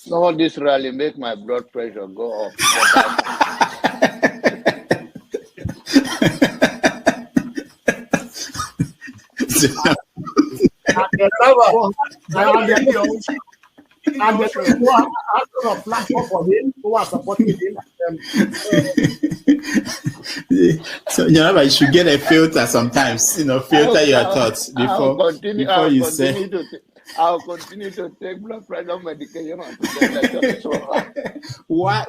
No, this rally make my blood pressure go up. So you should get a filter sometimes, filter your thoughts before you say. I'll continue to take blood pressure medication. Why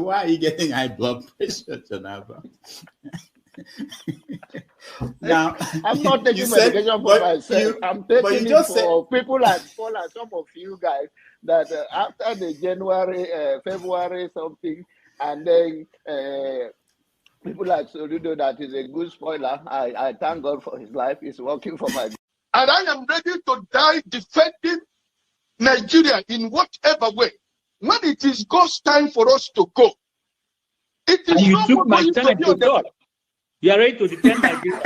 are you getting high blood pressure, Jonava? Now, I'm not taking medication for myself. I'm taking it for people like some of you guys that after the January, February something, and then people like Soludo, that is a good spoiler. I thank God for his life. He's working for my. And I am ready to die defending Nigeria in whatever way. When it is God's time for us to go, it is. And you took my time to God. You are ready to defend Nigeria.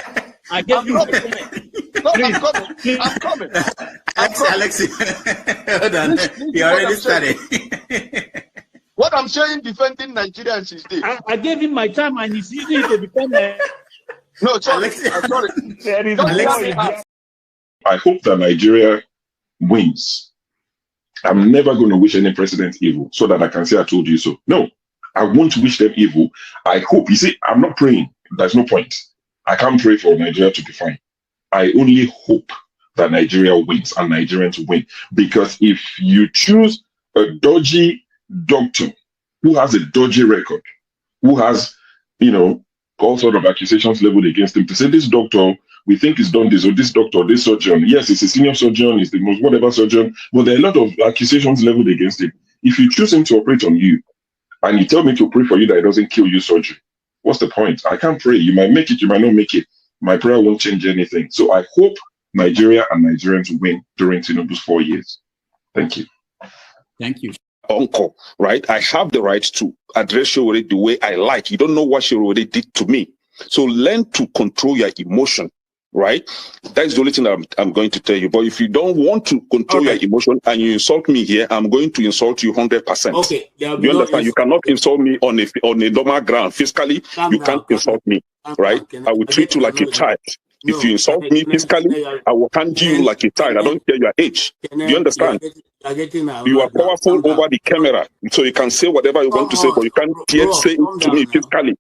I gave you my time. No, I'm coming. Alex, hold on. You already started. What I'm saying, defending Nigerians is this. I gave him my time and he's using it to defend me. No, sorry. I'm sorry. I hope that Nigeria wins. I'm never going to wish any president evil so that I can say I told you so. No, I won't wish them evil. I hope. You see, I'm not praying. There's no point. I can't pray for Nigeria to be fine. I only hope that Nigeria wins and Nigerians win. Because if you choose a dodgy doctor who has a dodgy record, who has, all sort of accusations leveled against him, to say this doctor, we think he's done this, or this doctor, this surgeon, yes, he's a senior surgeon, he's the most whatever surgeon, but there are a lot of accusations leveled against him. If you choose him to operate on you, and you tell me to pray for you that it doesn't kill you surgery, what's the point? I can't pray. You might make it, you might not make it. My prayer won't change anything. So I hope Nigeria and Nigerians win during Tinubu's 4 years. Thank you. Thank you. Uncle, right? I have the right to address Showore the way I like. You don't know what Showore did to me. So learn to control your emotion, right? That is the only thing that I'm going to tell you. But if you don't want to control your emotion and you insult me here, I'm going to insult you 100%. Okay. You understand? You cannot insult me on a normal ground. Fiscally, you can't insult me, right? I will treat you like a child. If you insult me physically, I will handle you like a child. I don't care your age. Do you understand? You are powerful over the camera, so you can say whatever you want to say, but you can't yet say it to me physically.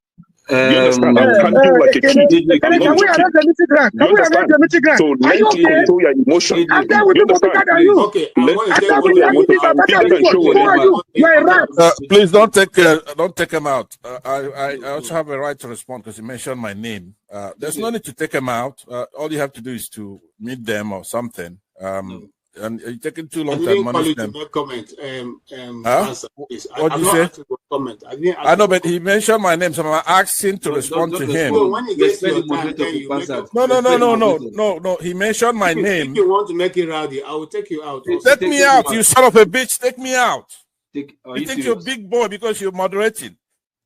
You understand? I will handle you like a kid. Can we arrange the meeting ground? Can we arrange the meeting ground? So learn to control your emotion. You understand? Okay. Please don't take him out. I also have a right to respond because he mentioned my name. There's no need to take him out. All you have to do is to meet them or something. And you're taking too long to admonish them. Comment. What did you say? Comment. I know, but he mentioned my name, so I'm asking to respond to him. When he gets your time, then you No. He mentioned my name. If you want to make it rowdy, I will take you out. Take me out, you son of a bitch. Take me out. You think you're a big boy because you're moderating.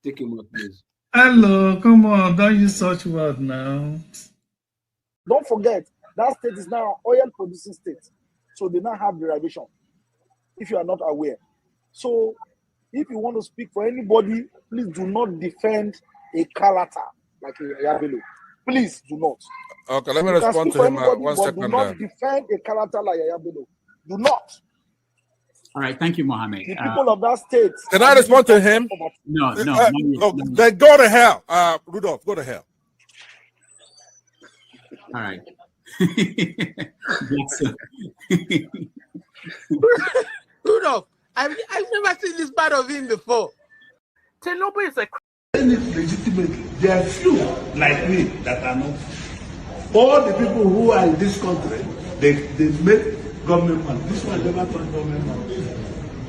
Take him out, please. Hello, come on. Don't use such word now. Don't forget, that state is now an oil-producing state. So they now have derivation, if you are not aware. So if you want to speak for anybody, please do not defend a character like Yabelo. Please do not. Okay, let me respond to him. 1 second. Do not defend a character like Yabelo. Do not. All right, thank you, Mohammed. The people of that state. Can I respond to him? No. Then go to hell. Rudolph, go to hell. All right. Rudolph, I've never seen this part of him before. Tinubu is a legitimately. There are few like me that are not. All the people who are in this country, They make government money. This one never touch government money.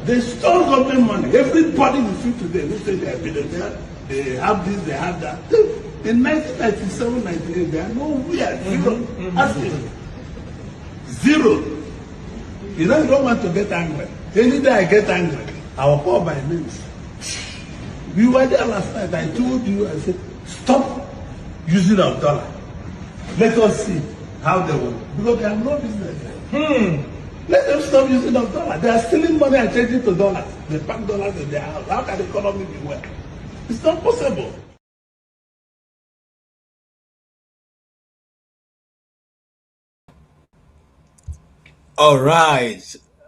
They stole government money. Everybody you see today who say they are billionaires, they have this, they have that. In 1997, 98, they are nowhere. Zero. Ask him. Zero. You know, you don't want to get angry. Any day I get angry, I will call my names. We were there last night. I told you, I said, stop using our dollar. Let us see how they will. Because they have no business. Let them stop using our dollar. They are stealing money and changing to dollars. They pack dollars in their house. How can the economy be well? It's not possible. All right.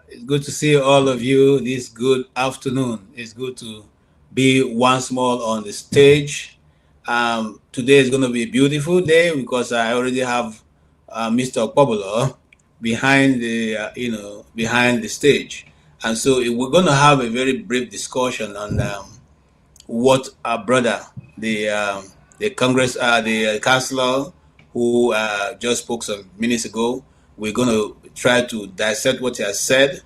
It's good to see all of you this good afternoon. It's good to be once more on the stage. Today is going to be a beautiful day because I already have Mr. Okpobolo behind the behind the stage, and so we're going to have a very brief discussion on what our brother, the councillor who just spoke some minutes ago. We're going to try to dissect what he has said,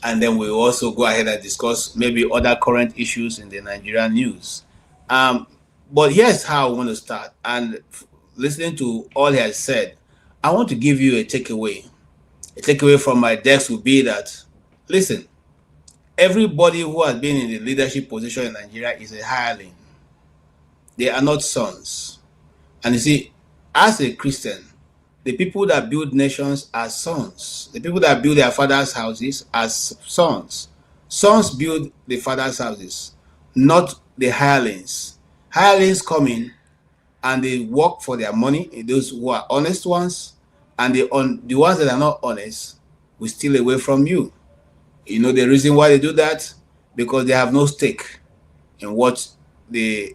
and then we'll also go ahead and discuss maybe other current issues in the Nigerian news. But here's how I want to start. And listening to all he has said, I want to give you a takeaway. A takeaway from my desk would be that, listen, everybody who has been in the leadership position in Nigeria is a hireling. They are not sons. And you see, as a Christian, the people that build nations are sons. The people that build their father's houses are sons. Sons build the father's houses, not the hirelings. Hirelings come in and they work for their money, those who are honest ones, and the ones that are not honest will steal away from you. You know the reason why they do that? Because they have no stake in what they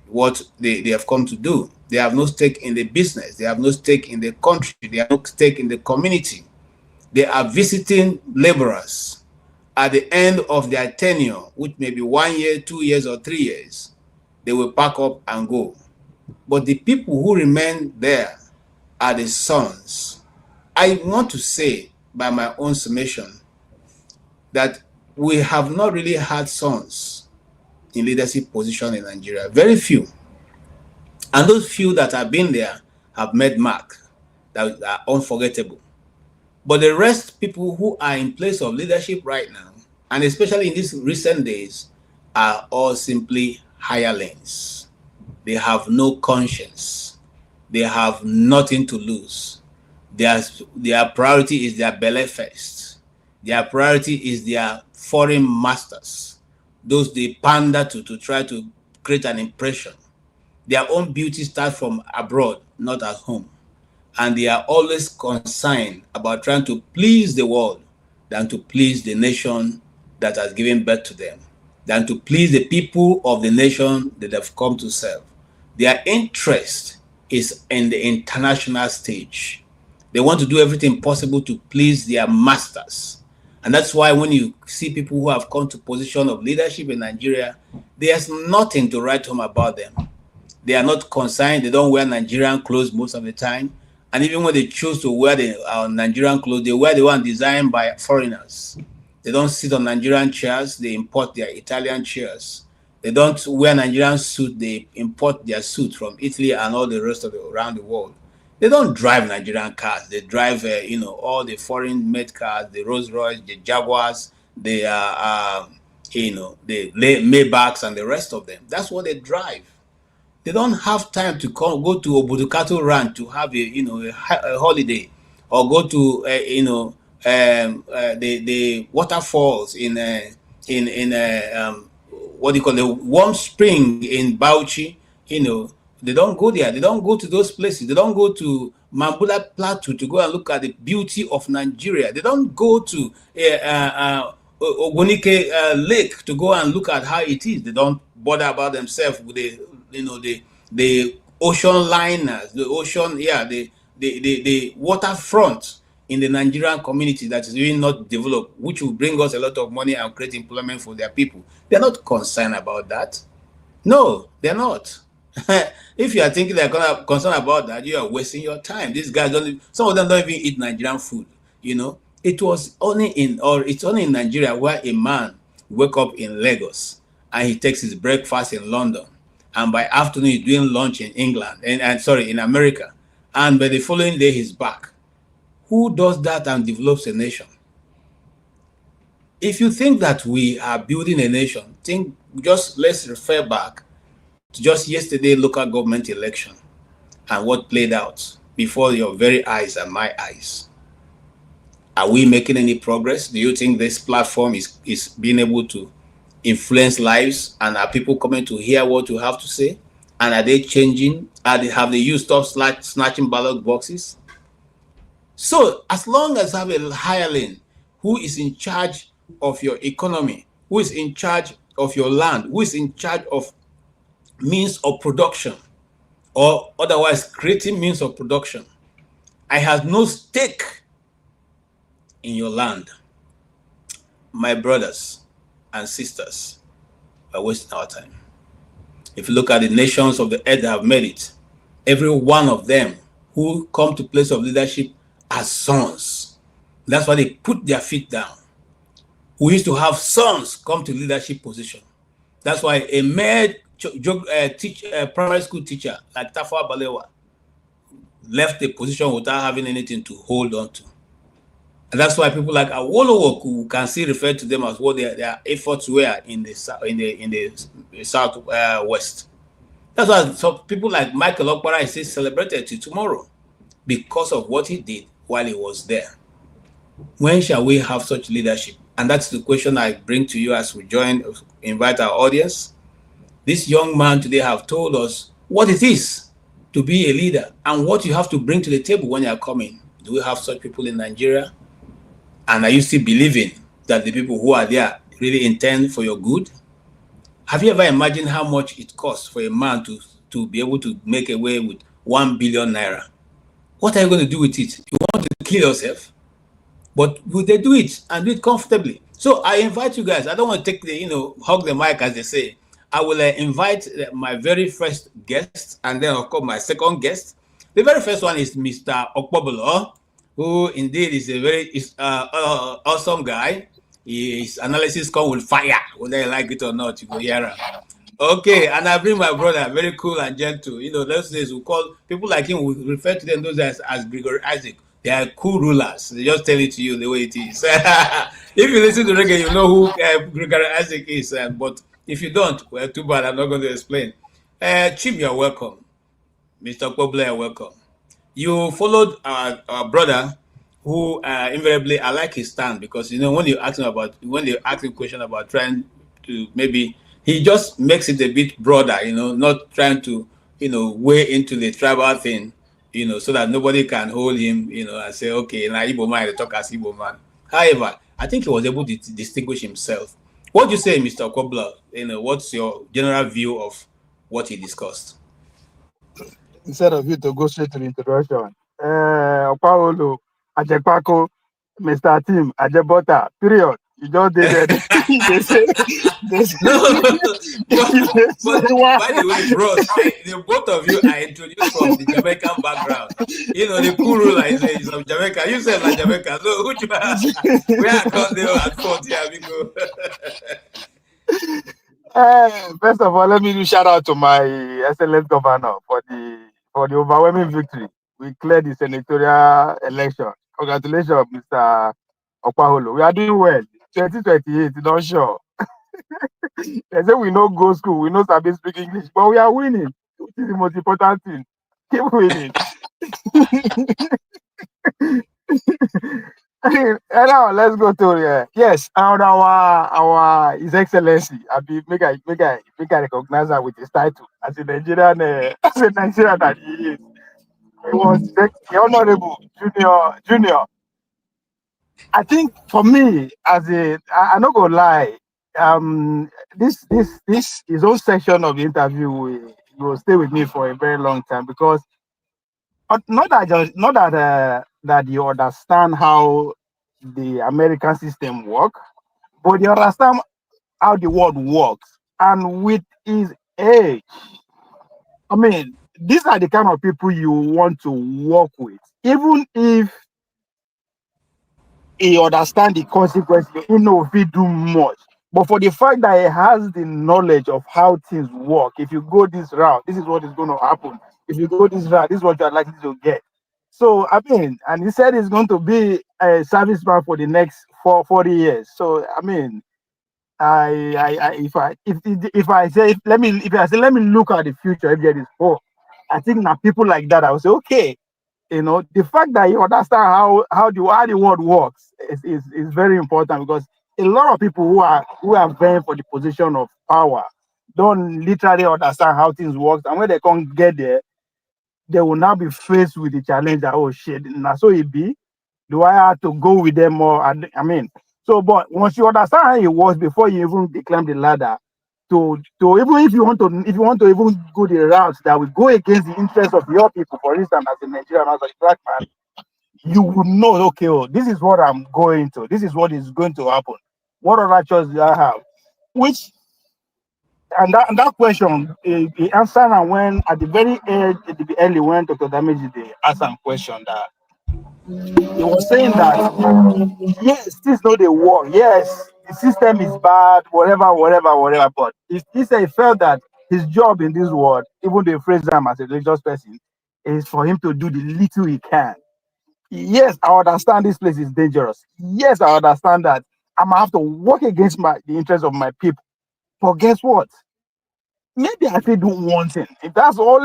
have come to do. They have no stake in the business. They have no stake in the country. They have no stake in the community. They are visiting laborers at the end of their tenure, which may be 1 year, 2 years, or 3 years. They will pack up and go. But the people who remain there are the sons. I want to say, by my own summation, that we have not really had sons in leadership position in Nigeria. Very few. And those few that have been there have made mark that are unforgettable. But the rest, people who are in place of leadership right now, and especially in these recent days, are all simply hirelings. They have no conscience. They have nothing to lose. Their priority is their belly first. Their priority is their foreign masters. Those they pander to try to create an impression. Their own beauty starts from abroad, not at home. And they are always concerned about trying to please the world than to please the nation that has given birth to them, than to please the people of the nation that have come to serve. Their interest is in the international stage. They want to do everything possible to please their masters. And that's why when you see people who have come to position of leadership in Nigeria, there's nothing to write home about them. They are not concerned. They don't wear Nigerian clothes most of the time. And even when they choose to wear the Nigerian clothes, they wear the one designed by foreigners. They don't sit on Nigerian chairs. They import their Italian chairs. They don't wear Nigerian suit. They import their suit from Italy and all the rest of around the world. They don't drive Nigerian cars. They drive, all the foreign-made cars, the Rolls-Royce, the Jaguars, the Maybachs, and the rest of them. That's what they drive. They don't have time to go to Obudukato Ranch to have a holiday, or go to the waterfalls in what do you call the warm spring in Bauchi. They don't go there. They don't go to those places. They don't go to Mambula Plateau to go and look at the beauty of Nigeria. They don't go to Ogunike Lake to go and look at how it is. They don't bother about themselves with the ocean liners, the waterfront in the Nigerian community that is really not developed, which will bring us a lot of money and create employment for their people. They're not concerned about that. No, they're not. If you are thinking they're concerned about that, you are wasting your time. These guys some of them don't even eat Nigerian food. You know, it's only in Nigeria where a man wake up in Lagos and he takes his breakfast in London, and by afternoon he's doing lunch in England and sorry, in America, and by the following day he's back. Who does that and develops a nation? If you think that we are building a nation, let's refer back to just yesterday local government election and what played out before your very eyes and my eyes. Are we making any progress? Do you think this platform is being able to influence lives, and are people coming to hear what you have to say? And are they changing? Have they used stop snatching ballot boxes? So as long as you have a hireling who is in charge of your economy, who is in charge of your land, who is in charge of means of production, or otherwise creating means of production, I have no stake in your land. My brothers and sisters, we're wasting our time. If you look at the nations of the earth that have made it, every one of them who come to place of leadership as sons. That's why they put their feet down. We used to have sons come to leadership position. That's why a male primary school teacher like Tafawa Balewa left the position without having anything to hold on to. And that's why people like Awolowo, who can still refer to them as what their efforts were in the southwest. That's why some people like Michael Okpara is still celebrated to tomorrow because of what he did while he was there. When shall we have such leadership? And that's the question I bring to you as we invite our audience. This young man today have told us what it is to be a leader and what you have to bring to the table when you are coming. Do we have such people in Nigeria? And are you still believing that the people who are there really intend for your good? Have you ever imagined how much it costs for a man to be able to make away with 1 billion naira? What are you going to do with it? You want to kill yourself? But will they do it and do it comfortably? So I invite you guys. I don't want to take hug the mic, as they say. I will invite my very first guest, and then of course my second guest. The very first one is Mr. Okpobolo, who indeed is a very awesome guy. His analysis come with fire, whether you like it or not. You go hear him. Okay, and I bring my brother, very cool and gentle. Those days we call people like him, we refer to them those days as Gregory Isaac. They are cool rulers. They just tell it to you the way it is. If you listen to reggae, you know who Gregory Isaac is. But if you don't, well, too bad. I'm not going to explain. Chim, you're welcome. Mr. Kobler, you're welcome. You followed our brother, who invariably, I like his stand, because when they ask him question about trying to maybe, he just makes it a bit broader, not trying to weigh into the tribal thing, so that nobody can hold him, and say, okay, now Igbo man, they talk as Igbo man. However, I think he was able to distinguish himself. What do you say, Mr. Kobler? What's your general view of what he discussed? Instead of you to go straight to the introduction, Paolo, Ajepako, Mr. Tim, Ajebota, period. You just did it. But by the way, bros, the both of you are introduced from the Jamaican background. The cool ruler is of Jamaica. You said like Jamaica. So who you are? Where I come there at 40, amigo. First of all, let me do shout out to my excellent governor for the overwhelming victory. We cleared the senatorial election. Congratulations, Mr. Okpaholo. We are doing well. 2028, not sure. They say we know go school, we know Sabi speak English, but we are winning, which is the most important thing. Keep winning. And now let's go to yes, and our His Excellency. Make I recognize her with his title as a Nigerian that he is. It was the Honorable Junior. I think for me, I'm not gonna lie, this his own section of the interview will stay with me for a very long time, because not that you understand how the American system works, but you understand how the world works. And with his age, I mean, these are the kind of people you want to work with, even if he understand the consequences, he know if he do much. But for the fact that he has the knowledge of how things work, if you go this route, this is what is going to happen. If you go this route, this is what you are likely to get. So I mean, and he said he's going to be a serviceman for the next 40 years. So I mean, if I say let me look at the future if there is hope, I think now people like that I will say okay, the fact that you understand how the world works is very important, because a lot of people who are vying for the position of power don't literally understand how things work, and when they can't get there, they will now be faced with the challenge that, oh shit, now so it be, do I have to go with them more? I mean, so but once you understand how it works before you even climb the ladder, to even if you want to even go the route that will go against the interest of your people, for instance, as a Nigerian, as a black man, you would know, okay, oh, this is what I'm going to, this is what is going to happen. What other choice do I have? Which and that question, the answer, and when at the very end, at the early when Dr. Damage they asked a question that he was saying that yes, this is not a war. Yes, the system is bad, whatever. But he said he felt that his job in this world, even though he phrased him as a religious person, is for him to do the little he can. Yes, I understand this place is dangerous. Yes, I understand that I'm gonna have to work against the interests of my people. But guess what? Maybe I still do one thing. If that's all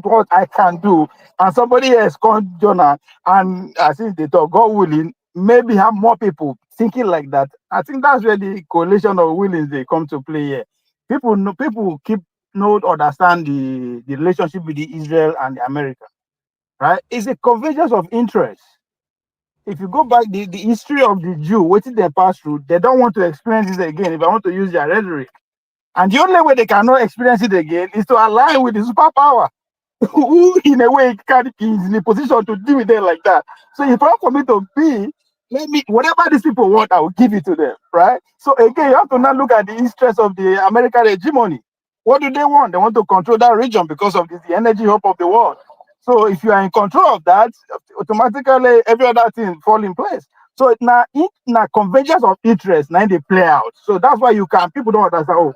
what I can do, and somebody else called Jonah, and I think they talk, God willing, maybe have more people thinking like that. I think that's where the coalition of willings they come to play here. People keep not understand the relationship with the Israel and the America, right? It's a convergence of interest. If you go back the history of the Jew, what did they pass through? They don't want to experience this again. If I want to use their rhetoric. And the only way they cannot experience it again is to align with the superpower, who in a way is in a position to deal with them like that. So if I for me to be, whatever these people want, I will give it to them, right? So again, you have to now look at the interest of the American hegemony. What do they want? They want to control that region because of the energy hub of the world. So if you are in control of that, automatically every other thing fall in place. So now convergence of interest, now they play out. So that's why people don't understand, oh,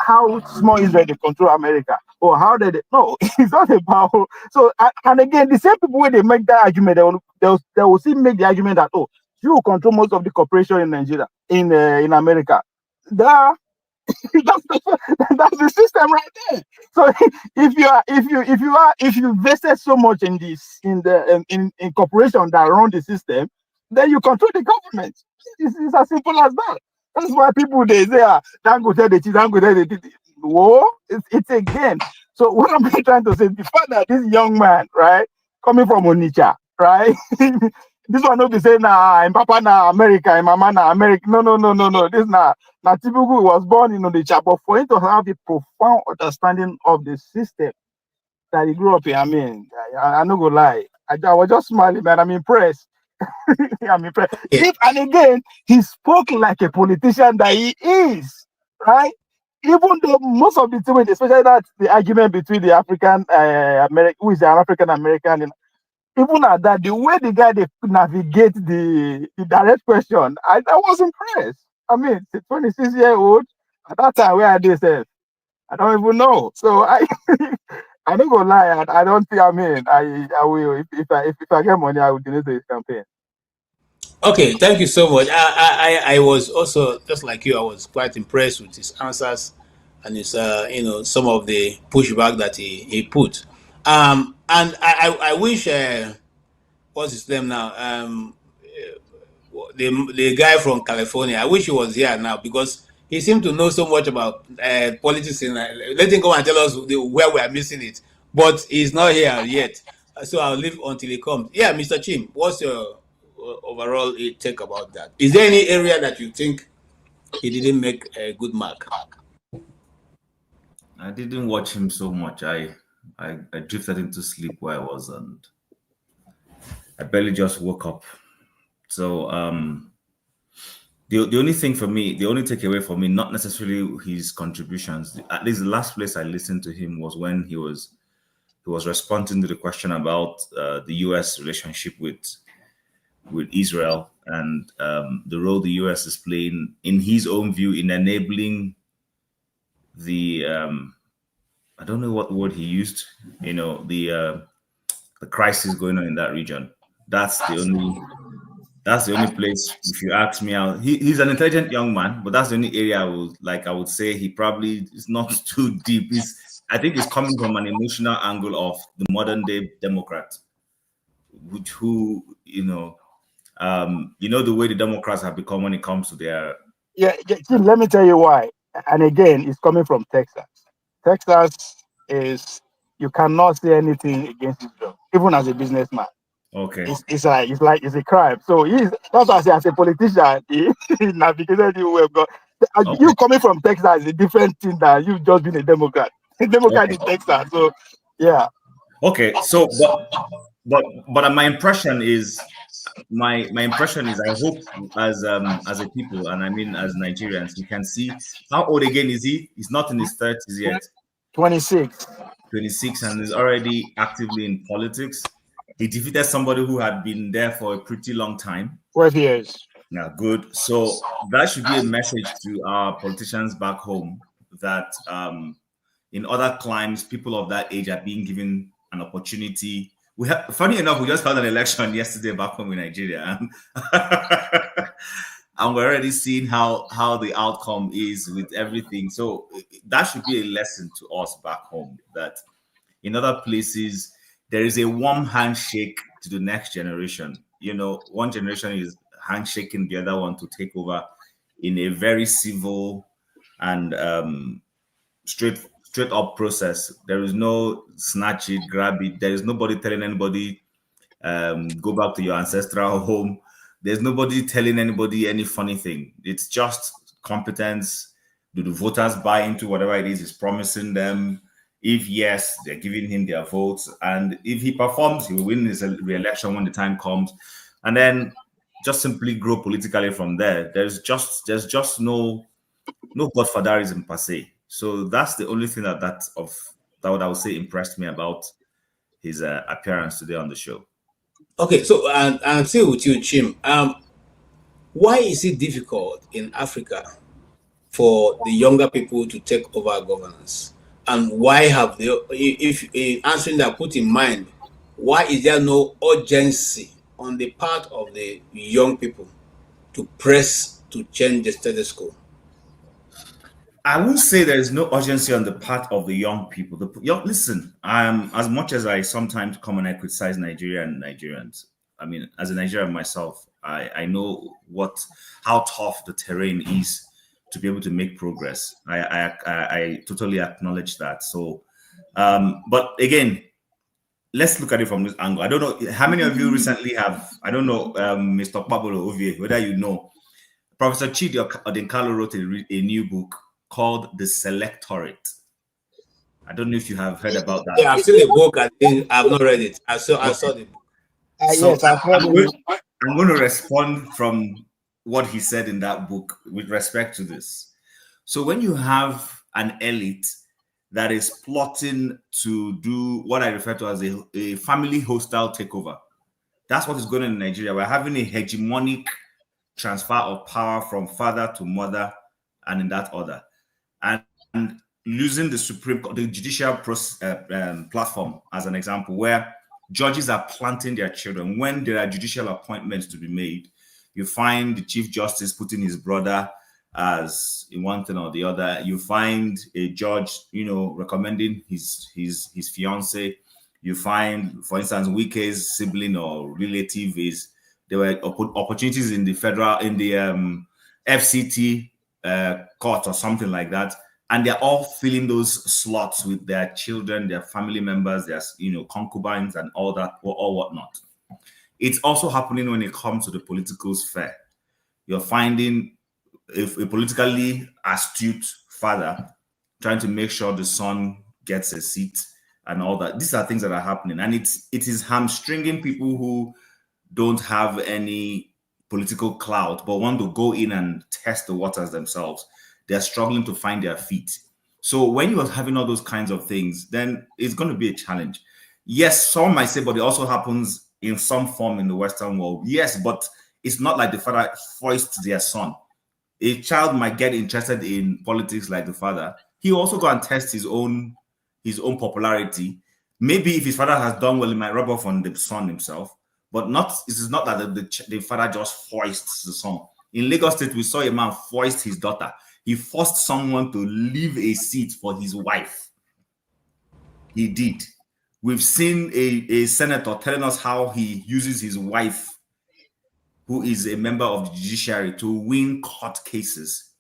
how small Israel they control America, or how they no, it's not about. So and again, the same people when they make that argument, they will still make the argument that, oh, you control most of the corporation in Nigeria, in America. That's the system right there. So if you invested so much in this in corporation that run the system, then you control the government. It's as simple as that. That's why people they say, don't go tell the teeth. Whoa, it's again. So what I'm trying to say, the fact that this young man, right, coming from Onitsha, right, this one not be saying, I'm Papa na America, I'm Mama na America. No. This na Tibugu was born in Onitsha, but for him to have a profound understanding of the system that he grew up in, I mean, I'm not gonna lie, I was just smiling, man. I'm impressed. I'm impressed. And again, he spoke like a politician that he is, right? Even though most of the time, especially that the argument between the African American, who is an African American, even at that, the way the guy they navigate the direct question, I was impressed. I mean, the 26-year-old at that time where I did say, I don't even know. So I don't gonna lie. I don't think. I mean, I will if I get money, I will donate to his campaign. Okay, thank you so much. I was also just like you. I was quite impressed with his answers and his some of the pushback that he put. And I wish what's his name now? The guy from California. I wish he was here now because he seemed to know so much about politics. Let him go and tell us where we are missing it. But he's not here yet, so I'll leave until he comes. Yeah, Mr. Chim, what's your overall take about that? Is there any area that you think he didn't make a good mark? I didn't watch him so much. I drifted into sleep where I was, and I barely just woke up. So the only thing for me, the only takeaway for me, not necessarily his contributions. At least the last place I listened to him was when he was responding to the question about the U.S. relationship with with Israel and the role the US is playing, in his own view, in enabling the I don't know what word he used, the crisis going on in that region. That's the only place, if you ask me out. He's an intelligent young man, but that's the only area I would say he probably is not too deep. I think it's coming from an emotional angle of the modern day Democrat, who the way the Democrats have become when it comes to their let me tell you why. And again, it's coming from Texas. Texas is, you cannot say anything against Israel, even as a businessman. Okay. It's a crime. So that's why I say, as a politician, he navigated you well. Okay. You coming from Texas is a different thing than you just being a Democrat. A Democrat in Texas. So yeah. Okay. So but my impression is I hope as a people, and I mean as Nigerians, we can see how old again is he? He's not in his 30s yet. 26. 26, and is already actively in politics. He defeated somebody who had been there for a pretty long time. 12 years. Yeah, good. So that should be a message to our politicians back home that in other climes, people of that age are being given an opportunity. Funny enough, we just had an election yesterday back home in Nigeria, and we're already seeing how the outcome is with everything. So that should be a lesson to us back home, that in other places, there is a warm handshake to the next generation. One generation is handshaking the other one to take over in a very civil and straight up process. There is no snatch it, grab it. There is nobody telling anybody, go back to your ancestral home. There's nobody telling anybody any funny thing. It's just competence. Do the voters buy into whatever it is promising them? If yes, they're giving him their votes. And if he performs, he will win his re-election when the time comes. And then just simply grow politically from there. There's just no godfatherism per se. So that's the only thing that I would say impressed me about his appearance today on the show. Okay, so I'm still with you, Chim. Why is it difficult in Africa for the younger people to take over governance? And why have they, if in answering that, put in mind, why is there no urgency on the part of the young people to press to change the status quo? I would say there is no urgency on the part of the young people. Listen, as much as I sometimes come and I criticize Nigeria and Nigerians, I mean, as a Nigerian myself, I know how tough the terrain is to be able to make progress. I totally acknowledge that. So, but again, let's look at it from this angle. I don't know how many of you recently have, I don't know, Mr. Pablo Ovie, whether you know, Professor Chidi Odinkalo wrote a new book called The Selectorate. I don't know if you have heard about that. Yeah, I've seen the book. I've not read it. I saw the book. So yes, I'm going to respond from what he said in that book with respect to this. So when you have an elite that is plotting to do what I refer to as a family hostile takeover, that's what is going on in Nigeria. We're having a hegemonic transfer of power from father to mother and in that order. And using the judicial platform as an example, where judges are planting their children. When there are judicial appointments to be made, you find the Chief Justice putting his brother as in one thing or the other. You find a judge, recommending his fiance. You find, for instance, Wike's sibling or relative there were opportunities in the FCT court or something like that, and they're all filling those slots with their children, their family members, their concubines, and all that or whatnot. It's also happening when it comes to the political sphere. You're finding a politically astute father trying to make sure the son gets a seat and all that. These are things that are happening, and it is hamstringing people who don't have any political clout but want to go in and test the waters themselves. They're struggling to find their feet. So when you're having all those kinds of things, then it's going to be a challenge. Yes, some might say, but it also happens in some form in the Western world. Yes, but it's not like the father foists their son. A child might get interested in politics like the father. He also go and test his own popularity. Maybe if his father has done well, he might rub off on the son himself. But this is not that the father just foists the son. In Lagos State, we saw a man foist his daughter. He forced someone to leave a seat for his wife. He did. We've seen a senator telling us how he uses his wife, who is a member of the judiciary, to win court cases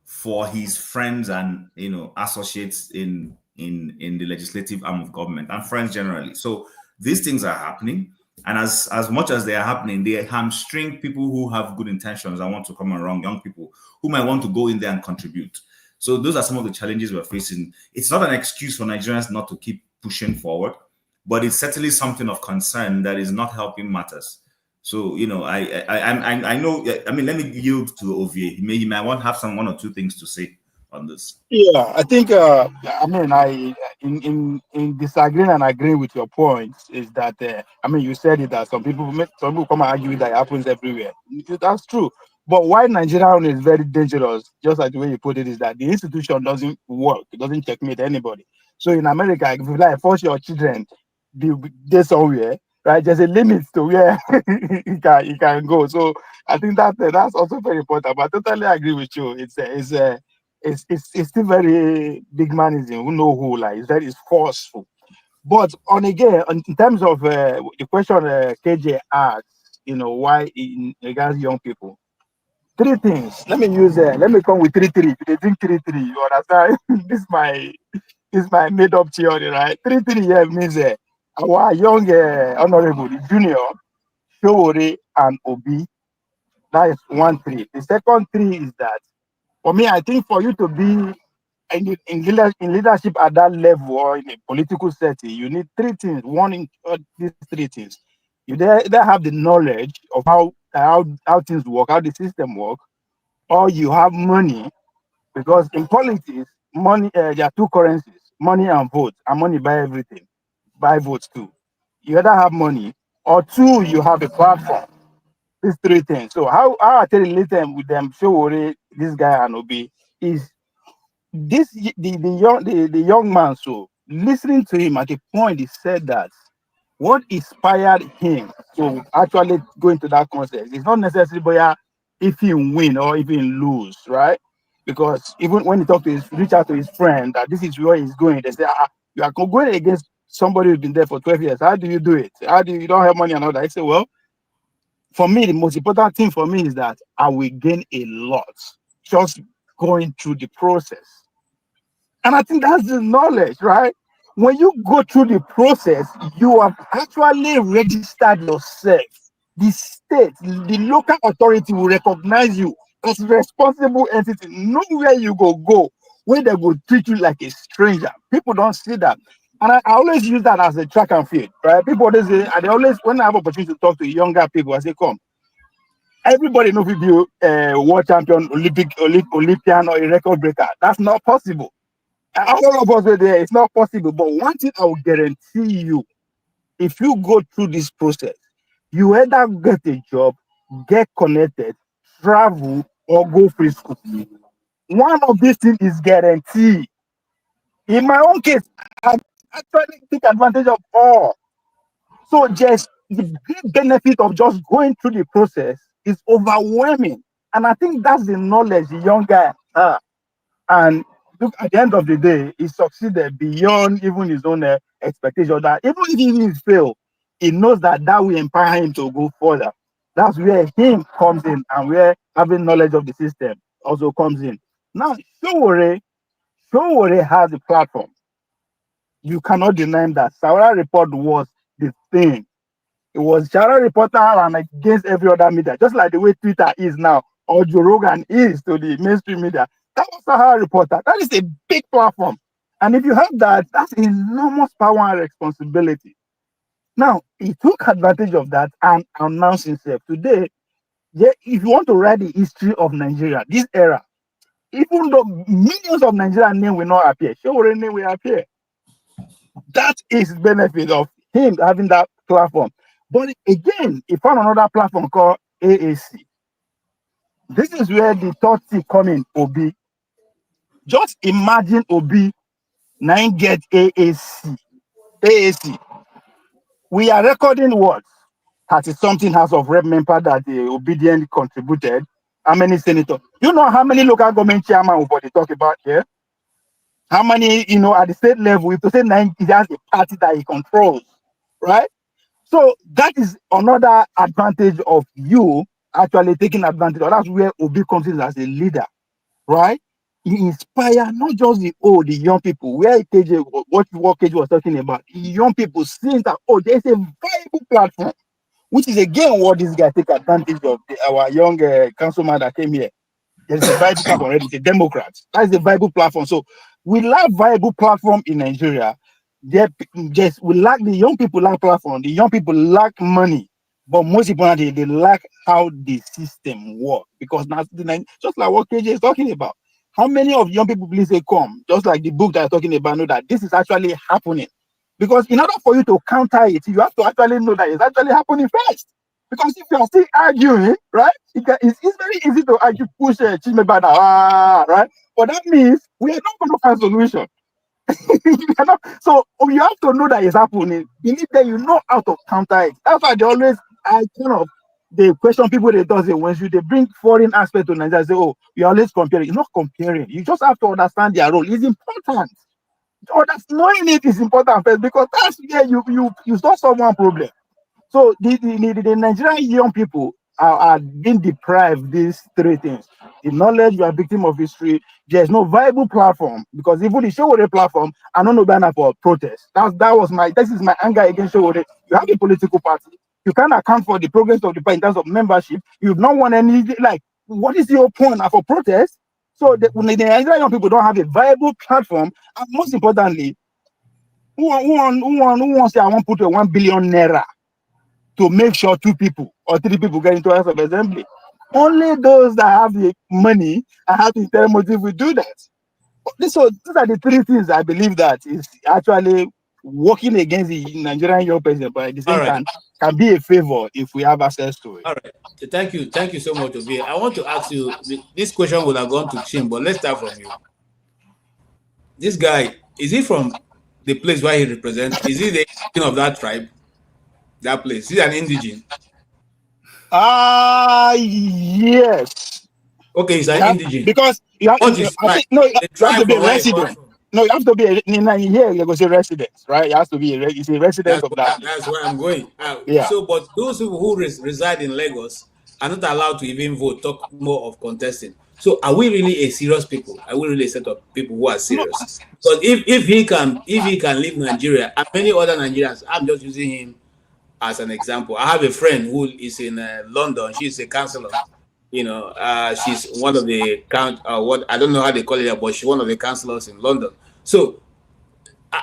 for his friends and associates in the legislative arm of government and friends generally. So these things are happening, and as much as they are happening, they hamstring people who have good intentions and want to come around, young people who might want to go in there and contribute. So those are some of the challenges we're facing. It's not an excuse for Nigerians not to keep pushing forward, but it's certainly something of concern that is not helping matters. So, I know, let me yield to Ovie. He might want to have one or two things to say on this. Yeah, I think, in disagreeing and agreeing with your points is that, you said it that some people come and argue that it happens everywhere. That's true. But why Nigeria is very dangerous, just like the way you put it, is that the institution doesn't work. It doesn't checkmate anybody. So in America, if you force your children be somewhere, right, there's a limit to where you can go. So I think that's also very important. But I totally agree with you. It's still very big manism. Who know who? Like it's forceful. But in terms of the question KJ asked, why in regards young people. 3 things. Let me come with 3. They think 3. You understand? This is my made up theory, right? 3 here means our young honorable junior, Showore and Obi. That is 1 3. The second 3 is that for me, I think for you to be in leadership at that level or in a political setting, you need 3 things. One in these 3 things. You either have the knowledge of how things work, how the system works, or you have money, because in politics, money there are 2 currencies: money and vote. And money buy everything, buy votes too. You either have money, or 2, you have a platform. These 3 things. So how I tell you later with them, Showore, this guy and Obi, is this the young man. So listening to him at a point, he said that what inspired him to actually go into that contest is not necessarily if he win or if he lose, right? Because even when he reach out to his friend that this is where he's going, they say, you are going against somebody who's been there for 12 years. How do you do it? You don't have money and all that? I say, well, for me, the most important thing for me is that I will gain a lot just going through the process. And I think that's the knowledge, right? When you go through the process, you have actually registered yourself. The state, the local authority will recognize you as a responsible entity. Nowhere you go, where they will treat you like a stranger. People don't see that. And I always use that as a track and field, right? People always say, when I have opportunity to talk to younger people, I say, come. Everybody knows if you world champion, Olympian, or a record breaker. That's not possible. All of us were there. It's not possible. But one thing I will guarantee you, if you go through this process, you either get a job, get connected, travel, or go free school. One of these things is guaranteed. In my own case, I actually take advantage of all. So just the great benefit of just going through the process is overwhelming. And I think that's the knowledge the young guy has. And look, at the end of the day, he succeeded beyond even his own expectation. That even if he fails, he knows that will empower him to go further. That's where him comes in, and where having knowledge of the system also comes in. Now, Showore has a platform. You cannot deny that. Sawara Report was the thing. It was Sahara Reporter and against every other media, just like the way Twitter is now, or Joe Rogan is to the mainstream media. That was Sahara Reporter. That is a big platform. And if you have that, that's enormous power and responsibility. Now, he took advantage of that and announced himself. Today, if you want to write the history of Nigeria, this era, even though millions of Nigerian names will not appear, Showore name will appear. That is the benefit of him having that platform. But again, he found another platform called AAC. This is where the third thing come in, Obi. Just imagine Obi, 9 get AAC. AAC. We are recording what? 30-something House of Rep member that the obedient contributed. How many senators? You know how many local government chairman we talk about here? How many, at the state level, if to say 9, he has a party that he controls, right? So that is another advantage of you actually taking advantage of. That's where Obi comes in as a leader, right? He inspires not just the young people. Where KJ, what KJ was talking about, the young people seeing that, there's a viable platform, which is again what this guy take advantage of. Our young councilman that came here. There's a viable platform already. It's a Democrat. That's a viable platform. So we lack viable platform in Nigeria. We lack the young people lack platform. The young people lack money, but most importantly, they lack how the system works. Because now, just like what KJ is talking about, how many of young people please say come? Just like the book that I'm talking about, know that this is actually happening. Because in order for you to counter it, you have to actually know that it's actually happening first. Because if you are still arguing, right, it's very easy to argue, push Chimebada, right? But that means we are not going to find solution. So you have to know that it's happening. Believe that you know how to counter it. That's why they question people they say when they bring foreign aspect to Nigeria, say, you're always comparing. You're not comparing. You just have to understand their role. It's important. Knowing it is important first, because that's where you solve someone problem. So the Nigerian young people are being deprived these three things. The knowledge, you are victim of history. There's no viable platform, because even the Showore platform, I don't know banner for protest. This is my anger against Showore. You have a political party. You can't account for the progress of the party in terms of membership. You don't want any, what is your point for protest? So the Nigerian young people don't have a viable platform, and most importantly, who wants to say I want to put a 1 billion naira to make sure 2 people or 3 people get into House of Assembly? Only those that have the money and have the interior motive will do that. So these are the 3 things I believe that is actually working against the Nigerian young person, but at the same time can be a favor if we have access to it. All right. Thank you so much, Obi. I want to ask you, this question would have gone to Chim, but let's start from you. This guy, is he from the place where he represents? Is he the king of that tribe? That place? Is he an indigene? Yes. Okay, he's an indigene. Because you have to be resident. No, you have to be here. You go say residents, right? You have to be a resident of that. That's where I'm going. Yeah. So, but those people who reside in Lagos are not allowed to even vote. Talk more of contesting. So, are we really a serious people? Are we really a set of people who are serious? Because if he can leave Nigeria and many other Nigerians, I'm just using him as an example. I have a friend who is in London. She's a counselor. She's one of the what I don't know how they call it, but she's one of the counselors in London. So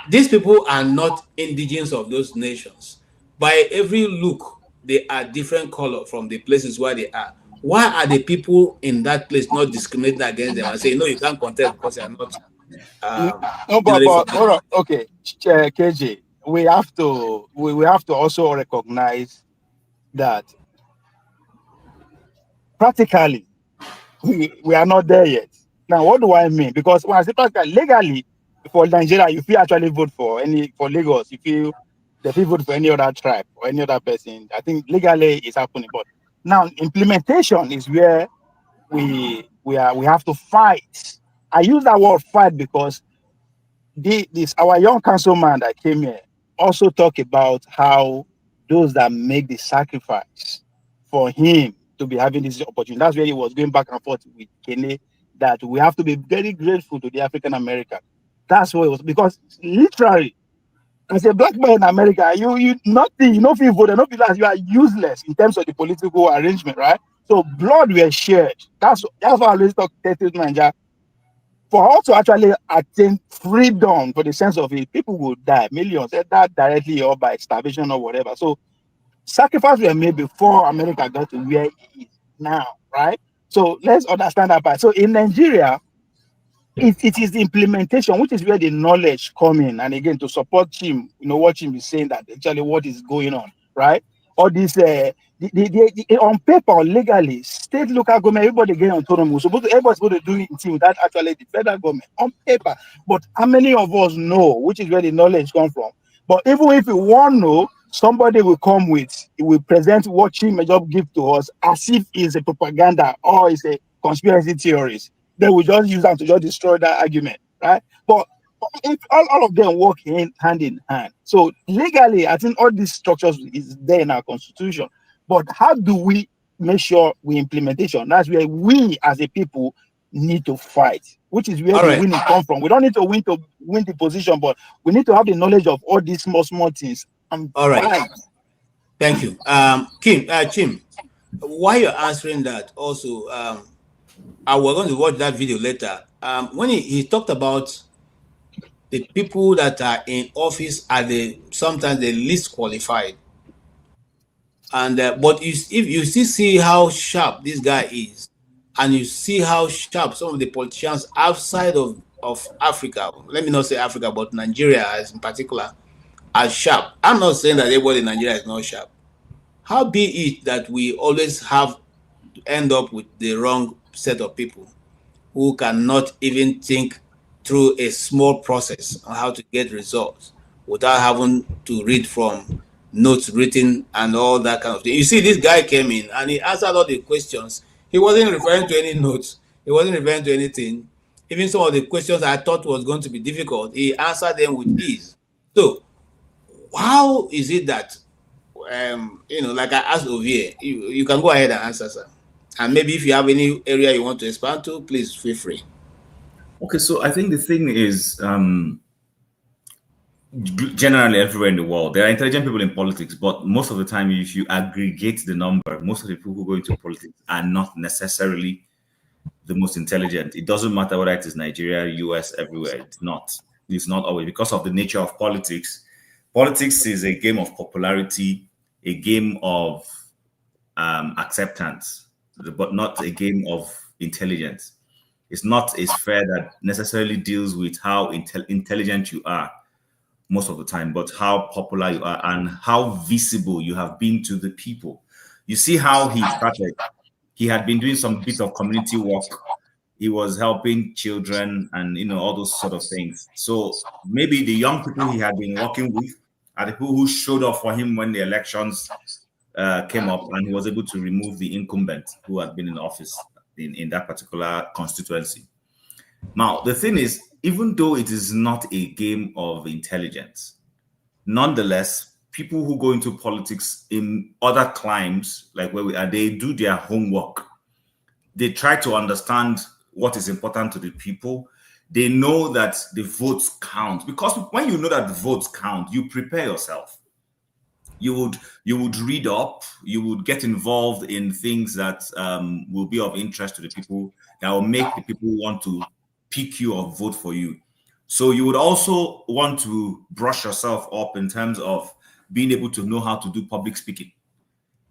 these people are not indigenous of those nations. By every look, they are different color from the places where they are. Why are the people in that place not discriminating against them and saying, no, you can't contest because they are not? Okay, KJ, we have to also recognize that practically we are not there yet. Now, what do I mean? Because when I say practically, legally for Nigeria, if you actually vote for Lagos, if you vote for any other tribe or any other person, I think legally it's happening. But now implementation is where we have to fight. I use that word fight because our young councilman that came here also talk about how those that make the sacrifice for him to be having this opportunity. That's where he was going back and forth with Kene, that we have to be very grateful to the African American. That's what it was, because literally, as a black man in America, you nothing, you know, if you vote, you are useless in terms of the political arrangement, right? So blood were shared. That's why I always talk to Nigeria. For us to actually attain freedom, for the sense of it, people will die, millions, either directly or by starvation or whatever. So sacrifices were made before America got to where it is now, right? So let's understand that part. So in Nigeria, it is the implementation, which is where the knowledge come in. And again, to support Chim, what Chim is saying, that actually what is going on, right? all these on paper, legally, state, local government, everybody getting autonomous. Everybody's supposed to do it without actually the federal government on paper. But how many of us know, which is where the knowledge comes from? But even if you want to know, somebody will come with, it will present what Chimejob give to us as if it's a propaganda or it's a conspiracy theories. They will just use that to just destroy that argument, right? But if all of them work hand in hand. So legally, I think all these structures is there in our constitution. But how do we make sure we implementation? That's where we as a people need to fight, which is where the winning come from. We don't need to win the position, but we need to have the knowledge of all these small things. All right. Thank you. Chim, while you're answering that, also, we're going to watch that video later. When he talked about the people that are in office are sometimes the least qualified. And but if you still see how sharp this guy is, and you see how sharp some of the politicians outside of Africa, let me not say Africa, but Nigeria as in particular, are sharp. I'm not saying that everybody in Nigeria is not sharp. How be it that we always have to end up with the wrong set of people who cannot even think through a small process on how to get results without having to read from notes written and all that kind of thing. You see, this guy came in and he answered all the questions. He wasn't referring to any notes. He wasn't referring to anything. Even some of the questions I thought was going to be difficult, he answered them with ease. So how is it that, like I asked Ovie, you can go ahead and answer, sir. And maybe if you have any area you want to expand to, please feel free. Okay, so I think the thing is, generally everywhere in the world, there are intelligent people in politics, but most of the time, if you aggregate the number, most of the people who go into politics are not necessarily the most intelligent. It doesn't matter whether it is Nigeria, US, everywhere. It's not. It's not always because of the nature of politics. Politics is a game of popularity, a game of acceptance, but not a game of intelligence. It's not a sphere that necessarily deals with how intelligent you are most of the time, but how popular you are and how visible you have been to the people. You see how he started. He had been doing some bit of community work. He was helping children and, all those sort of things. So maybe the young people he had been working with are the people who showed up for him when the elections came up, and he was able to remove the incumbent who had been in office in that particular constituency. Now, the thing is, even though it is not a game of intelligence, nonetheless, people who go into politics in other climes, like where we are, they do their homework. They try to understand what is important to the people. They know that the votes count, because when you know that the votes count, you prepare yourself. You would read up, you would get involved in things that will be of interest to the people, that will make the people want to pick you or vote for you. So you would also want to brush yourself up in terms of being able to know how to do public speaking.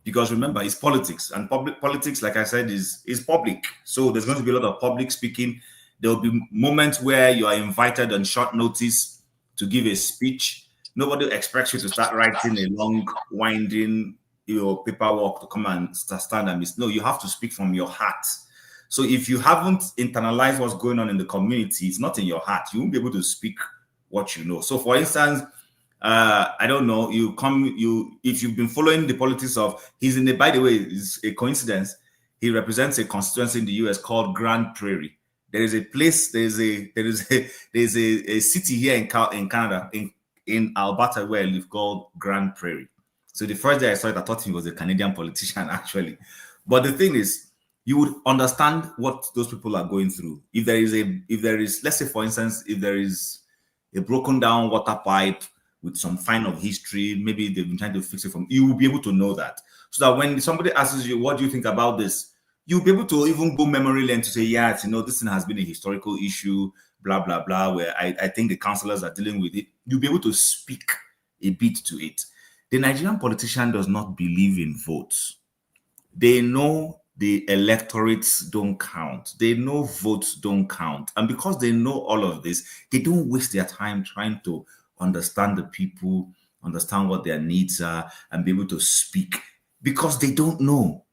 Because remember, it's politics, and politics, like I said, is public. So there's going to be a lot of public speaking. There will be moments where you are invited on short notice to give a speech. Nobody expects you to start writing a long, winding, paperwork to come and stand and miss. No, you have to speak from your heart. So if you haven't internalized what's going on in the community, it's not in your heart. You won't be able to speak what you know. So, for instance, I don't know. If you've been following the politics of, by the way, it's a coincidence. He represents a constituency in the US called Grand Prairie. There is a place. There's a city here in Canada, in Alberta, where I live, called Grand Prairie. So the first day I saw it, I thought he was a Canadian politician, actually. But the thing is, you would understand what those people are going through. If there is, let's say, for instance, if there is a broken down water pipe with some sign of history, maybe they've been trying to fix it you will be able to know that. So that when somebody asks you, what do you think about this? You'll be able to even go memory lane to say, yeah, this thing has been a historical issue, blah, blah, blah, where I think the councillors are dealing with it. You'll be able to speak a bit to it. The Nigerian politician does not believe in votes. They know the electorates don't count. They know votes don't count. And because they know all of this, they don't waste their time trying to understand the people, understand what their needs are, and be able to speak, because they don't know.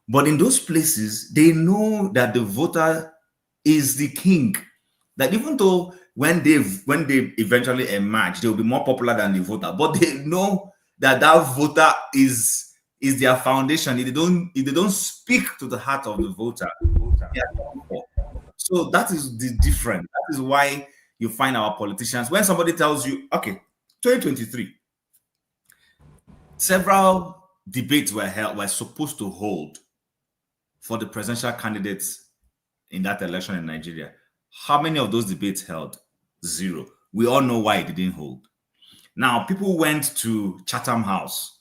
But in those places, they know that the voter is the king. That even though when they eventually emerge, they will be more popular than the voter, but they know that voter is their foundation. If they don't speak to the heart of the voter, they are done for. So that is the difference. That is why you find our politicians, when somebody tells you, okay, 2023, several debates were supposed to hold for the presidential candidates in that election in Nigeria. How many of those debates held? 0. We all know why it didn't hold. Now, people went to Chatham House.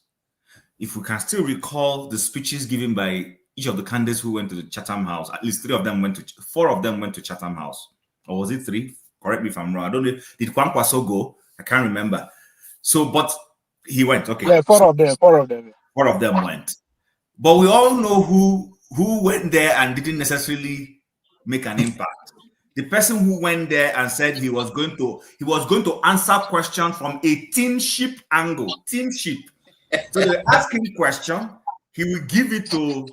If we can still recall the speeches given by each of the candidates who went to the Chatham House, at least 4 of them went to Chatham House. Or was it 3? Correct me if I'm wrong. I don't know. Did Kwankwaso go? I can't remember. So, but he went. Okay. Yeah, 4 of them. 4 of them. 4 of them went. But we all know who went there and didn't necessarily make an impact. The person who went there and said he was going to answer questions from a teamship angle. Teamship. So they ask him question, he will give it to.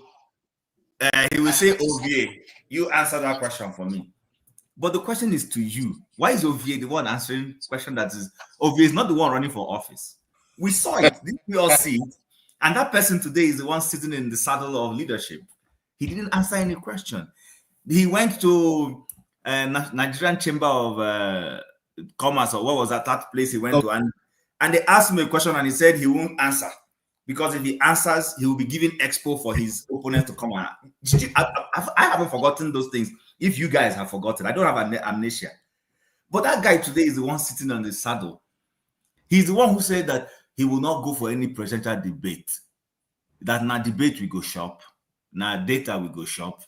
He will say, "OVA, you answer that question for me." But the question is to you. Why is OVA the one answering question that is OVA is not the one running for office? We saw it. We all see it. And that person today is the one sitting in the saddle of leadership. He didn't answer any question. He went to Nigerian Chamber of Commerce, or what was that place he went to, and they asked him a question and he said he won't answer, because if he answers, he will be giving expo for his opponents to come on. I haven't forgotten those things. If you guys have forgotten, I don't have amnesia. But that guy today is the one sitting on the saddle. He's the one who said that he will not go for any presidential debate. That now debate we go shop, now data we go shop.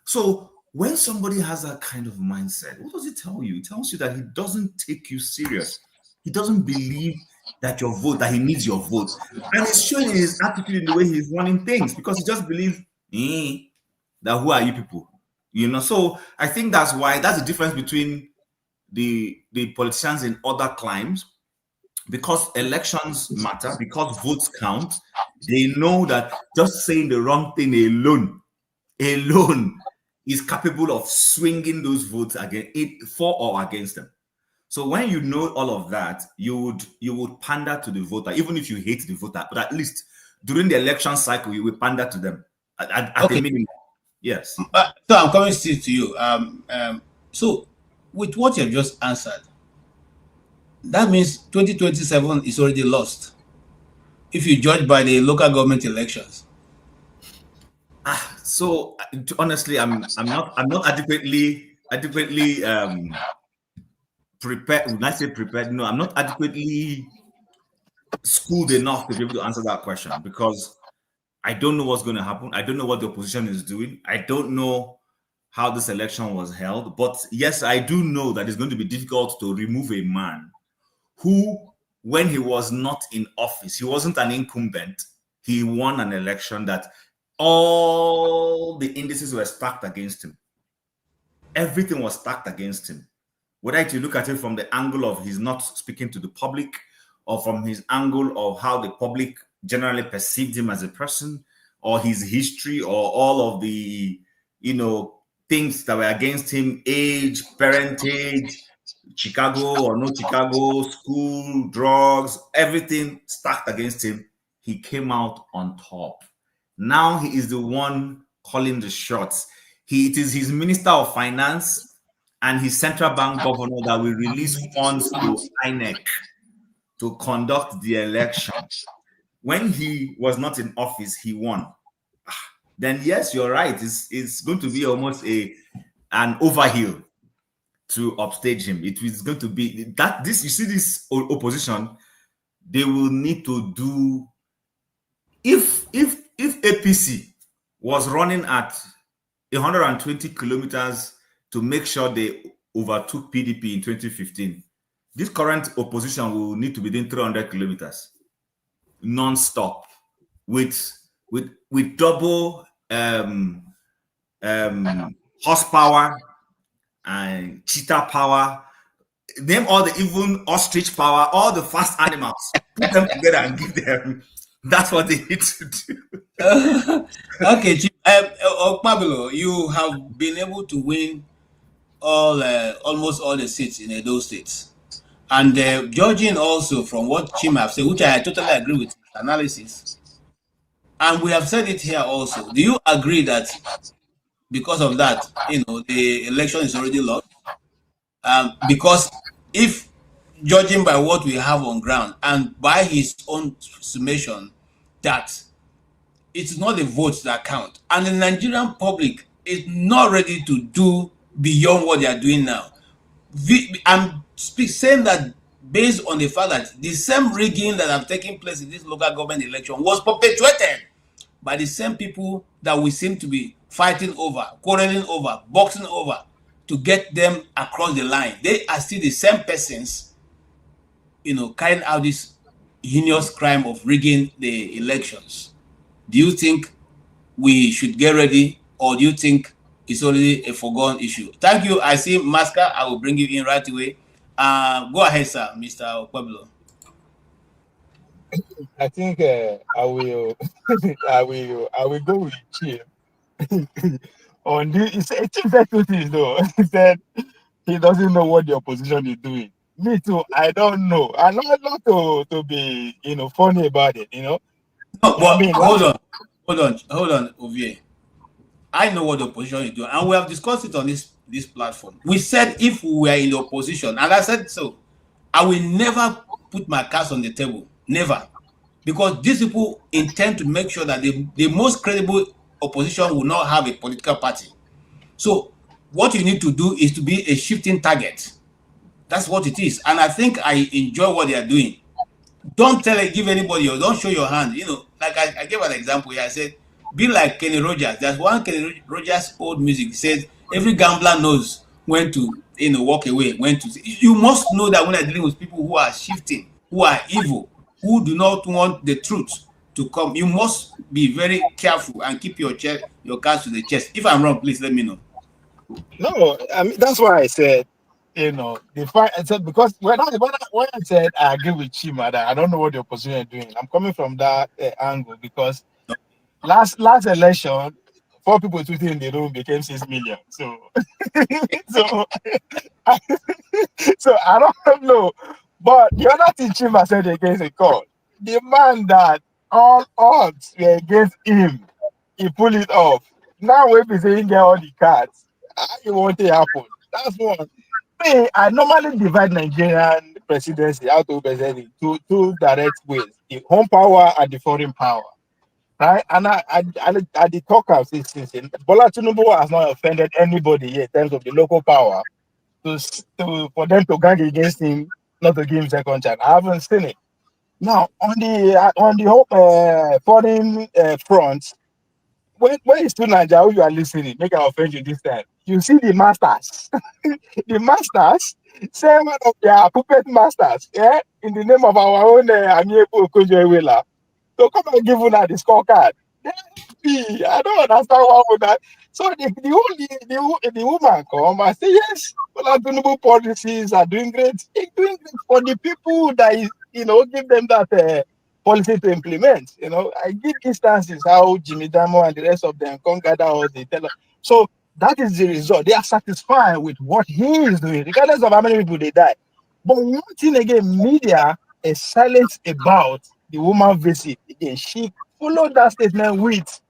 So when somebody has that kind of mindset, what does it tell you? It tells you that he doesn't take you serious. He doesn't believe that your vote, that he needs your vote. And it's showing in his attitude, in the way he's running things, because he just believes that who are you people? You know, so I think that's the difference between the politicians in other climes, because elections matter, because votes count. They know that just saying the wrong thing alone is capable of swinging those votes for or against them. So when you know all of that, you would pander to the voter, even if you hate the voter. But at least during the election cycle, you will pander to them at the minimum. Yes. So I'm coming still to you. So with what you've just answered, that means 2027 is already lost, if you judge by the local government elections. So honestly, I'm not adequately prepared. When I say prepared, no, I'm not adequately schooled enough to be able to answer that question, because I don't know what's going to happen. I don't know what the opposition is doing. I don't know how this election was held. But yes, I do know that it's going to be difficult to remove a man who, when he was not in office, he wasn't an incumbent. He won an election that all the indices were stacked against him. Everything was stacked against him. Whether you look at it from the angle of he's not speaking to the public, or from his angle of how the public generally perceived him as a person, or his history, or all of the, things that were against him, age, parentage, Chicago or no Chicago, school, drugs, everything stacked against him. He came out on top. Now he is the one calling the shots. It is his Minister of Finance and his central bank governor that will release funds to INEC to conduct the election. When he was not in office, he won. Then yes, you're right. It's going to be almost an overhill to upstage him. It is going to be that you see this opposition, they will need to do, if APC was running at 120 kilometers to make sure they overtook PDP in 2015, this current opposition will need to be doing 300 kilometers non-stop with double horsepower and cheetah power, name all the even ostrich power, all the fast animals put them together and give them. That's what they need to do. Okay, Chief. Pablo, you have been able to win almost all the seats in those states. And judging also from what Chim have said, which I totally agree with his analysis, and we have said it here also. Do you agree that because of that, the election is already lost? Because if judging by what we have on ground and by his own summation, that it's not the votes that count, and the Nigerian public is not ready to do beyond what they are doing now. I'm saying that based on the fact that the same rigging that have taken place in this local government election was perpetuated by the same people that we seem to be fighting over, quarreling over, boxing over to get them across the line. They are still the same persons, carrying out this heinous crime of rigging the elections. Do you think we should get ready, or do you think it's only a foregone issue? Thank you. I see Masca. I will bring you in right away. Go ahead, sir, Mr. Pueblo. I think I will I will go with Chief. On this, Chief said two things though. He said he doesn't know what the opposition is doing. Me too. I don't know. I'm not to be funny about it. No, but I mean, hold on, Ovie. I know what the opposition is doing, and we have discussed it on this platform. We said if we were in the opposition, and I said so, I will never put my cards on the table, never, because these people intend to make sure that the most credible opposition will not have a political party. So what you need to do is to be a shifting target. That's what it is, and I think I enjoy what they are doing. Don't give anybody, or don't show your hand. Like I gave an example here. I said, be like Kenny Rogers. There's one Kenny Rogers old music. It says, every gambler knows when to walk away, when to. You must know that when you're dealing with people who are shifting, who are evil, who do not want the truth to come, you must be very careful and keep your cards to the chest. If I'm wrong, please let me know. No, I mean that's why I said, the fight. I said because when I said I agree with Chima that I don't know what the opposition is doing. I'm coming from that angle because last election, 4 people tweeting in the room became 6 million. So, so I don't know. But the other thing Chima said against the call, the man that all odds were against him, he pulled it off. Now if he's saying get all the cards, you want it happen. That's one. I normally divide Nigerian presidency out of two direct ways: the home power and the foreign power. Right? And I the talk of this since Bola Tinubu has not offended anybody here in terms of the local power for them to gang against him, not to give him second chance. I haven't seen it. Now on the whole foreign front, when it's to Nigeria, you are listening, make an offend you this time. You see the masters, the masters say one of their puppet masters, in the name of our own Amiable Kojoewela. So come and give una the scorecard. I don't understand why would that. So the woman come and say yes, well, Tinubu policies are doing great. It's doing great for the people that is, give them that policy to implement. I give instances how Jimmy Damo and the rest of them come gather all the tell. So that is the result. They are satisfied with what he is doing, regardless of how many people they die. But one thing again, media is silent about the woman visit. Again, she followed that statement with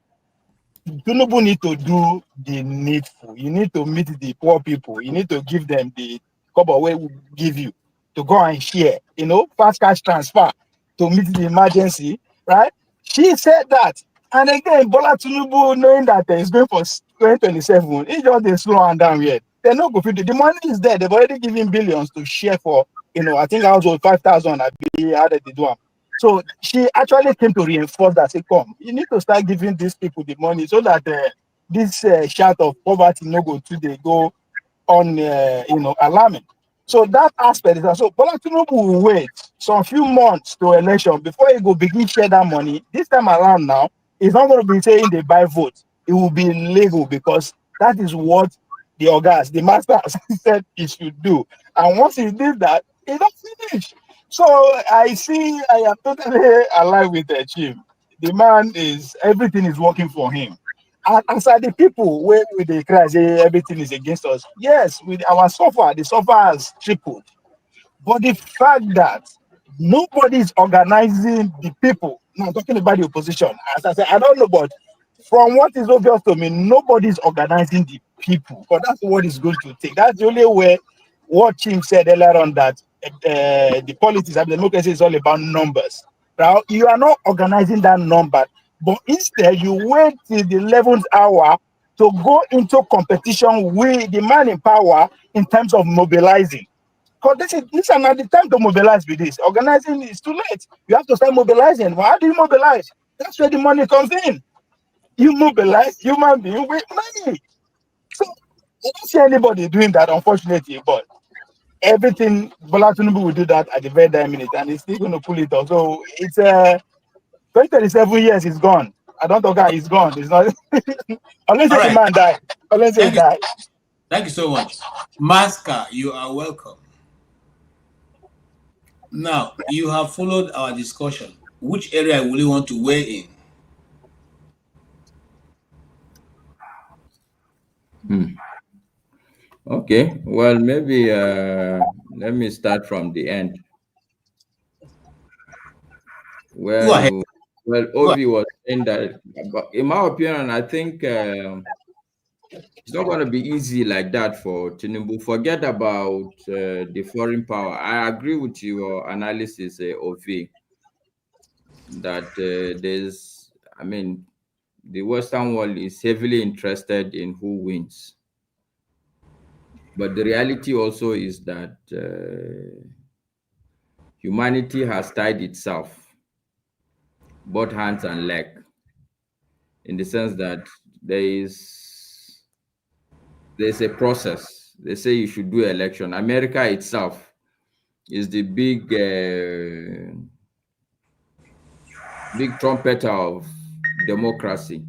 Tinubu need to do the needful. You need to meet the poor people. You need to give them the cover we will give you to go and share, fast cash transfer to meet the emergency, right? She said that. And again, Bola Tinubu, knowing that it's going for 2027, it's just a slow and down yet. They're not going to. The money is there. They've already given billions to share for, I think I was 5,000. I added the one. So she actually came to reinforce that. Say, come, you need to start giving these people the money so that this shout of poverty no go to they go on, alarming. So that aspect is also Bola Tinubu will wait some few months to election before he go begin share that money. This time around now, it's not going to be saying they buy votes. It will be legal because that is what the masters said he should do. And once he did that, it don't finish. So I am totally aligned with the chief. The man everything is working for him. And as are the people where with the cry say everything is against us. Yes, with our suffer, the suffer has tripled. But the fact that nobody is organizing the people, now I'm talking about the opposition. As I said, I don't know, but from what is obvious to me, nobody is organizing the people. Because that's what it's going to take. That's the only way. What Chim said earlier on that the politics of democracy is all about numbers. Now you are not organizing that number, but instead you wait till the 11th hour to go into competition with the man in power in terms of mobilizing. Because this is not the time to mobilize with this. Organizing is too late. You have to start mobilizing. Well, how do you mobilize? That's where the money comes in. You mobilize human beings with money. So I don't see anybody doing that, unfortunately, but everything Bola Tinubu will do that at the very damn minute, and he's still going to pull it off. So it's 27 years is gone. I don't think he's gone. It's not unless the man die. Unless he die. Thank you so much. Maska, you are welcome. Now, you have followed our discussion. Which area will you want to weigh in? Okay, well, maybe let me start from the end. Well, Ovi was saying that, in my opinion, I think it's not going to be easy like that for Tinubu. Forget about the foreign power. I agree with your analysis, Ovi, that the Western world is heavily interested in who wins. But the reality also is that humanity has tied itself, both hands and leg, in the sense that there's a process. They say you should do election. America itself is the big trumpeter of democracy.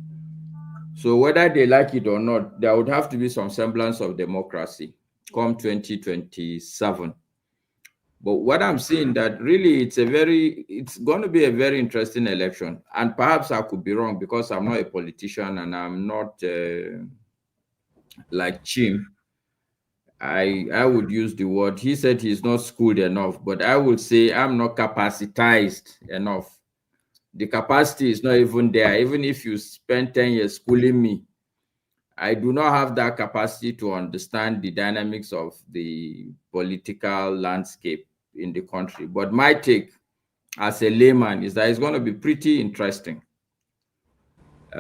So whether they like it or not, there would have to be some semblance of democracy come 2027. But what I'm seeing that really it's going to be a very interesting election. And perhaps I could be wrong because I'm not a politician and I'm not like Chim. I would use the word, he said he's not schooled enough, but I would say I'm not capacitized enough. The capacity is not even there. Even if you spend 10 years schooling me, I do not have that capacity to understand the dynamics of the political landscape in the country. But my take as a layman is that it's going to be pretty interesting.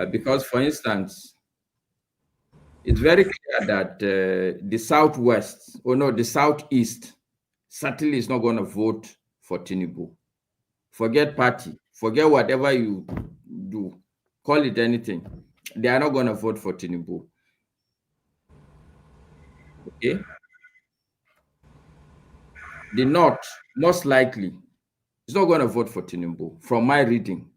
Because, for instance, it's very clear that the Southeast certainly is not going to vote for Tinubu. Forget party, forget whatever you do, call it anything. They are not going to vote for Tinubu. Okay? The North, most likely, is not going to vote for Tinubu, from my reading.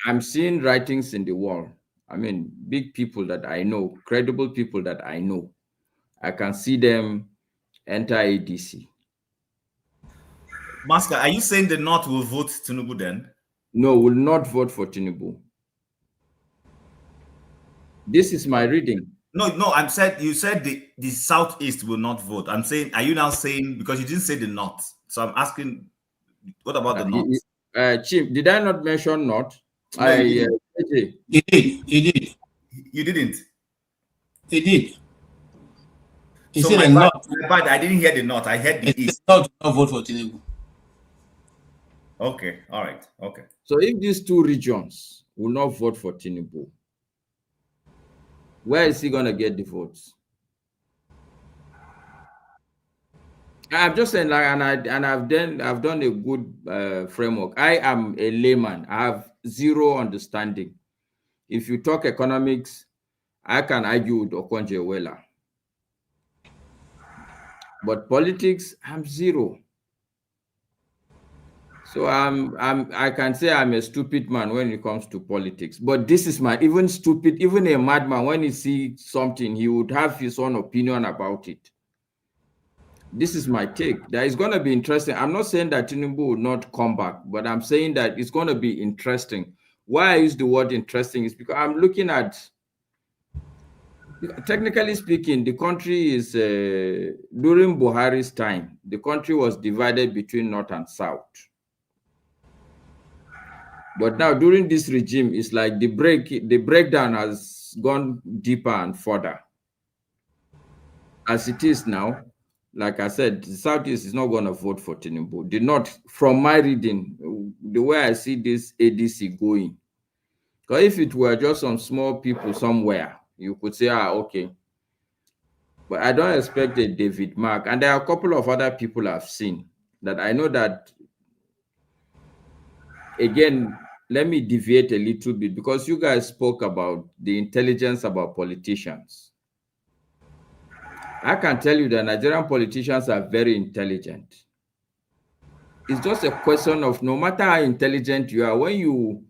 I'm seeing writings in the wall. I mean, big people that I know, credible people that I know. I can see them enter ADC. Maska, are you saying the North will vote Tinubu then? No, will not vote for Tinubu. This is my reading. No, you said the Southeast will not vote. I'm saying, are you now saying, because you didn't say the North? So I'm asking, what about the North? Chief, did I not mention North? No, you did. You did. You didn't. He did. He so said my the North. bad, I didn't hear the North. I heard the East. Not vote for Tinubu. Okay, all right, okay. So if these two regions will not vote for Tinubu, where is he going to get the votes? I'm just saying, like, I've done a good framework. I am a layman. I have zero understanding. If you talk economics, I can argue with Okonjo-Iweala. But politics, I'm zero. So I can say I'm a stupid man when it comes to politics. But this is even a madman, when he sees something, he would have his own opinion about it. This is my take. That is going to be interesting. I'm not saying that Tinubu will not come back, but I'm saying that it's going to be interesting. Why I use the word interesting is because I'm looking at, technically speaking, the country is, during Buhari's time, the country was divided between North and South. But now during this regime, it's like the breakdown has gone deeper and further. As it is now, like I said, the Southeast is not going to vote for Tinubu. The North, from my reading, the way I see this ADC going, because if it were just some small people somewhere, you could say, okay. But I don't expect a David Mark. And there are a couple of other people I've seen that I know that, again, let me deviate a little bit, because you guys spoke about the intelligence about politicians. I can tell you that Nigerian politicians are very intelligent. It's just a question of, no matter how intelligent you are, when you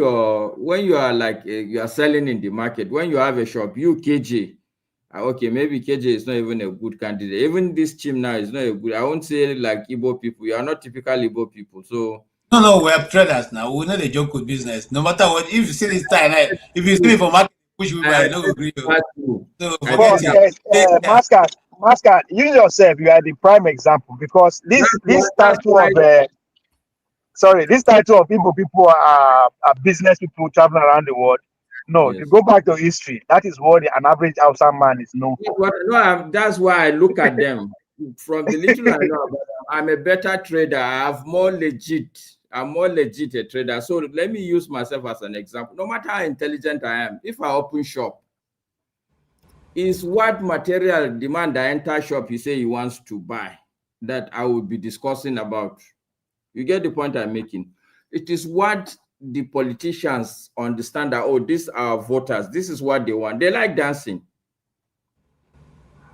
are like you are selling in the market, when you have a shop, you KJ, okay, maybe KJ is not even a good candidate. Even this team now is not a good. I won't say like Igbo people. You are not typical Igbo people, so. No, we are traders now. We know the joke with business. No matter what, if you see this time, if you see me for market, push we buy, no agree. So Mascot, you yourself, you are the prime example, because this title of people are business people traveling around the world. No, yes. To go back to history, that is what an average Hausa man is known for. No, that's why I look at them. From the little I know about them, I'm a better trader. I'm more legit a trader. So let me use myself as an example. No matter how intelligent I am, if I open shop, is what material demand I enter shop he say he wants to buy that I will be discussing about. You get the point I'm making? It is what the politicians understand that, oh, these are voters. This is what they want. They like dancing.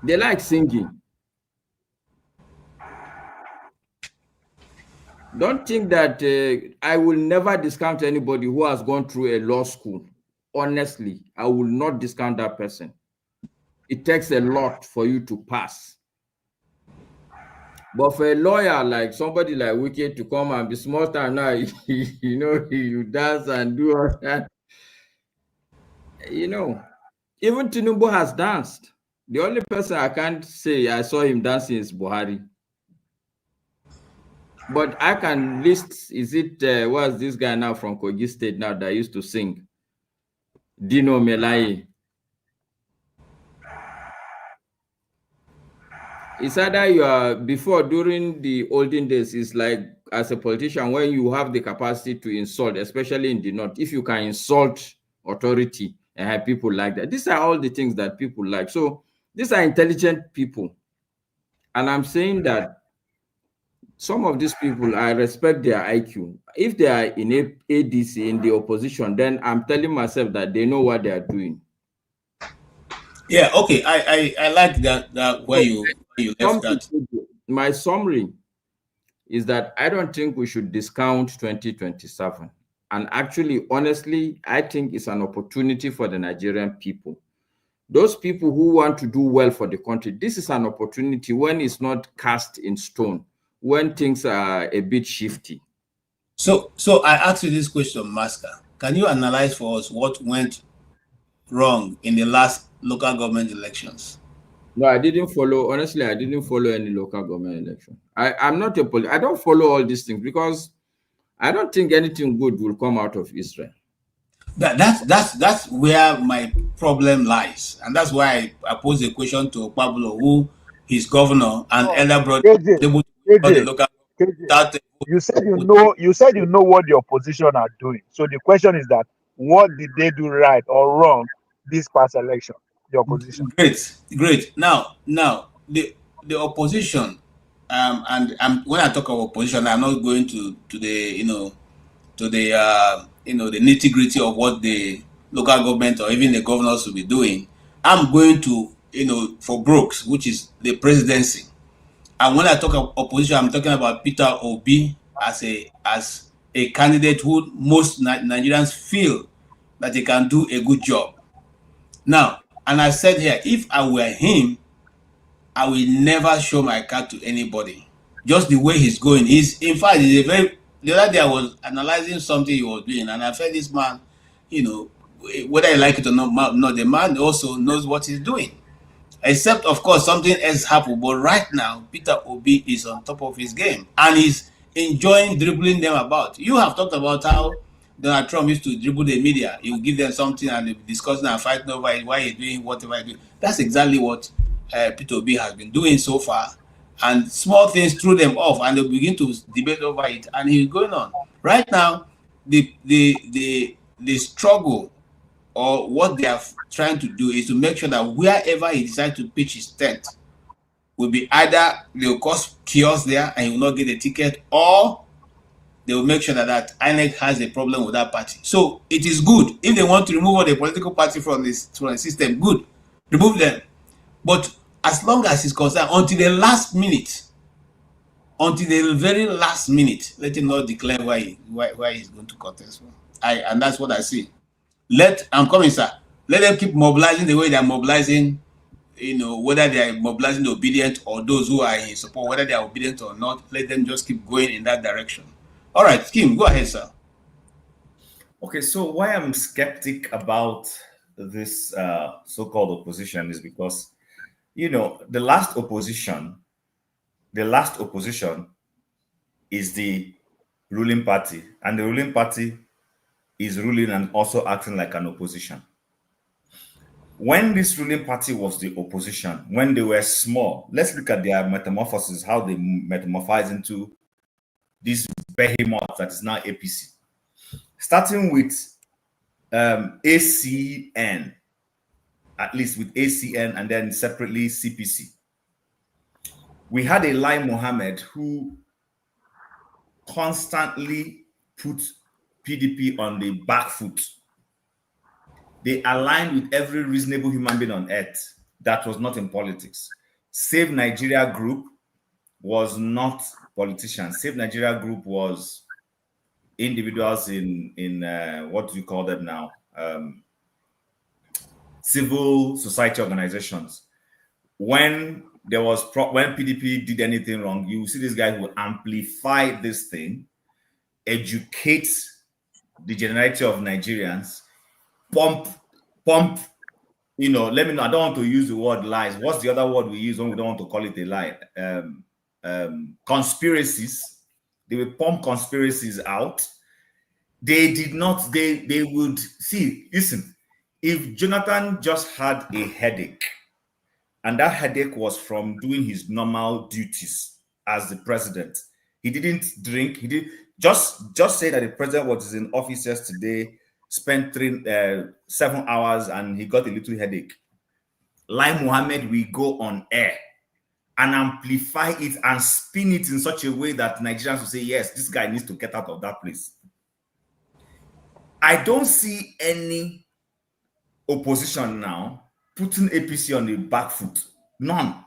They like singing. Don't think that I will never discount anybody who has gone through a law school. Honestly, I will not discount that person. It takes a lot for you to pass. But for a lawyer, like somebody like Wike to come and be small time now, you know, you dance and do all that. You know, even Tinubu has danced. The only person I can't say I saw him dancing is Buhari. But I can list, is it, what's this guy now from Kogi State now that used to sing? Dino Melaye. It's either you are, before, during the olden days, it's like, as a politician, when you have the capacity to insult, especially in the North, if you can insult authority and have people like that. These are all the things that people like. So these are intelligent people. And I'm saying that some of these people, I respect their IQ. If they are in ADC, in the opposition, then I'm telling myself that they know what they are doing. Yeah, okay. I like that where you left that. My summary is that I don't think we should discount 2027. And actually, honestly, I think it's an opportunity for the Nigerian people. Those people who want to do well for the country, this is an opportunity when it's not cast in stone, when things are a bit shifty. So I ask you this question, Maska. Can you analyze for us what went wrong in the last local government elections? No, I didn't follow. Honestly, I didn't follow any local government election. I'm not a I don't follow all these things because I don't think anything good will come out of Israel. That's where my problem lies, and that's why I posed a question to Pablo, who his governor and elder brother. You said you know what the opposition are doing. So the question is that what did they do right or wrong this past election? The opposition. Great. Now the opposition, and when I talk about opposition, I'm not going to the the nitty-gritty of what the local government or even the governors will be doing. I'm going to for Brooks, which is the presidency. And when I talk about opposition, I'm talking about Peter Obi as a candidate who most Nigerians feel that he can do a good job. Now, and I said here, if I were him, I will never show my card to anybody. Just the way he's going. In fact, he's a very. The other day I was analyzing something he was doing, and I felt this man, you know, whether I like it or not, the man also knows what he's doing. Except, of course, something else happened. But right now, Peter Obi is on top of his game, and he's enjoying dribbling them about. You have talked about how Donald Trump used to dribble the media. He will give them something and they'll be discussing and fighting over it, why he's doing whatever he's doing. That's exactly what Peter Obi has been doing so far. And small things threw them off, and they'll begin to debate over it. And he's going on. Right now, the struggle, or what they are trying to do, is to make sure that wherever he decides to pitch his tent will be either they'll cause chaos there and he will not get a ticket, or they will make sure that INEC has a problem with that party. So it is good. If they want to remove all the political party from the system, good. Remove them. But as long as it's concerned, until the last minute, until the very last minute, let him not declare why he's going to contest. And that's what I see. I'm coming, sir. Let them keep mobilizing the way they're mobilizing, whether they are mobilizing the obedient or those who are in support, whether they are obedient or not, let them just keep going in that direction. All right, Kim, go ahead, sir. Okay, so why I'm skeptic about this so-called opposition is because, the last opposition is the ruling party, and the ruling party is ruling and also acting like an opposition. When this ruling party was the opposition, when they were small, let's look at their metamorphosis, how they metamorphose into this behemoth that is now APC. Starting with ACN, at least with ACN, and then separately CPC. We had a Lai Mohammed who constantly put PDP on the back foot. They aligned with every reasonable human being on earth that was not in politics. Save Nigeria Group was not politicians. Save Nigeria Group was individuals in what do you call them now? Civil society organizations. When PDP did anything wrong, you see these guys will amplify this thing, educate the generality of Nigerians, pump, let me know. I don't want to use the word lies. What's the other word we use when we don't want to call it a lie? Conspiracies. They will pump conspiracies out. They did not, they would see, listen, if Jonathan just had a headache, and that headache was from doing his normal duties as the president, he didn't drink, he did just say that the president was in office yesterday, spent 7 hours, and he got a little headache. Lai Mohammed will go on air and amplify it and spin it in such a way that Nigerians will say, yes, this guy needs to get out of that place. I don't see any opposition now putting APC on the back foot. None.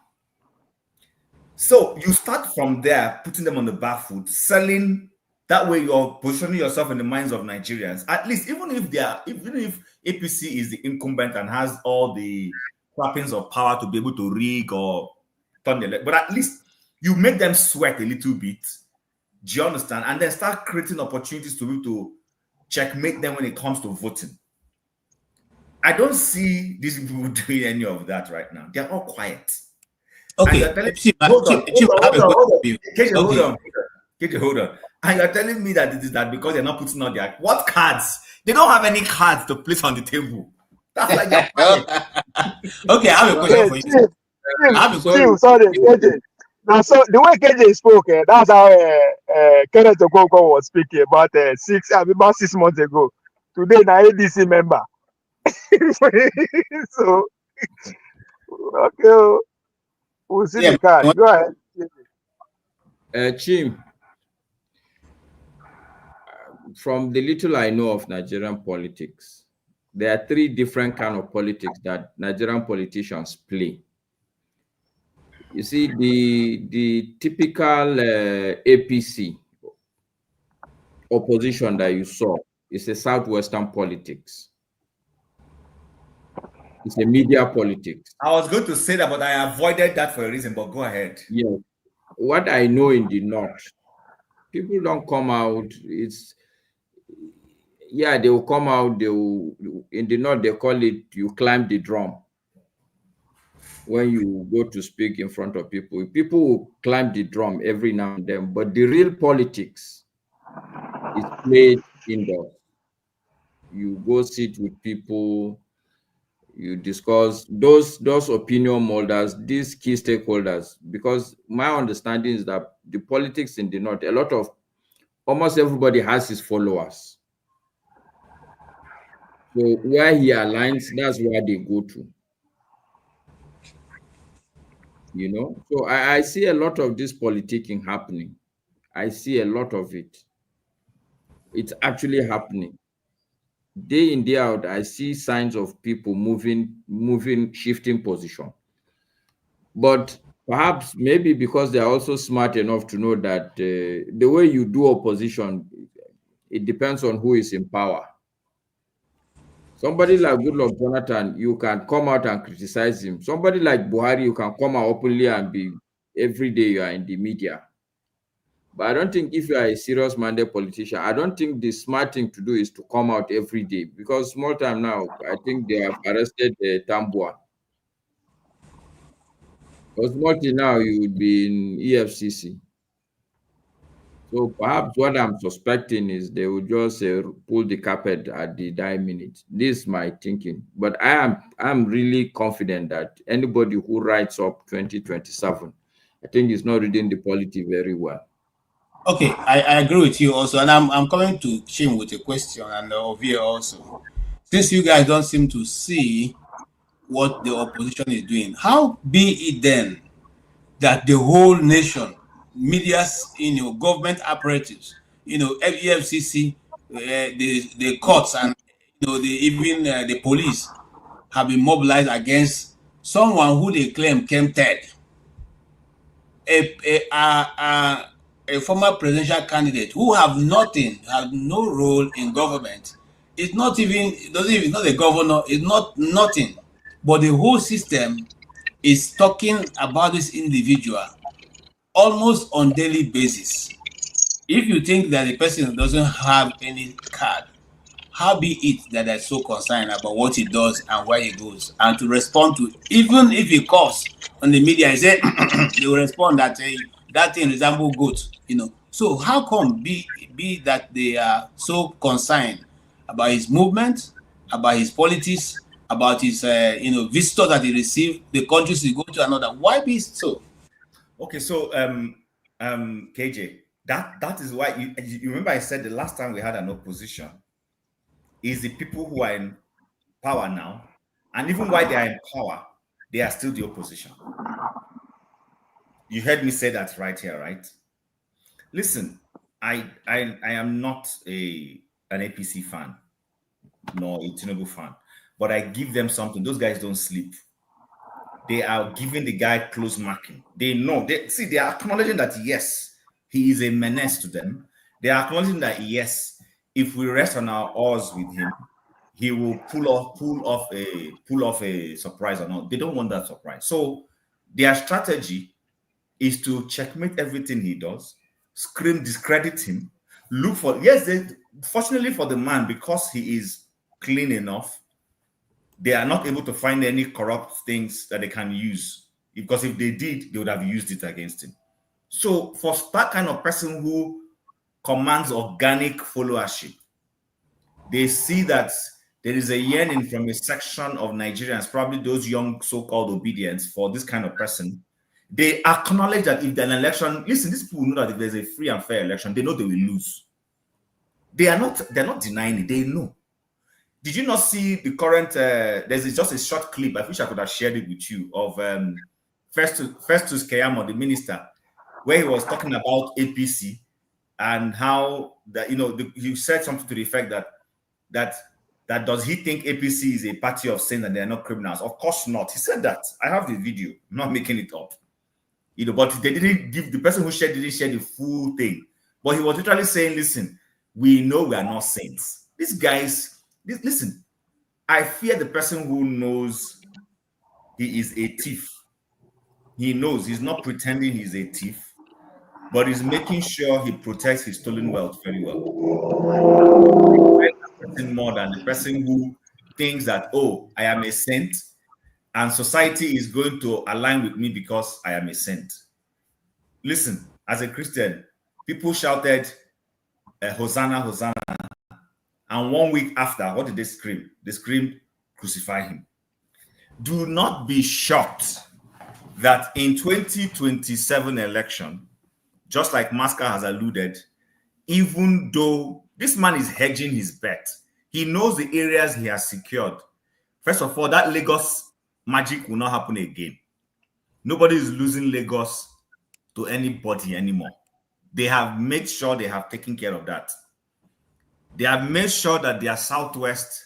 So you start from there, putting them on the back foot, selling. That way you're positioning yourself in the minds of Nigerians. At least, even if APC is the incumbent and has all the trappings of power to be able to rig or turn the leg, but at least you make them sweat a little bit. Do you understand? And then start creating opportunities to be able to checkmate them when it comes to voting. I don't see these people doing any of that right now. They're all quiet. Okay. Hold on. And you're telling me that it is that because they're not putting on their what cards? They don't have any cards to place on the table. That's like they're quiet. Okay, I have a question for you. Sorry, KJ. Now, so the way KJ spoke, that's how Kenneth Okonkwo was speaking about 6 months ago. Today, now ADC member. So, okay, we'll see the card. Go ahead. Chim, from the little I know of Nigerian politics, there are 3 different kinds of politics that Nigerian politicians play. You see, the typical APC opposition that you saw is a southwestern politics. It's a media politics. I was going to say that, but I avoided that for a reason, but go ahead. Yeah. What I know in the North, people don't come out. They will come out. In the North, they call it, you climb the drum. When you go to speak in front of people will climb the drum every now and then, but the real politics is played indoors. You go sit with people, you discuss those opinion molders, these key stakeholders, because my understanding is that the politics in the North, almost everybody has his followers. So where he aligns, that's where they go to. So I see a lot of this politicking happening. I see a lot of it. It's actually happening. Day in, day out, I see signs of people moving, shifting position. But perhaps maybe because they're also smart enough to know that the way you do opposition, it depends on who is in power. Somebody like Goodluck Jonathan, you can come out and criticize him. Somebody like Buhari, you can come out openly and every day you are in the media. But I don't think if you are a serious-minded politician, I don't think the smart thing to do is to come out every day, because small time now, I think they have arrested Tambua. Because small time now, you would be in EFCC. So perhaps what I'm suspecting is they will just pull the carpet at the dying minute. This is my thinking. But I'm really confident that anybody who writes up 2027, I think is not reading the polity very well. Okay, I agree with you also. And I'm coming to Chim with a question, and Ovie also. Since you guys don't seem to see what the opposition is doing, how be it then that the whole nation, media's, government apparatus, EFCC, the courts, and even the police have been mobilized against someone who they claim came third, a former presidential candidate who have no role in government. It's not a governor. It's nothing, but the whole system is talking about this individual almost on daily basis. If you think that the person doesn't have any card, how be it that they're so concerned about what he does and where he goes, and to respond to, even if he coughs on the media, he said they will respond that that thing resembles goat, So how come be that they are so concerned about his movement, about his politics, about his visitors that he received, the countries he go to, another? Why be so? Okay, so KJ, that is why you remember I said the last time we had an opposition is the people who are in power now, and even while they are in power, they are still the opposition. You heard me say that right here, right? Listen, I am not an APC fan, nor a Tinubu fan, but I give them something. Those guys don't sleep. They are giving the guy close marking. They know. They are acknowledging that, yes, he is a menace to them. They are acknowledging that, yes, if we rest on our oars with him, he will pull off a surprise or not. They don't want that surprise. So their strategy is to checkmate everything he does, discredit him, look for, fortunately for the man, because he is clean enough, they are not able to find any corrupt things that they can use, because if they did, they would have used it against him. So for that kind of person who commands organic followership, they see that there is a yearning from a section of Nigerians, probably those young so-called obedience, for this kind of person. They acknowledge that if there's an election, listen, these people know that if there's a free and fair election, they know they will lose. They're not denying it, they know. Did you not see the current, there's just a short clip, I wish I could have shared it with you, of Festus Keyamo, the minister, where he was talking about APC and how that, you said something to the effect that does he think APC is a party of sin and they're not criminals? Of course not. He said that. I have the video. I'm not making it up. But they didn't give, the person who shared didn't share the full thing. But he was literally saying, listen, we know we are not saints. These guys, listen, I fear the person who knows he is a thief. He knows he's not pretending he's a thief, but he's making sure he protects his stolen wealth very well. More than the person who thinks that, oh, I am a saint and society is going to align with me because I am a saint. Listen, as a Christian, people shouted, Hosanna, Hosanna. And 1 week after, what did they scream? They screamed, crucify him. Do not be shocked that in 2027 election, just like Maska has alluded, even though this man is hedging his bet, he knows the areas he has secured. First of all, that Lagos magic will not happen again. Nobody is losing Lagos to anybody anymore. They have made sure they have taken care of that. They have made sure that their Southwest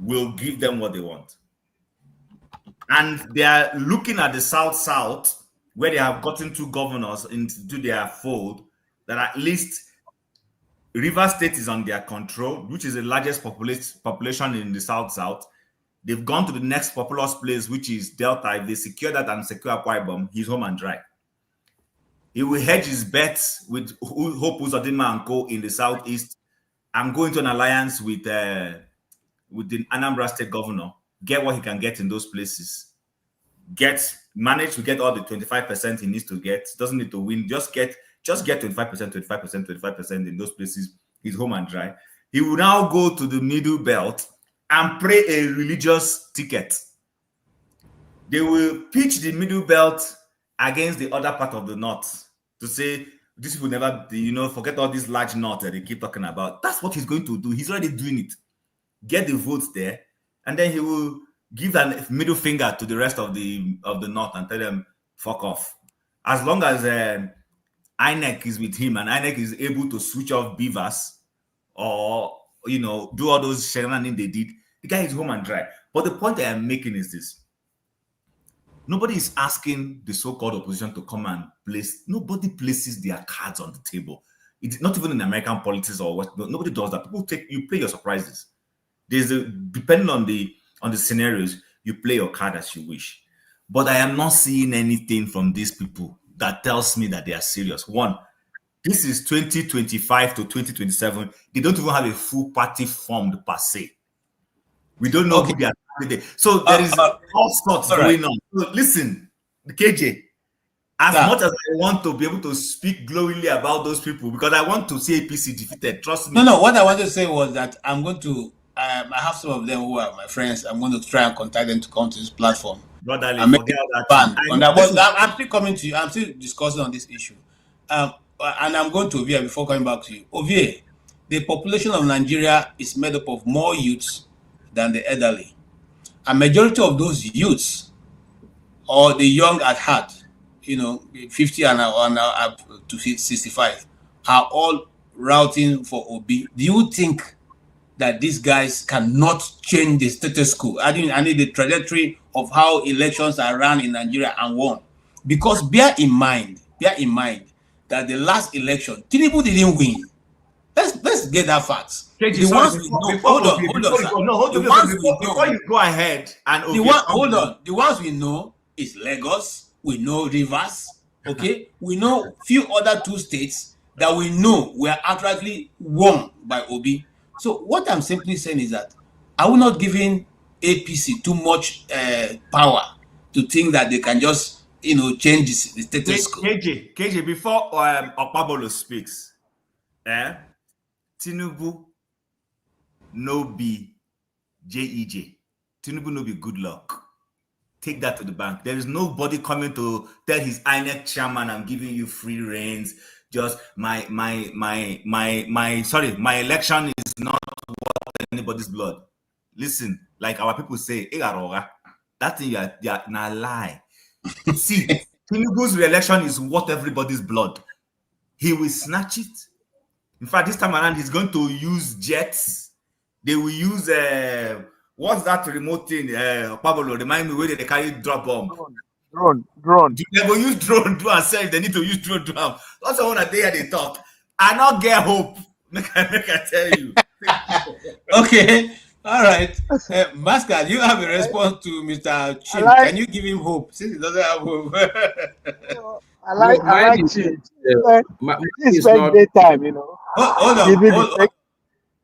will give them what they want. And they are looking at the South, where they have gotten two governors into their fold, that at least Rivers State is on their control, which is the largest population in the South. They've gone to the next populous place, which is Delta. If they secure that and secure Akwa Ibom, he's home and dry. He will hedge his bets with Hope Uzodinma and Co. in the Southeast. I'm going to an alliance with the Anambra State governor. Get what he can get in those places. Manage to get all the 25% he needs to get. Doesn't need to win. Just get 25% in those places. He's home and dry. He will now go to the middle belt and play a religious ticket. They will pitch the middle belt against the other part of the north to say, these people never, forget all these large north that they keep talking about. That's what he's going to do. He's already doing it. Get the votes there, and then he will give a middle finger to the rest of the north and tell them, fuck off. As long as INEC is with him and INEC is able to switch off beavers or, do all those shenanigans they did, the guy is home and dry. But the point I am making is this. Nobody is asking the so-called opposition to come and place. Nobody places their cards on the table. It's not even in American politics or what. Nobody does that. You play your surprises. Depending on the scenarios, you play your card as you wish. But I am not seeing anything from these people that tells me that they are serious. One, this is 2025 to 2027. They don't even have a full party formed per se. We don't know who they are. So there is all sorts going on. So listen, KJ, as much as I want to be able to speak glowingly about those people, because I want to see APC defeated, trust me. No, what I wanted to say was that I'm going to, I have some of them who are my friends. I'm going to try and contact them to come to this platform. Brother, I'm still coming to you. I'm still discussing on this issue. And I'm going to Ovie before coming back to you. Ovie, the population of Nigeria is made up of more youths than the elderly. A majority of those youths, or the young at heart, 50 and up to 65, are all routing for Obi. Do you think that these guys cannot change the status quo? I need the trajectory of how elections are run in Nigeria and won. Because bear in mind that the last election, Tinubu didn't win. Let's get that fact. Before you go ahead and the ones we know is Lagos, we know Rivers, okay? We know few other two states that we know were outrightly won by Obi. So what I'm simply saying is that I will not giving APC too much power to think that they can just change the status quo. KJ, before Okpabolo speaks, Tinubu no be JEJ. Tinubu no be good luck. Take that to the bank. There is nobody coming to tell his INEC chairman, I'm giving you free reins. Just my election is not worth anybody's blood. Listen, like our people say, that thing you're not lie. See, Tinubu's re-election is worth everybody's blood. He will snatch it. In fact, this time around, he's going to use jets. They will use what's that remote thing? Pablo, remind me where they carry drop bomb. Drone. They will use drone to say if they need to use drone. That's the one that they talk. I not get hope. Make I tell you. Okay. All right. Mascot, you have a response to Mr. Chin. Can you give him hope since he doesn't have hope? I like Chin. It's not great time, you know.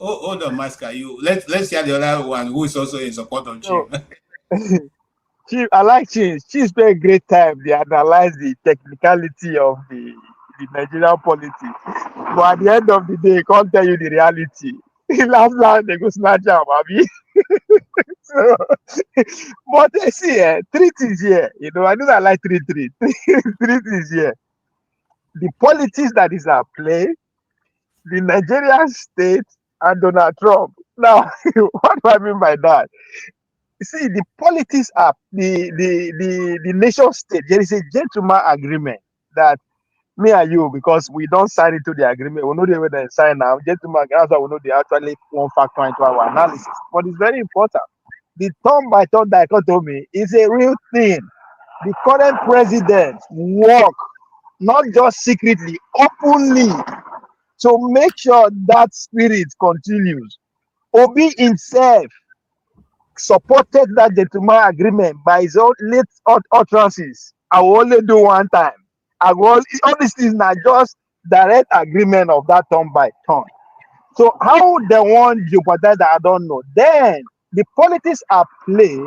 Hold on, Mascot. Let's hear the other one who is also in support of Chin. Chief, I like Chin. Chin spent a great time. They analyze the technicality of the Nigerian politics. But at the end of the day, he can't tell you the reality. last, they go snatch out, baby. So, but see, 3 things here. You know, I know I like 3. 3 things here. The politics that is at play, the Nigerian state, and Donald Trump. Now, what do I mean by that? See, the politics are the nation state. There is a gentleman agreement that me and you, because we don't sign into the agreement, we know they will then sign now. Gentleman, that's why we know they actually one factor into our analysis. But it's very important. The turn by turn dichotomy is a real thing. The current president work not just secretly, openly, to make sure that spirit continues. Obi himself supported that gentleman agreement by his own late utterances. I will only do one time. All these things are just direct agreement of that turn by turn. So how they want jeopardize that, I don't know. Then the politics at play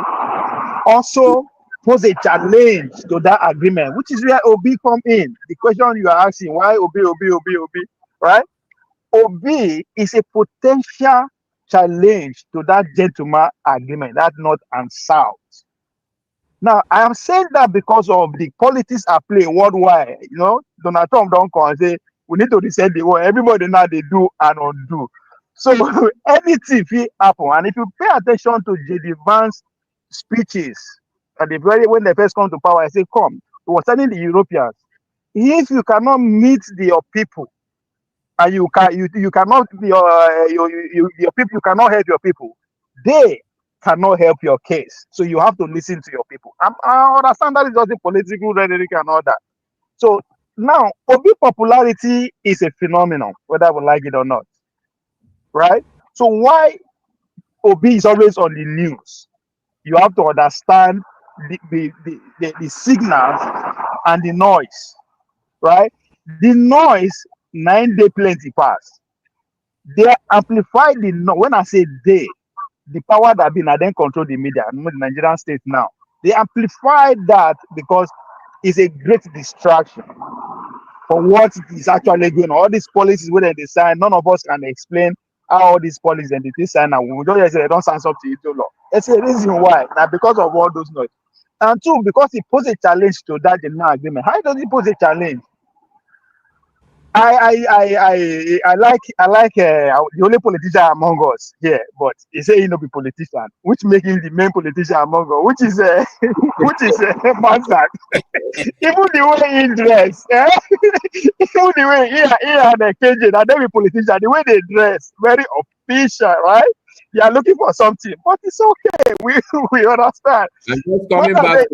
also pose a challenge to that agreement, which is where Obi come in. The question you are asking, why Obi, right? Obi is a potential challenge to that gentleman agreement, that North and South. Now, I am saying that because of the politics at play worldwide. You know, Donald Trump don't come and say, we need to reset the world. Everybody now they do and undo. So anything will happen. And if you pay attention to J.D. Vance's speeches, at the very when they first come to power, I say, come. He was telling the Europeans, if you cannot meet your people, and you cannot your people, you cannot help your people, they cannot help your case. So you have to listen to your people. I understand that is just a political rhetoric and all that. So now Obi popularity is a phenomenon, whether we like it or not, right? So why Obi is always on the news? You have to understand the signals and the noise, right? The noise 9 day plenty pass. They amplify the when I say they, the power that been then control the media, the Nigerian state now. They amplify that because it's a great distraction for what is actually going on. All these policies where they sign, none of us can explain how all these policies and they sign now. We don't say they don't sign up to it law. It's a reason why. Now because of all those noise. And 2, because it poses a challenge to that general agreement. How does it pose a challenge? I like the only politician among us here, but he say he no be politician, which make him the main politician among us, which is Manzak. Even the way he dress, even the way he and the KJ, that they be politician, the way they dress, very official, right? You are looking for something, but it's okay. We understand. I'm just coming back.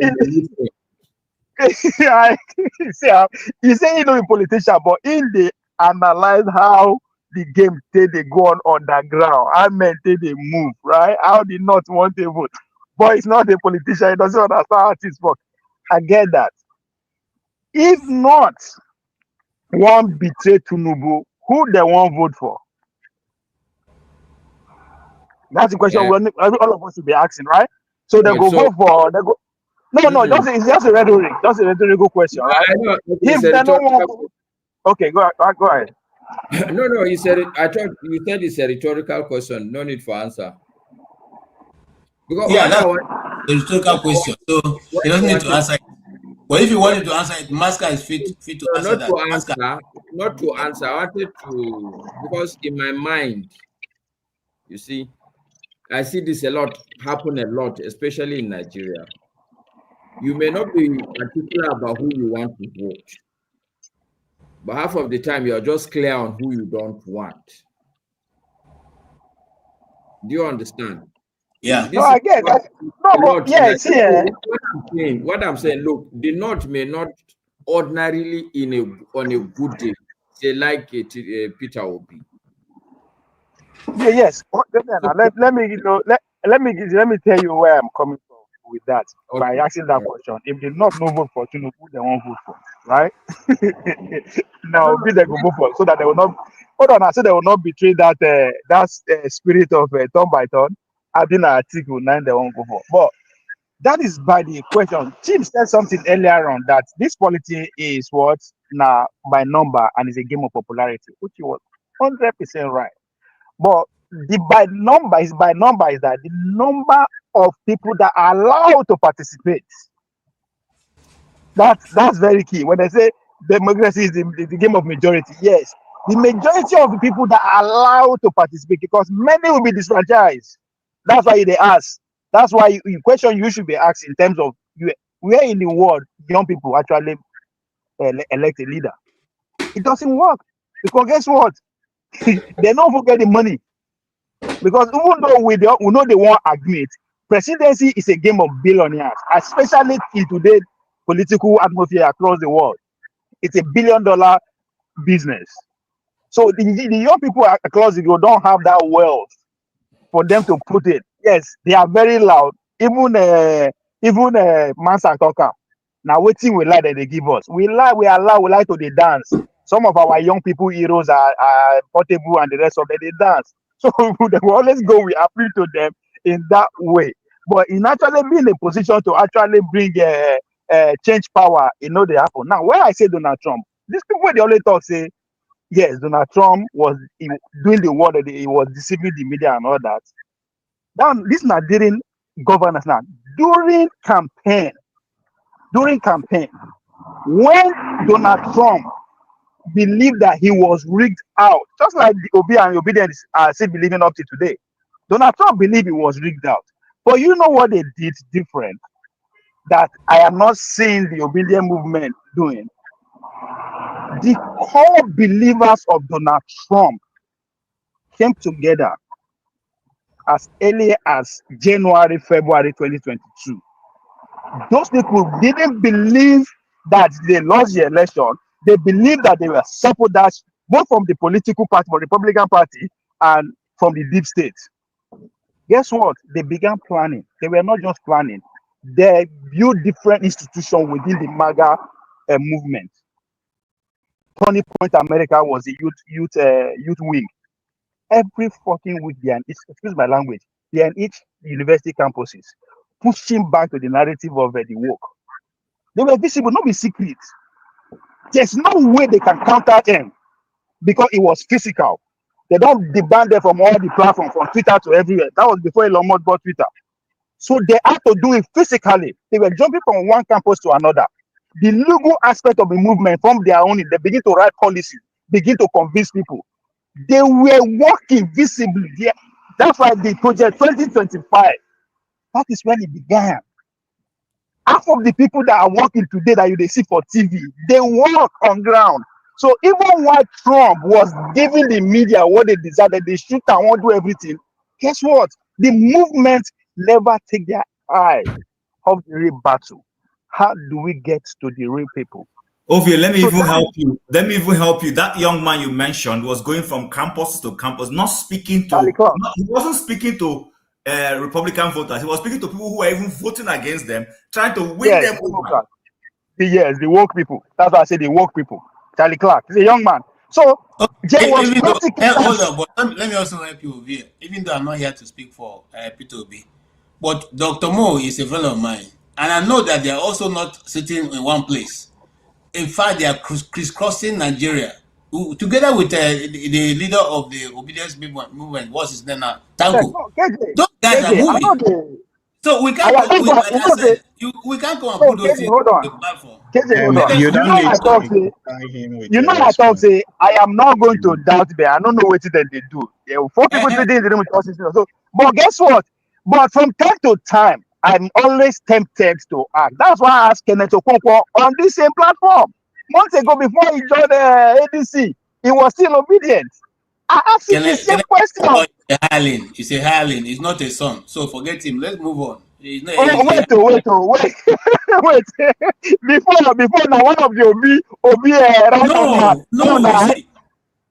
He say he no be politician, but in the analyze how the game they go on underground, how men they move, right? How the not want to vote, but it's not a politician. He doesn't understand how things work. I get that. If not one betray Tinubu, who they won't vote for? That's the question all of us will be asking, right? So they go vote for No, it's just a rhetoric. Just a rhetorical question, right? If they don't want, okay, go ahead. No, you said it. I thought you said it's a rhetorical question. No need for answer. Because that's a rhetorical question. So he doesn't need to answer it. But if you wanted to answer it, Masca is fit to answer that. Not to answer. I wanted to, because in my mind, you see, I see this happen a lot, especially in Nigeria. You may not be particular about who you want to vote, but half of the time you're just clear on who you don't want. Do you understand? Yeah. No, I get that. No, but yeah, what I'm saying, look, the North may not ordinarily on a good day say like Peter Obi. Yes. Let me tell you where I'm coming from with that by asking that question. If they not no vote for Tinubu, who they won't vote for, right? Now be they go vote for so that they will not. Hold on, I said they will not betray that spirit of turn by turn. I think Article 9 they won't go for, but that is by the question. Tim said something earlier on that this polity is what now by number and is a game of popularity, which was 100% right. But the by number is that the number of people that are allowed to participate. That's very key. When they say democracy is the game of majority, yes, the majority of the people that are allowed to participate, because many will be disfranchised. That's why they ask. That's why the question you should be asked in terms of where in the world young people actually elect a leader. It doesn't work because guess what? They don't forget the money. Because even though we know they won't admit, presidency is a game of billionaires, especially in today's political atmosphere across the world. It's $1 billion business. So the young people across the world don't have that wealth for them to put it. Yes, they are very loud. Even Mansa Toka. Now waiting we lie that they give us. We lie to the dance. Some of our young people heroes are Portable and the rest of them, they dance. So they will always go, we appeal to them in that way. But in actually being in a position to actually bring change power, they happen. Now, when I say Donald Trump, these people, they only talk, say, yes, Donald Trump was doing the work that he was deceiving the media and all that. Now, this Nigerian governors now, during campaign, when Donald Trump believed that he was rigged out, just like the Obi and Obedience are still believing up to today. Donald Trump believed he was rigged out. But you know what they did different that I am not seeing the Obedience movement doing? The core believers of Donald Trump came together as early as January, February 2022. Those people didn't believe that they lost the election. They believed that they were sabotaged both from the political party, from the Republican Party, and from the deep state. Guess what? They began planning. They were not just planning. They built different institutions within the MAGA movement. Turning Point America was the youth wing. Every fucking week, excuse my language, they are in each university campuses, pushing back to the narrative of the woke. They were visible, not be secret. There's no way they can counter them because it was physical. They don't deban them from all the platforms, from Twitter to everywhere. That was before Elon Musk bought Twitter. So they had to do it physically. They were jumping from one campus to another. The legal aspect of the movement from their own, they begin to write policies, begin to convince people. They were working visibly. That's why the project 2025, that is when it began. Half of the people that are working today that you see for TV, they work on ground. So even while Trump was giving the media what they decided, they shoot and won't do everything. Guess what? The movement never take their eye off the real battle. How do we get to the real people? Ovie, let me even help you. Let me even help you. That young man you mentioned was going from campus to campus, not speaking to. He wasn't speaking to Republican voters. He was speaking to people who were even voting against them, trying to win them over. Yes, the woke people. That's why I say the woke people. Charlie Clark, he's a young man. So there was hold on, but let me also help you over here. Even though I'm not here to speak for P2B, but Dr. Mo is a friend of mine, and I know that they are also not sitting in one place. In fact, they are crisscrossing Nigeria together with the leader of the obedience movement. What's his name now? Tanko. Those guys are moving. So we can't. We can't come and put those things on the platform. You don't need to tie him with. I talk say I am not going to doubt them. I don't know what they do. There were 4 people sitting in the room with us. So, but guess what? But from time to time, I'm always tempted to act. That's why I asked Kenneth Okonkwo on this same platform. Months ago, before he joined the ADC, he was still obedient. I asked him the same question. He's a hireling. He's not a son. So forget him. Let's move on. Wait. Before now, one of the Obi.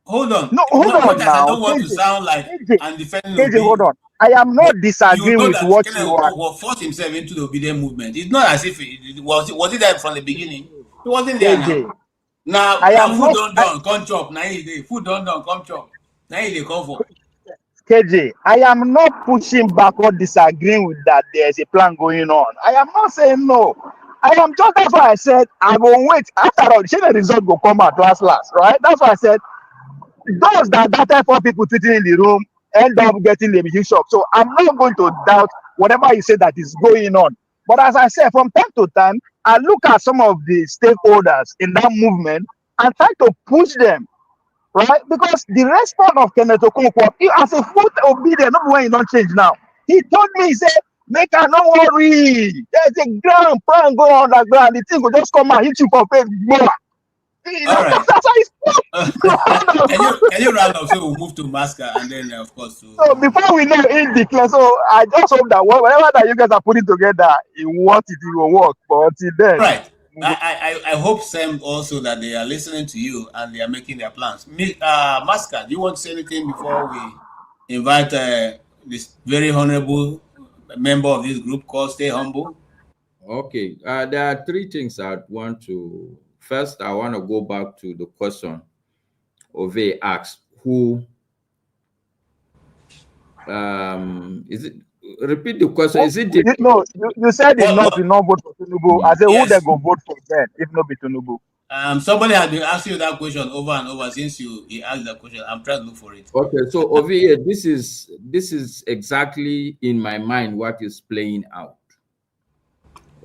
hold on. No, hold on now. I don't want to sound like I'm defending KJ, hold on. I am not disagreeing with what you are. Forced himself into the obedient movement. It's not as if it was it there from the beginning. He wasn't there KJ, now. Now food don't done, come chop. Now food don't done, come chop. Now they come for. KJ, I am not pushing back or disagreeing with that there's a plan going on. I am not saying no. I am just, that's why I said I will wait. After all, the result will come out last, right? That's why I said those that 4 people sitting in the room end up getting the big shock. So I'm not going to doubt whatever you say that is going on. But as I said, from time to time, I look at some of the stakeholders in that movement and try to push them, right? Because the response of Kenneth Okonkwo, as a full obedient, not when you don't change now. He told me, he said, make her no worry. There's a grand plan going on the ground. The thing will just come and hit you for face. All right. That's how he spoke. Can you round up so we'll move to Masca and then of course so before we know in declare, so I just hope that whatever that you guys are putting together, it will work. But until then, right. I hope Sam also that they are listening to you and they are making their plans. Masca, do you want to say anything before we invite this very honorable member of this group called Stay Humble? Okay, there are 3 things I want to. First, I want to go back to the question Ove asked, who is it? Repeat the question. Is it no? You said it's not to not vote for Tinubu. I said, who they go vote for then if not be Tinubu? Somebody has been asking you that question over and over since he asked that question. I'm trying to look for it. Okay, so over here, this is exactly in my mind what is playing out.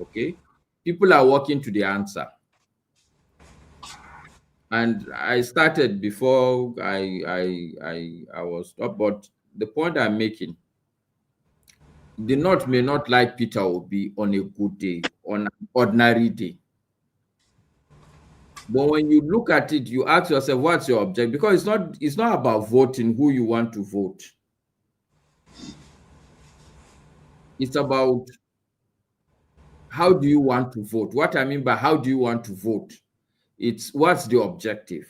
Okay, people are walking to the answer, and I started before I was up, but the point I'm making. The North may not like Peter Obi on a good day, on an ordinary day. But when you look at it, you ask yourself, what's your objective? Because it's not about voting who you want to vote. It's about how do you want to vote? What I mean by how do you want to vote? It's what's the objective?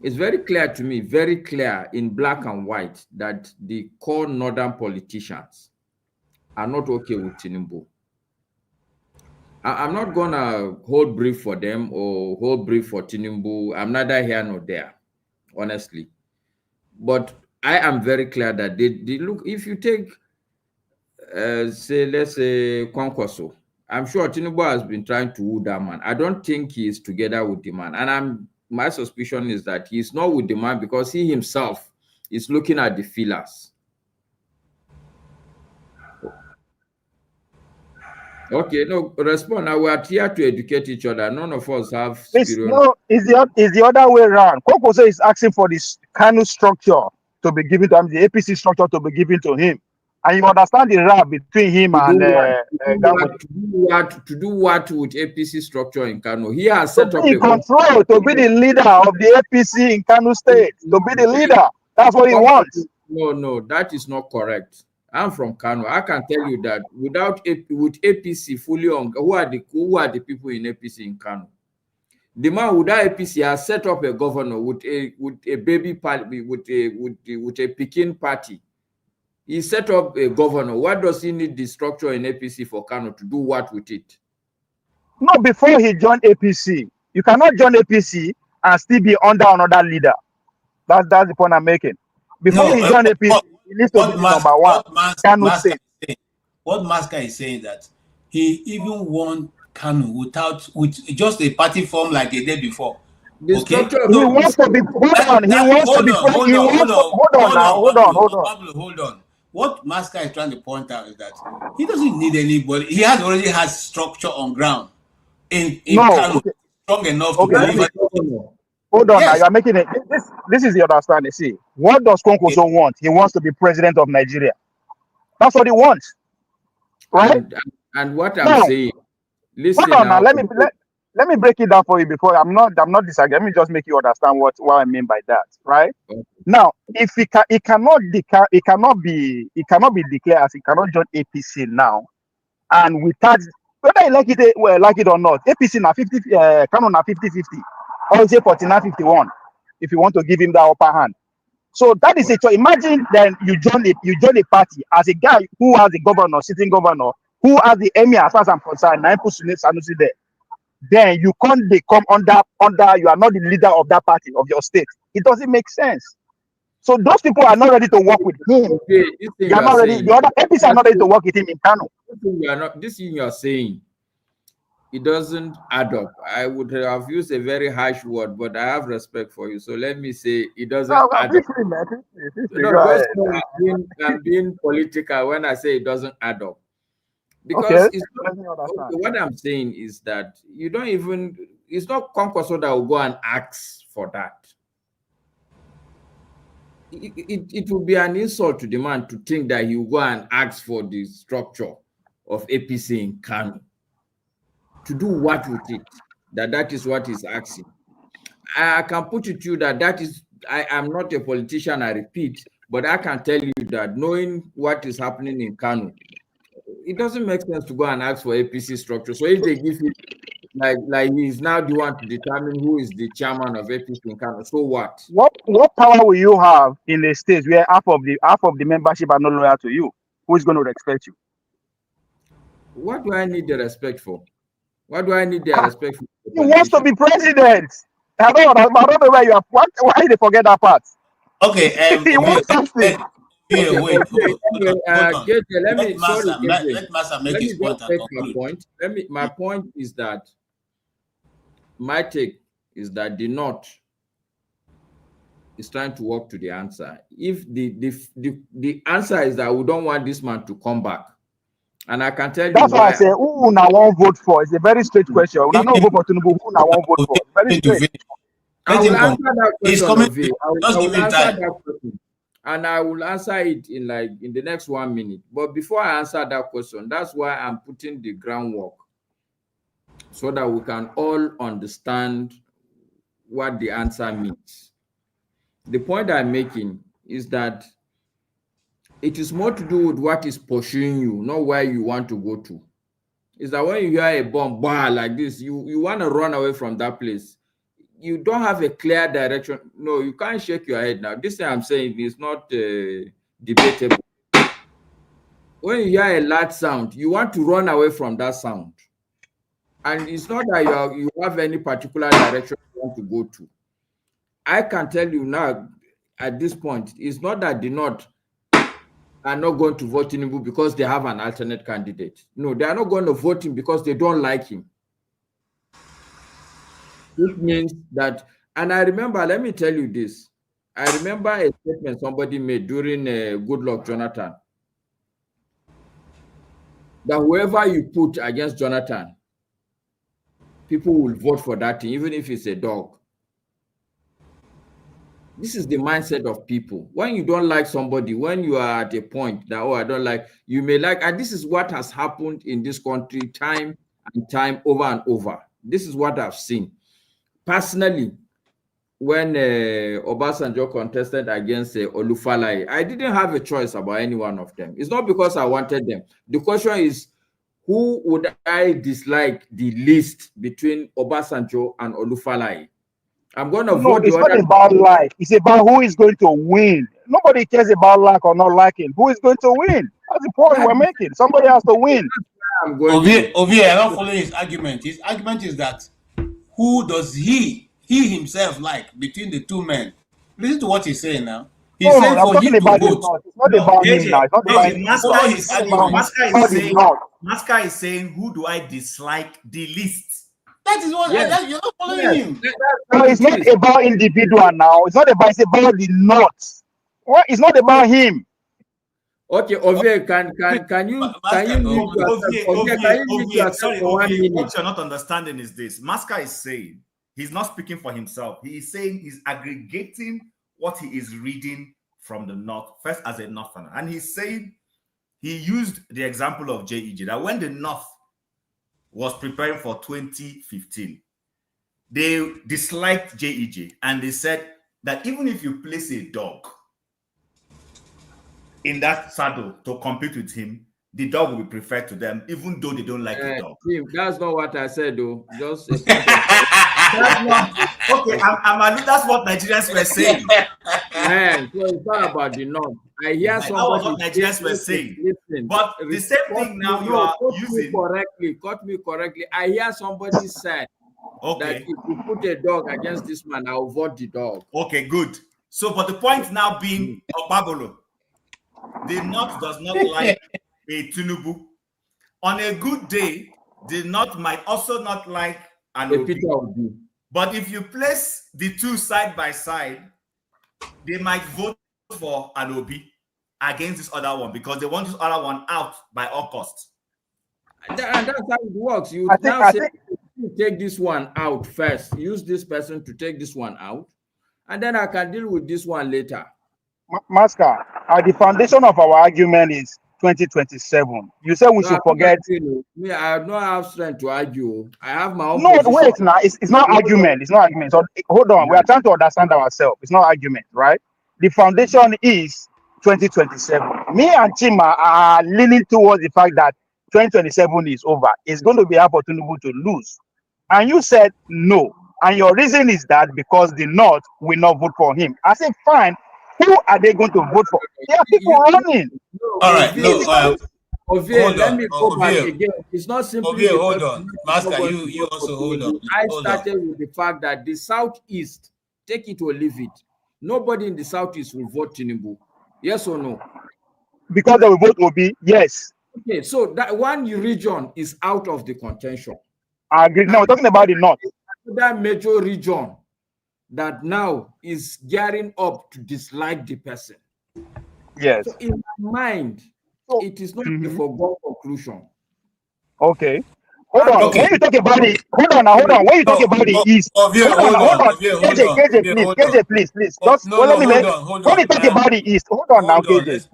It's very clear to me, very clear in black and white, that the core northern politicians are not okay with Tinubu. I'm not gonna hold brief for them or hold brief for Tinubu. I'm neither here nor there, honestly. But I am very clear that they look. If you take, let's say Kwankwaso, I'm sure Tinubu has been trying to woo that man. I don't think he is together with the man, and my suspicion is that he's not with the man because he himself is looking at the feelers. Okay, no, respond. Now we are here to educate each other. None of us have. It's the other way around. Kwankwaso is asking for this kind of structure to be given to him, the APC structure to be given to him, and you understand the rap between him and to do what with APC structure in Kano. He has set up a control to be the leader of the APC in Kano State. To be the leader, that's what he wants. No, that is not correct. I'm from Kano. I can tell you that with APC fully on, who are the people in APC in Kano? The man with that APC has set up a governor with a baby party, with a Peking party. He set up a governor. What does he need the structure in APC for Kano to do what with it? No, before he joined APC, you cannot join APC and still be under another leader. That's the point I'm making. Before he joined APC, he needs to be number one. What Masca is saying that he even won Kano with just a party form like they did before. Okay? He wants to be. Hold on. What Masca is trying to point out is that he doesn't need anybody. He already has structure on ground in Kano, strong enough to deliver. Hold on, now you're making it. This is the understanding. See, what does Kwankwaso want? He wants to be president of Nigeria. That's what he wants, right? And what I'm saying, listen. Hold on now. Let me break it down for you before I'm not disagreeing. Let me just make you understand what I mean by that, right? Okay. Now, if he cannot be declared as he cannot join APC now, and without whether you like it or not, APC na 50, Kano na 50-50, or is it 49-51? if you want to give him that upper hand. So that is it. So imagine then you join a party as a guy who has the governor, sitting governor, who has the emir, as far as I'm concerned, Sanusi there. Then you can't come under, you are not the leader of that party, of your state. It doesn't make sense. So those people are not ready to work with him. Okay, they are not ready. The other MPs are not ready to work with him in Kano. This thing you are saying, it doesn't add up. I would have used a very harsh word, but I have respect for you. So let me say it doesn't add up. I'm being political when I say it doesn't add up. Because what I'm saying is that you don't even, it's not Concourse that will go and ask for that. It would be an insult to the man to think that he will go and ask for the structure of APC in Kano. To do what with it? That is what he's asking. I can put it to you that is, I am not a politician, I repeat, but I can tell you that knowing what is happening in Kano, it doesn't make sense to go and ask for APC structure. So if they give it, like he's now the one to determine who is the chairman of APC in Kano, so what? What power will you have in the states where half of the membership are not loyal to you? Who is going to respect you? What do I need the respect for? What do I need the respect for? He wants to be president. I don't know where you are. Why did they forget that part? Okay, he wants something. Wait. Let Massa make his point and conclude. My point is that my take is that the North is trying to work to the answer. If the answer is that we don't want this man to come back, and I can tell you that's why I say who now won't vote for. It's a very straight question. We don't vote for Tinubu. Who now won't vote for? Very straight. I will answer that question. I will answer that question. And I will answer it in the next 1 minute. But before I answer that question, that's why I'm putting the groundwork so that we can all understand what the answer means. The point I'm making is that it is more to do with what is pursuing you, not where you want to go to. Is that when you hear a bomb like this, you want to run away from that place. You don't have a clear direction. No, you can't shake your head now. This thing I'm saying is not debatable. When you hear a loud sound, you want to run away from that sound. And it's not that you have any particular direction you want to go to. I can tell you now, at this point, it's not that the North are not going to vote Tinubu because they have an alternate candidate. No, they are not going to vote him because they don't like him. Which means that, and I remember, let me tell you this. I remember a statement somebody made during Goodluck Jonathan, that whoever you put against Jonathan, people will vote for that thing, even if it's a dog. This is the mindset of people. When you don't like somebody, when you are at a point that, I don't like, you may like, and this is what has happened in this country time and time over and over. This is what I've seen. Personally, when Obasanjo contested against Olufalaye, I didn't have a choice about any one of them. It's not because I wanted them. The question is, who would I dislike the least between Obasanjo and Olufalaye? I'm going to vote. It's not about like. It's about who is going to win. Nobody cares about like or not liking. Who is going to win? That's the point we're making. Somebody has to win. Ovie, I'm not following his argument. His argument is that who does he himself like between the two men? Listen to what he's saying now. He's saying for him to vote. It's not about him now. It's not about Maska is saying, who do I dislike the least? That is what you're not following him. No, it's not about individual now. It's not about. It's about the North. Well, it's not about him. Okay, Ovie, can you what you're not understanding is this. Maska is saying he's not speaking for himself. He is saying he's aggregating what he is reading from the North, first as a Northerner. And he's saying he used the example of JEJ, that when the North was preparing for 2015, they disliked JEJ, and they said that even if you place a dog in that saddle to compete with him, the dog will be preferred to them, even though they don't like the dog. That's not what I said, though. Just okay, Okay, that's what Nigerians were saying. Man, so it's not about the north. I hear somebody. That was what Nigerians were saying. Listen, but the same thing now you are using. Cut me correctly. I hear somebody say that if you put a dog against this man, I'll vote the dog. Okay, good. So, but the point now being, Obabolo, the North does not like a Tinubu. On a good day, the North might also not like an Obi. But if you place the two side by side, they might vote for an Obi against this other one because they want this other one out by all costs. And that's how it works. You take this one out first. Use this person to take this one out, and then I can deal with this one later. Master, the foundation of our argument is 2027. You said we should forget. Me, I don't have strength to argue. I have my own. No, wait now. It's not argument. It's not argument. So hold on. We are trying to understand ourselves. It's not argument, right? The foundation is 2027. Me and Chima are leaning towards the fact that 2027 is over. It's going to be an opportunity to lose. And you said no. And your reason is that because the North will not vote for him. I said, fine. Who are they going to vote for? There are people running. All right. Let me go back again. It's not simply. Hold on. Master, you also hold on. I started with the fact that the Southeast, take it or leave it, nobody in the Southeast will vote Tinubu. Yes or no? Because they will vote Obi, yes. Okay, so that one region is out of the contention. I agree. Now we're talking about the North. That major region that now is gearing up to dislike the person. Yes. So in my mind, it is not a foregone conclusion. Okay. Hold on. Okay. When you talk about it, hold on. When you talk about the East, hold on. KJ, please. Just let me make. When you talk about the East, hold on now, KJ.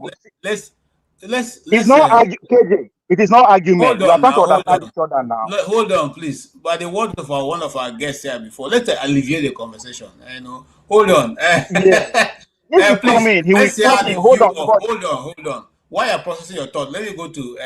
Let's. It's not KJ. It is not argument. You are trying to understand each other now. Hold on, please. By the word of one of our guests here before, let's alleviate the conversation. Hold on. If you come in, he will stop me. Hold on. While you're processing your thought, let me go to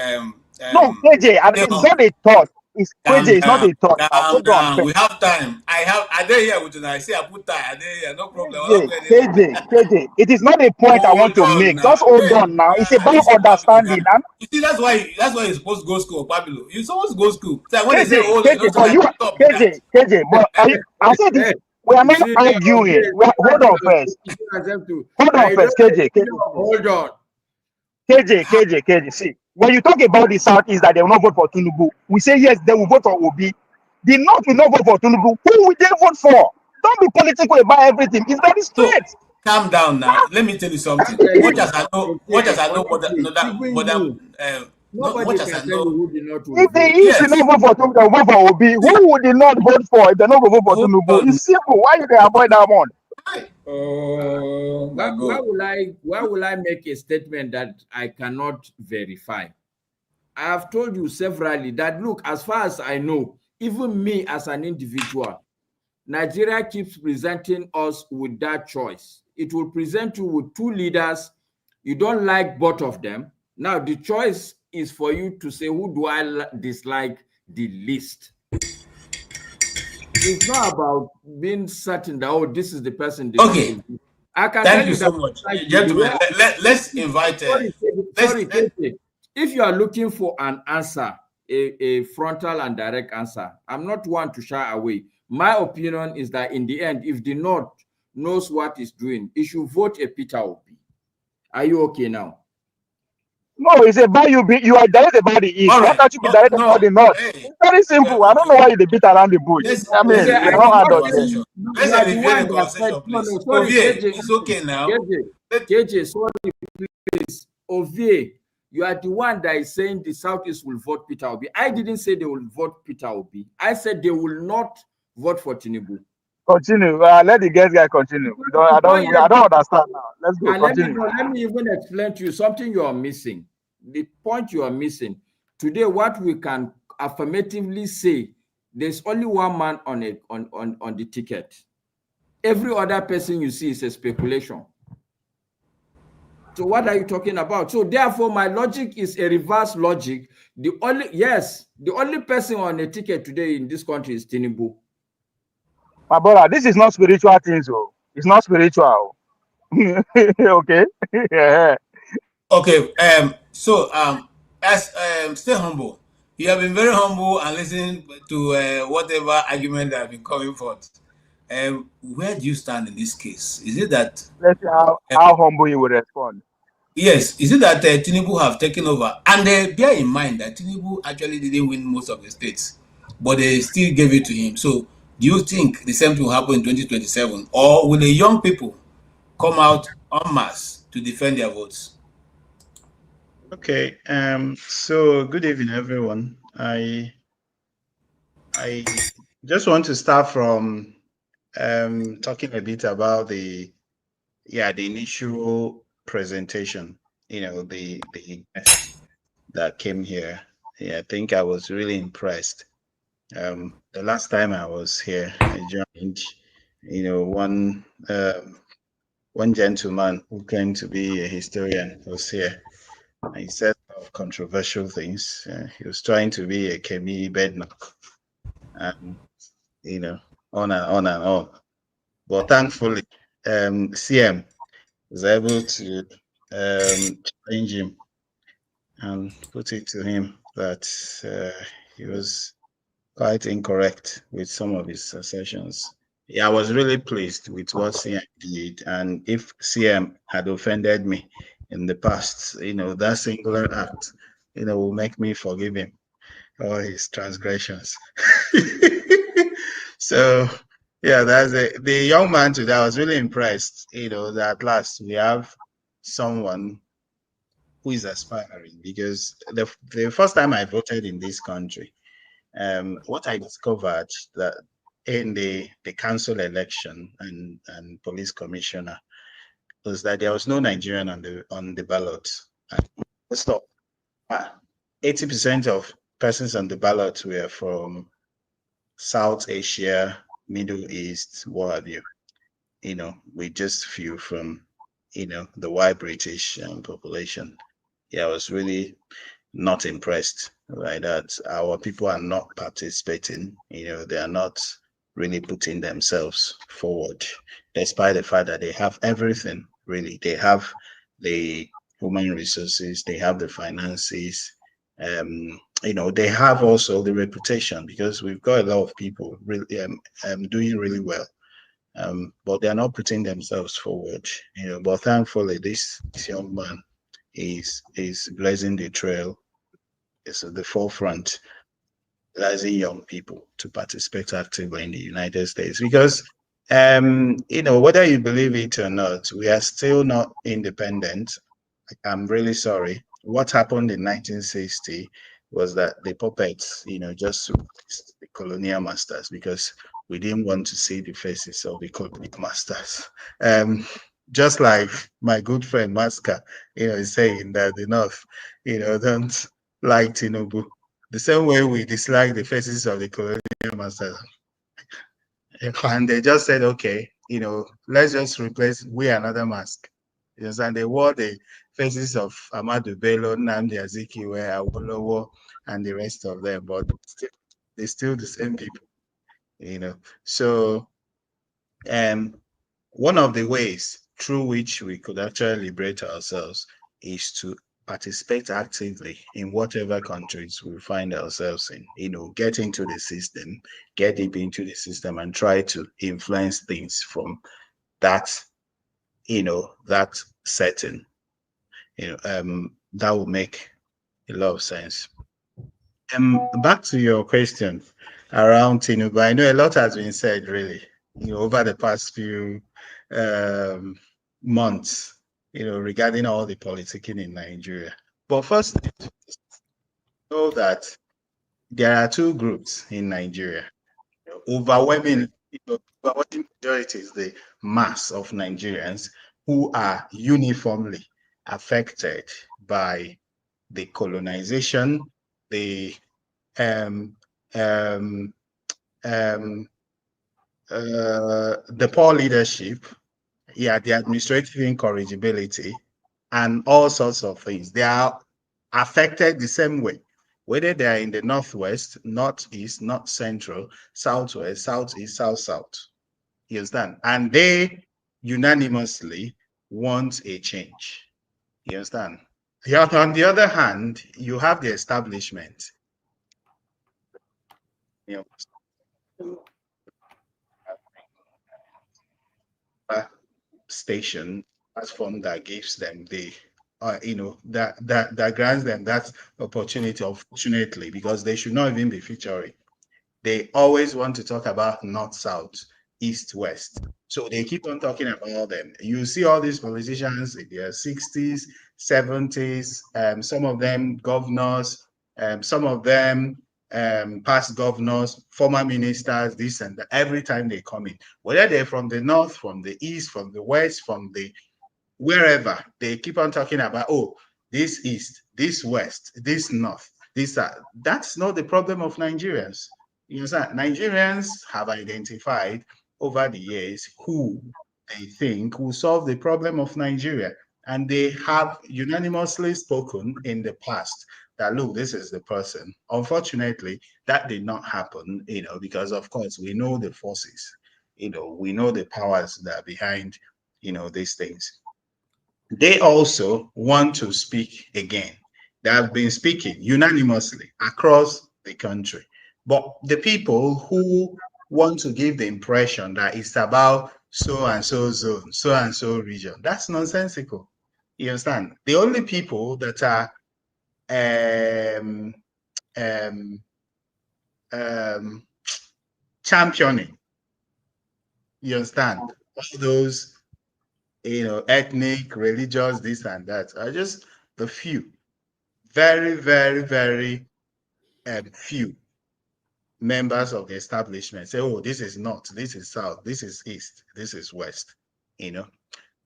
no, KJ, it's not a thought. It's KJ, it's not a thought. Hold on. We have time. I did here with you. I say I put time. I did here, no problem. KJ, it is not a point I want to make. Just hold on now. It's about understanding. You see, that's why you're supposed to go to school, Pablo. You're supposed to go to school. So when KJ, they say, KJ, but I said this. We are not arguing. Hold on first. KJ. Hold on. KJ. See, when you talk about the Southeast that they will not vote for Tinubu, we say yes, they will vote for Obi. The North will not vote for Tinubu. Who will they vote for? Don't be political about everything. It's very straight. Calm down now. Let me tell you something. What as I know, if the East will not vote for Tinubu, they will vote for Obi. Who would they not vote for if they not vote for Tinubu? It's simple. Why you can avoid that one? Why will I make a statement that I cannot verify? I have told you severally that, look, as far as I know, even me as an individual, Nigeria keeps presenting us with that choice. It will present you with two leaders. You don't like both of them. Now, the choice is for you to say, who do I dislike the least? It's not about being certain that, oh, this is the person. Okay. I can thank you so much. Gentlemen, let's invite... If you are looking for an answer, a frontal and direct answer, I'm not one to shy away. My opinion is that in the end, if the North knows what it's doing, it should vote a Peter Obi. Are you okay now? No, it's about you are direct about the East. Why can't you be direct about the North? It's very simple. I don't know why you beat around the bush. Let's it's okay now. KJ, sorry, please. Ovie, you are the one that is saying the Southeast will vote Peter Obi. I didn't say they will vote Peter Obi. I said they will not vote for Tinubu. Continue. Let the guest guy continue. I don't understand now. Let's go. Let me even explain to you something you are missing. The point you are missing today. What we can affirmatively say, there's only one man on the ticket. Every other person you see is a speculation. So what are you talking about? So therefore, my logic is a reverse logic. The only person on a ticket today in this country is Tinubu. My brother, this is not spiritual things, oh. It's not spiritual. Okay. Yeah. Okay. So as stay humble. You have been very humble and listening to whatever argument that have been coming forth. Where do you stand in this case? Is it that Let's see how humble you will respond. yes, is it that Tinubu have taken over? And bear in mind that Tinubu actually didn't win most of the states, but they still gave it to him. So do you think the same thing will happen in 2027? Or will the young people come out en masse to defend their votes? Okay. So good evening, everyone. I just want to start from talking a bit about the initial presentation. The guest that came here. Yeah, I think I was really impressed. The last time I was here, I joined. One gentleman who claimed to be a historian was here. He said of controversial things. He was trying to be a Kemi Bednock, and on and on and on. But thankfully, CM was able to challenge him and put it to him that he was quite incorrect with some of his assertions. Yeah, I was really pleased with what CM did, and if CM had offended me in the past, that singular act, will make me forgive him all his transgressions. So, yeah, that's it. The young man today, I was really impressed, that at last we have someone who is aspiring, because the first time I voted in this country, what I discovered that in the council election and police commissioner was that there was no Nigerian on the ballot. Stop. 80% of persons on the ballot were from South Asia, Middle East, what have you. We just few from the white British population. Yeah, I was really not impressed by that. Our people are not participating. They are not really putting themselves forward, despite the fact that they have everything. Really, they have the human resources, they have the finances. They have also the reputation, because we've got a lot of people really doing really well. But they are not putting themselves forward. But thankfully, this young man is blazing the trail. It's at the forefront, advising young people to participate actively in the United States, because whether you believe it or not, we are still not independent. I'm really sorry. What happened in 1960 was that the puppets, just replaced the colonial masters, because we didn't want to see the faces of the colonial masters. Just like my good friend Maska, is saying that the North, don't like Tinubu. The same way we dislike the faces of the colonial masters. And they just said, okay, let's just replace another mask. And they wore the faces of Ahmadu Bello, Nnamdi Azikiwe, Awolowo, and the rest of them, but they're still the same people, So, one of the ways through which we could actually liberate ourselves is to participate actively in whatever countries we find ourselves in, get into the system, get deep into the system, and try to influence things from that, that setting. That would make a lot of sense. Back to your question around Tinubu, I know a lot has been said really, over the past few months, regarding all the politicking in Nigeria. But first, know that there are two groups in Nigeria. Overwhelming majority is the mass of Nigerians who are uniformly affected by the colonization, the poor leadership, the administrative incorrigibility, and all sorts of things. They are affected the same way, whether they are in the northwest, northeast, north central, southwest, southeast, south. You understand? And they unanimously want a change. You understand? On the other hand, you have the establishment. You know, station platform that gives them the that grants them that opportunity, unfortunately, because they should not even be featuring. They always want to talk about north, south, east, west. So they keep on talking about them. You see all these politicians in their 60s, 70s, some of them governors, some of them past governors, former ministers, this and that, every time they come in, whether they're from the north, from the east, from the west, from the wherever, they keep on talking about, oh, this east, this west, this north, this that's not the problem of Nigerians. You know, Nigerians have identified over the years who they think will solve the problem of Nigeria. And they have unanimously spoken in the past that, look, this is the person. Unfortunately, that did not happen, because of course we know the forces, we know the powers that are behind, these things. They also want to speak again. They have been speaking unanimously across the country. But the people who want to give the impression that it's about so and so zone, so and so region, that's nonsensical. You understand? The only people that are championing, you understand, all those ethnic, religious, this and that are just the few, very, very, very few members of the establishment say, oh, this is north, this is south, this is east, this is west.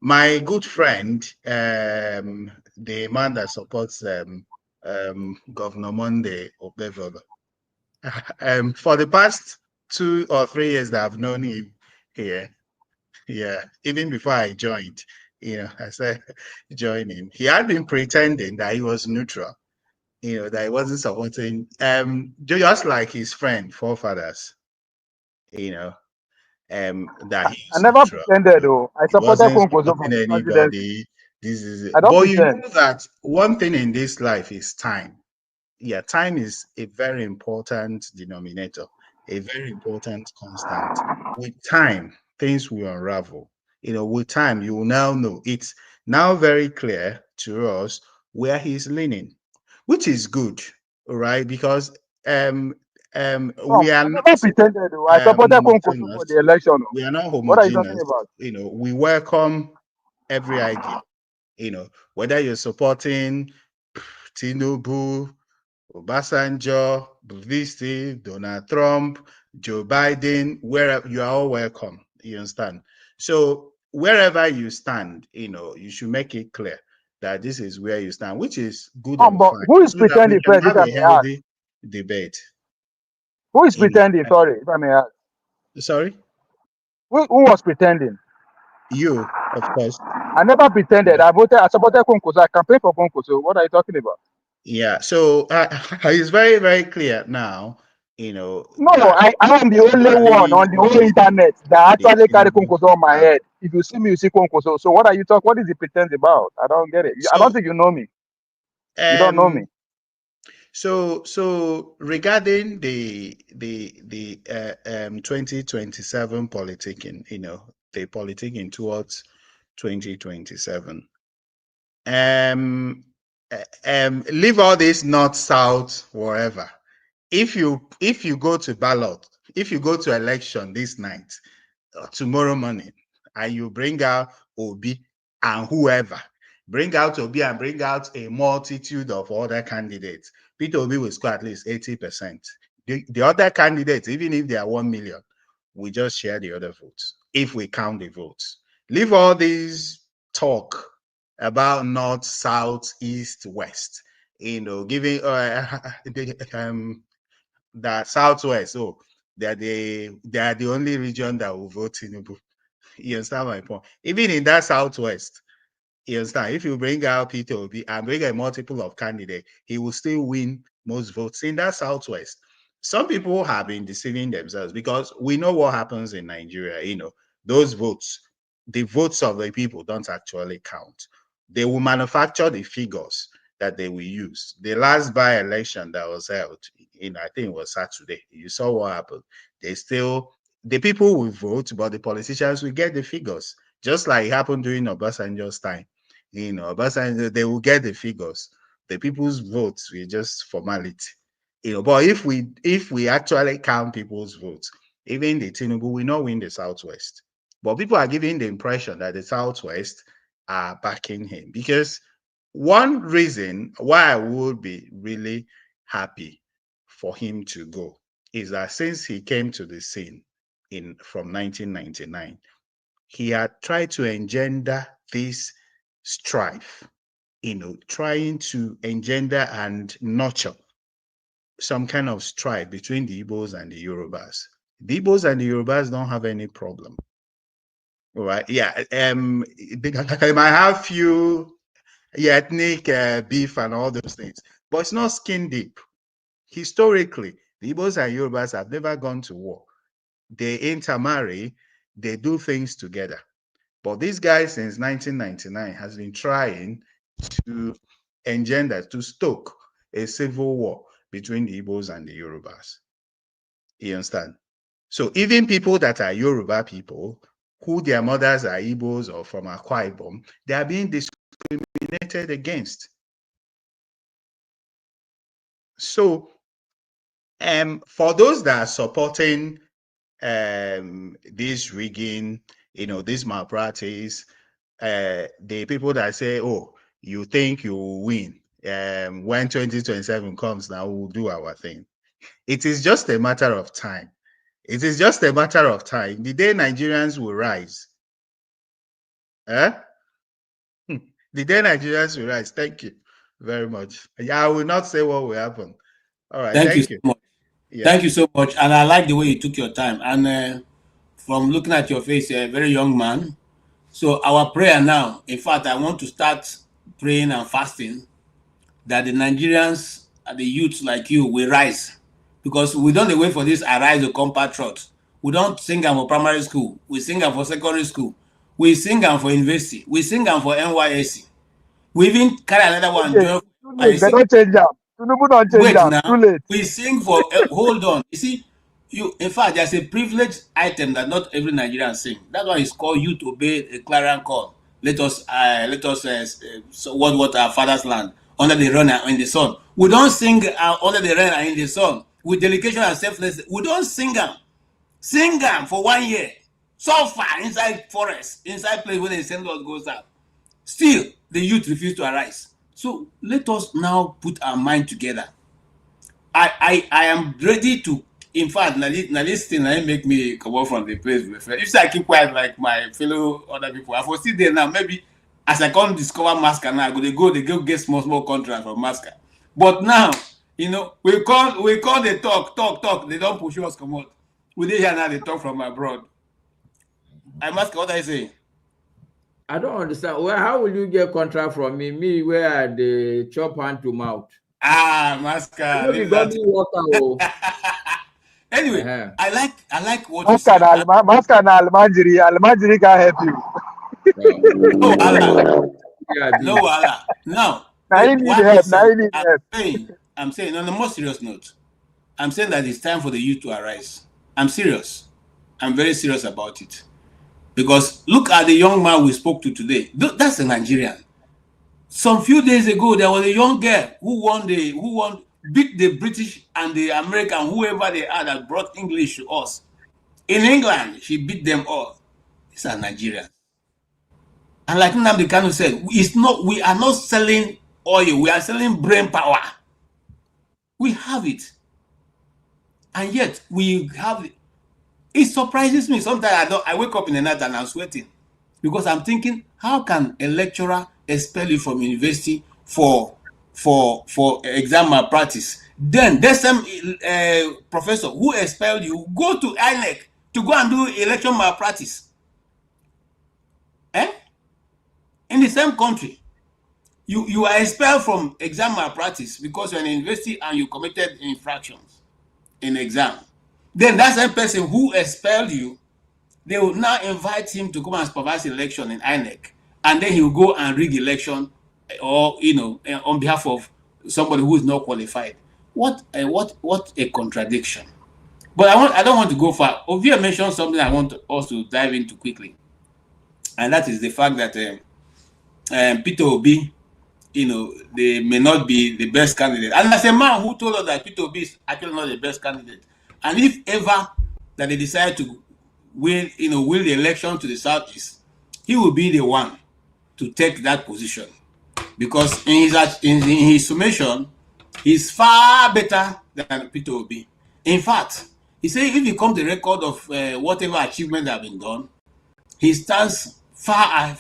My good friend, the man that supports Governor Monday Obevolo, for the past 2 or 3 years that I've known him here, yeah, even before I joined, I said join him. He had been pretending that he was neutral, that he wasn't supporting, just like his friend, forefathers, that I he's never neutral. pretended though. I He supported wasn't Kunkozo for supporting the presidency. anybody. This is it. I don't But you pretend. know that one thing in this life is time. Yeah, time is a very important denominator, a very important constant. With time, things will unravel. With time, you will now know. It's now very clear to us where he's leaning, which is good, right? Because we are I not never pretended though. I supported Kunkozo for homogeneous. the election. We are not What are you talking homogeneous. about? We welcome every idea. Whether you're supporting Tinubu, Obasanjo, Buvisti, Donald Trump, Joe Biden, wherever, you are all welcome. You understand? So wherever you stand, you should make it clear that this is where you stand, which is good and But fine, who is so that we pretending can first, if have I a may ask? healthy debate. Who is pretending? Sorry, if I may ask. Sorry? Who was pretending? You, of course. I never pretended. I supported Kunkozo. I campaigned for Kunkozo. What are you talking about? Yeah, so it's very, very clear now, No, I am the only one on the whole internet that actually carry Kunkozo on my head. If you see me, you see Kunkozo. So what are you talking? What is the pretense about? I don't get it. I don't think you know me. You don't know me. So regarding the 2027 politicking, the politicking towards 2027, leave all this north, south, wherever. If you go to ballot, if you go to election this night, tomorrow morning, and you bring out Obi and whoever, bring out Obi and bring out a multitude of other candidates, Peter Obi will score at least 80%. The other candidates, even if they are 1 million, we just share the other votes if we count the votes. Leave all these talk about north, south, east, west. Giving the southwest. So they are the only region that will vote Tinubu. You understand my point? Even in that southwest, you understand, if you bring out Peter Obi and bring a multiple of candidates, he will still win most votes in that southwest. Some people have been deceiving themselves because we know what happens in Nigeria. those votes, the votes of the people don't actually count. They will manufacture the figures that they will use. The last by-election that was held in, I think it was Saturday, you saw what happened. The people will vote, but the politicians will get the figures, just like it happened during Obasanjo's time. Obasanjo, they will get the figures. The people's votes will just formality. But if we actually count people's votes, even the Tinubu will not win the Southwest. But people are giving the impression that the Southwest are backing him, because one reason why I would be really happy for him to go is that since he came to the scene from 1999, he had tried to engender this strife, trying to engender and nurture some kind of strife between the Igbos and the Yorubas. The Igbos and the Yorubas don't have any problem. All right. Yeah. They might have few ethnic beef and all those things, but it's not skin deep. Historically, the Igbos and Yorubas have never gone to war. They intermarry, they do things together. But this guy since 1999 has been trying to engender, to stoke a civil war between the Igbos and the Yorubas. You understand? So even people that are Yoruba people, who their mothers are Igbos or from Akwa Ibom, they are being discriminated against. So for those that are supporting this rigging, this malpractice, the people that say, oh, you think you will win, when 2027 comes, now we'll do our thing. It is just a matter of time. It is just a matter of time. The day Nigerians will rise. The day Nigerians will rise. Thank you very much. I will not say what will happen. All right. Thank you so much. Yeah. Thank you so much. And I like the way you took your time. And from looking at your face, you're a very young man. So our prayer now, in fact, I want to start praying and fasting that the Nigerians, the youths like you, will rise. Because we don't wait for this arise to compatriot. We don't sing them for primary school. We sing them for secondary school. We sing them for university. We sing them for NYSC. We even carry another one. They don't change them. Wait now. We sing for hold on. You see, in fact, there's a privileged item that not every Nigerian sing. That one is called "You to Obey a Clarion Call." Let us what our father's land under the rain and in the sun. We don't sing under the rain and in the sun with delegation and selflessness. We don't sing them. Sing them for 1 year. So far inside forest, inside place when the senders goes out. Still, the youth refuse to arise. So let us now put our mind together. I am ready to, in fact, now this thing make me come out from the place. If I keep quiet like my fellow other people, I foresee there now, maybe as I can't discover Masca now, they go get small contracts from Masca. But now, we call they talk. They don't push us come out. We did hear now they talk from abroad. I Masca, what I say? I don't understand. Well, how will you get contract from me? Me, where the chop hand to mouth? Masca. Anyway, I like what you said. Masca na Almajiri can help you. No, Allah. Now, I'm saying on a more serious note, I'm saying that it's time for the youth to arise. I'm serious. I'm very serious about it. Because look at the young man we spoke to today. That's a Nigerian. Some few days ago, there was a young girl who beat the British and the American, whoever they are that brought English to us. In England, she beat them all. These are Nigerians. And like Nnamdi Kanu said, we are not selling oil, we are selling brain power. We have it. And yet we have it. It surprises me. Sometimes I wake up in the night and I'm sweating because I'm thinking, how can a lecturer expel you from university for exam malpractice? Then there's some professor who expelled you, go to INEC to go and do election malpractice. In the same country, you are expelled from exam malpractice because you're in university and you committed infractions in exam. Then that same person who expelled you they will now invite him to come and supervise election in INEC, and then he will go and rig election, or on behalf of somebody who is not qualified. What a contradiction! But I don't want to go far. Ovia mentioned something I want us to dive into quickly, and that is the fact that Peter Obi, they may not be the best candidate. And as a man who told us that Peter Obi is actually not the best candidate, and if ever that they decide to win the election to the Southeast, he will be the one to take that position, because in his summation, he's far better than Peter Obi. In fact, he said if you come to the record of whatever achievement that have been done, he stands far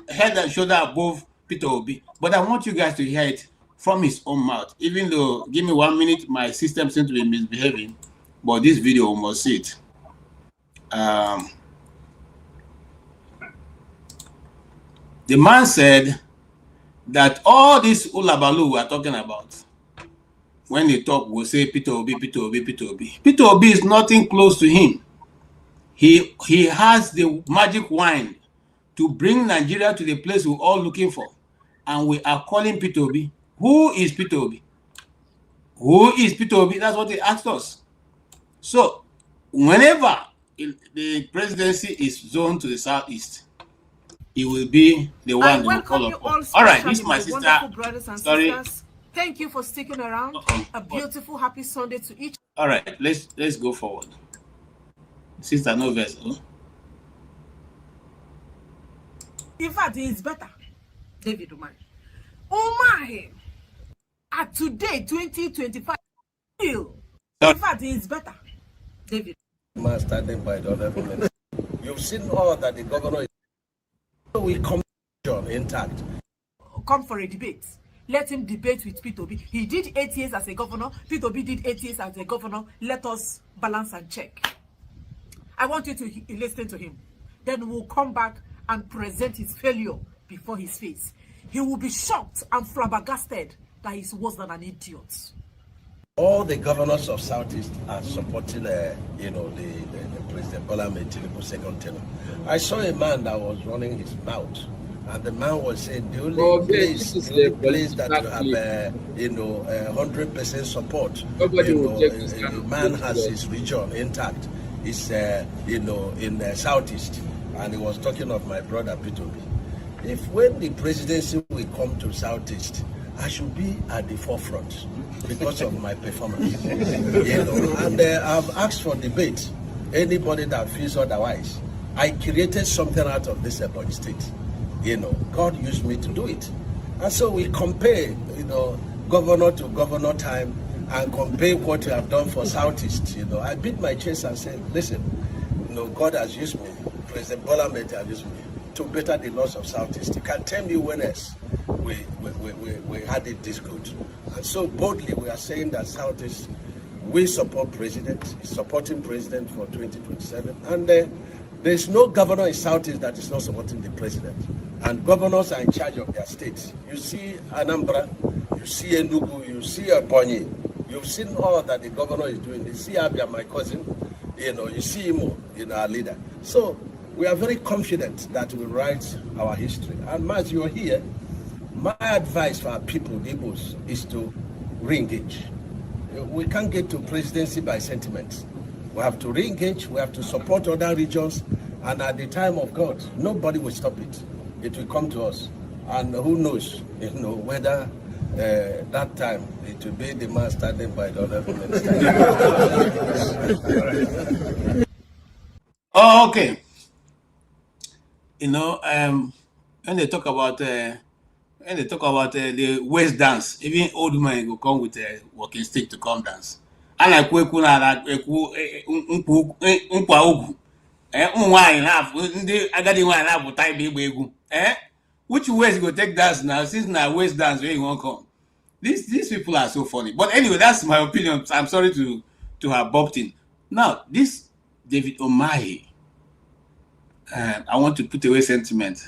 head and shoulder above Peter Obi. But I want you guys to hear it from his own mouth. Even though, give me 1 minute, my system seems to be misbehaving, but this video we must see it. The man said that all this ulabalu we are talking about, when they talk, we'll say Peter Obi, Peter Obi, Peter Obi. Peter Obi is nothing close to him. He has the magic wand to bring Nigeria to the place we're all looking for. And we are calling Peter Obi. Who is Peter Obi? Who is Peter Obi? That's what they asked us. So, whenever the presidency is zoned to the Southeast, he will be the one who will call upon. All right, this is my sister. Sorry. Sisters. Thank you for sticking around. A beautiful, happy Sunday to each. All right, let's go forward. Sister, no vessel. In fact, it's better. David Umahi. At today, 2025. In fact, it's better. David. Standing by the other. You've seen all that the governor is. We come intact. Come for a debate. Let him debate with Peter Obi. He did 8 years as a governor. Peter Obi did 8 years as a governor. Let us balance and check. I want you to listen to him. Then we'll come back and present his failure before his face. He will be shocked and flabbergasted that he's worse than an idiot. All the governors of Southeast are supporting, the President Bola Tinubu's second term. I saw a man that was running his mouth, and the man was saying the only place that you have, 100% support. The man has his region intact. Is in the Southeast, and he was talking of my brother Peter Obi. If when the presidency will come to Southeast, I should be at the forefront because of my performance. And I've asked for debate. Anybody that feels otherwise, I created something out of this Ebonyi state. God used me to do it, and so we compare, governor to governor time, and compare what we have done for Southeast. I beat my chest and said, listen, God has used me, President Bola has used me to better the laws of Southeast. You can tell me when else we had it this good. And so boldly we are saying that Southeast, we support President, supporting President for 2027. And there's no governor in Southeast that is not supporting the President. And governors are in charge of their states. You see Anambra, you see Enugu, you see Ebonyi. You've seen all that the governor is doing. You see Abia, my cousin, you see Imo, our leader. So we are very confident that we write our history. And as you're here, my advice for our people, the Igbos, is to re-engage. We can't get to presidency by sentiment. We have to re-engage, we have to support other regions, and at the time of God, nobody will stop it. It will come to us. And who knows, whether that time it will be the man standing by the other woman. Oh, okay. When they talk about the waist dance, even old men will come with a walking stick to come dance. And like which ways go take dance now? Since now waist dance where you won't come. These people are so funny. But anyway, that's my opinion. I'm sorry to have bumped in. Now, this David Umahi, I want to put away sentiment.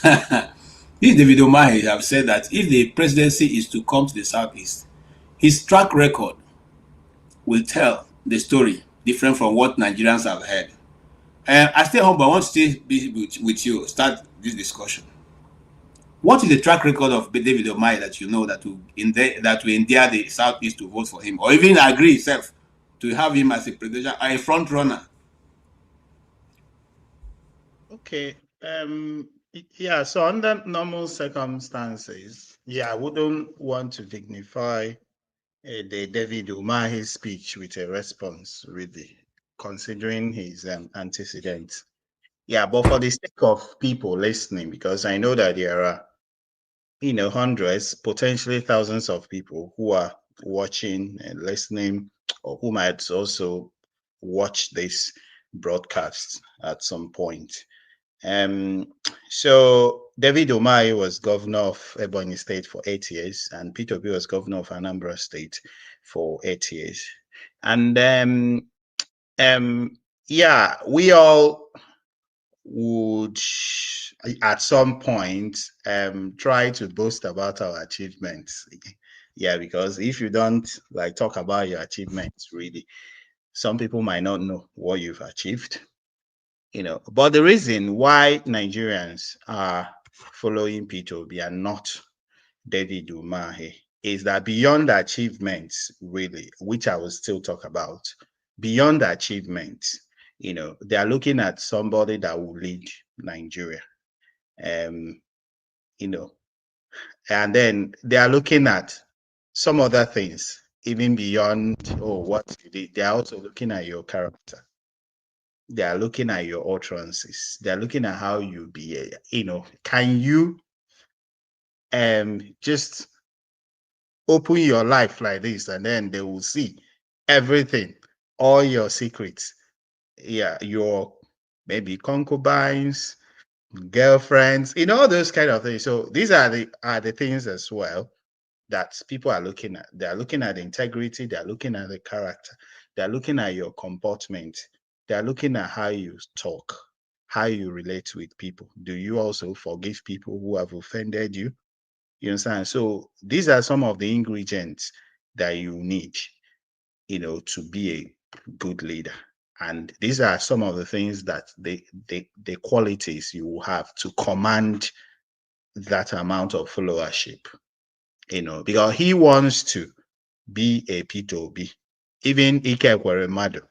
This David Umahi have said that if the presidency is to come to the Southeast, his track record will tell the story different from what Nigerians have heard. I stay humble. I want to stay with you. Start this discussion. What is the track record of David Omai that you know that will endear the Southeast to vote for him, or even agree itself to have him as a presidential, a front runner? Okay. Yeah. So under normal circumstances, yeah, I wouldn't want to dignify the David Umahi speech with a response, really, considering his antecedents. Yeah, but for the sake of people listening, because I know that there are, hundreds, potentially thousands of people who are watching and listening, or who might also watch this broadcast at some point. So David Umahi was governor of Ebonyi State for 8 years, and Peter Obi was governor of Anambra State for 8 years. And yeah, we all would at some point try to boast about our achievements. Yeah, because if you don't like talk about your achievements, really, some people might not know what you've achieved. But the reason why Nigerians are following Peter Obi and not David Umahi is that beyond the achievements, really, which I will still talk about, beyond the achievements, they are looking at somebody that will lead Nigeria. And then they are looking at some other things, even beyond, what you did. They are also looking at your character. They are looking at your utterances. They are looking at how you behave. Can you just open your life like this, and then they will see everything, all your secrets. Yeah, your maybe concubines, girlfriends, all those kind of things. So these are the things as well that people are looking at. They are looking at the integrity. They are looking at the character. They are looking at your comportment. They are looking at how you talk, how you relate with people. Do you also forgive people who have offended you? You understand? So these are some of the ingredients that you need, to be a good leader. And these are some of the things that the qualities you will have to command that amount of followership. Because he wants to be a P2B. Even Ike Ekweremadu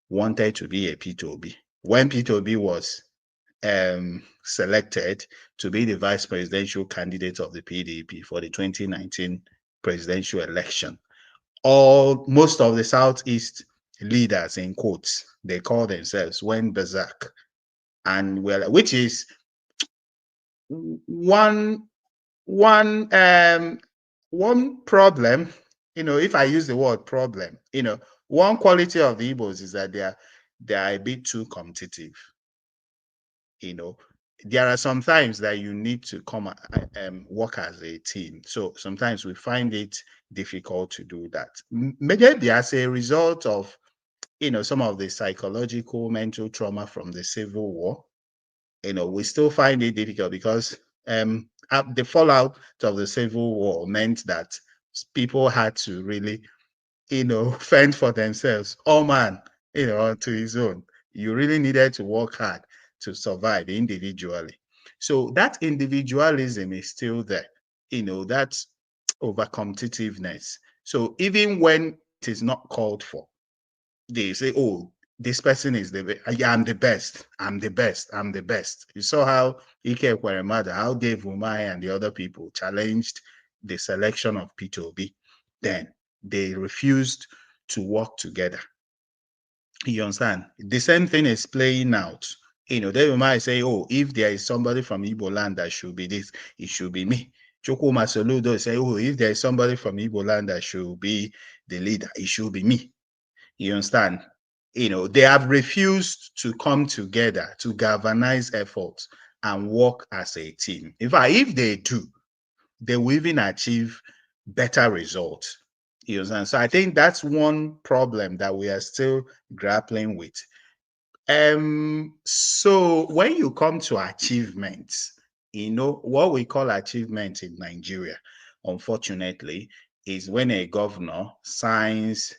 wanted to be a P2B. When P2B was selected to be the vice presidential candidate of the PDP for the 2019 presidential election, most of the Southeast leaders, in quotes, they call themselves, went berserk. And which is one problem, if I use the word problem, one quality of the Igbos is that they are a bit too competitive. There are some times that you need to come work as a team. So sometimes we find it difficult to do that. Maybe as a result of, some of the psychological, mental trauma from the Civil War, we still find it difficult because the fallout of the Civil War meant that people had to really, fend for themselves. All man, to his own. You really needed to work hard to survive individually. So that individualism is still there. That's over competitiveness. So even when it is not called for, they say, "Oh, this person is I'm the best. I'm the best. I'm the best." You saw how Ike Ekweremadu, how Dave Umahi and the other people challenged the selection of P2B. Then they refused to work together. You understand? The same thing is playing out. They might say, "Oh, if there is somebody from Igbo land that should be this, it should be me." Chukwuma Soludo say, "Oh, if there is somebody from Igbo land that should be the leader, it should be me." You understand? They have refused to come together to galvanize efforts and work as a team. In fact, if they do, they will even achieve better results. You understand? So I think that's one problem that we are still grappling with. So when you come to achievements, what we call achievement in Nigeria, unfortunately, is when a governor signs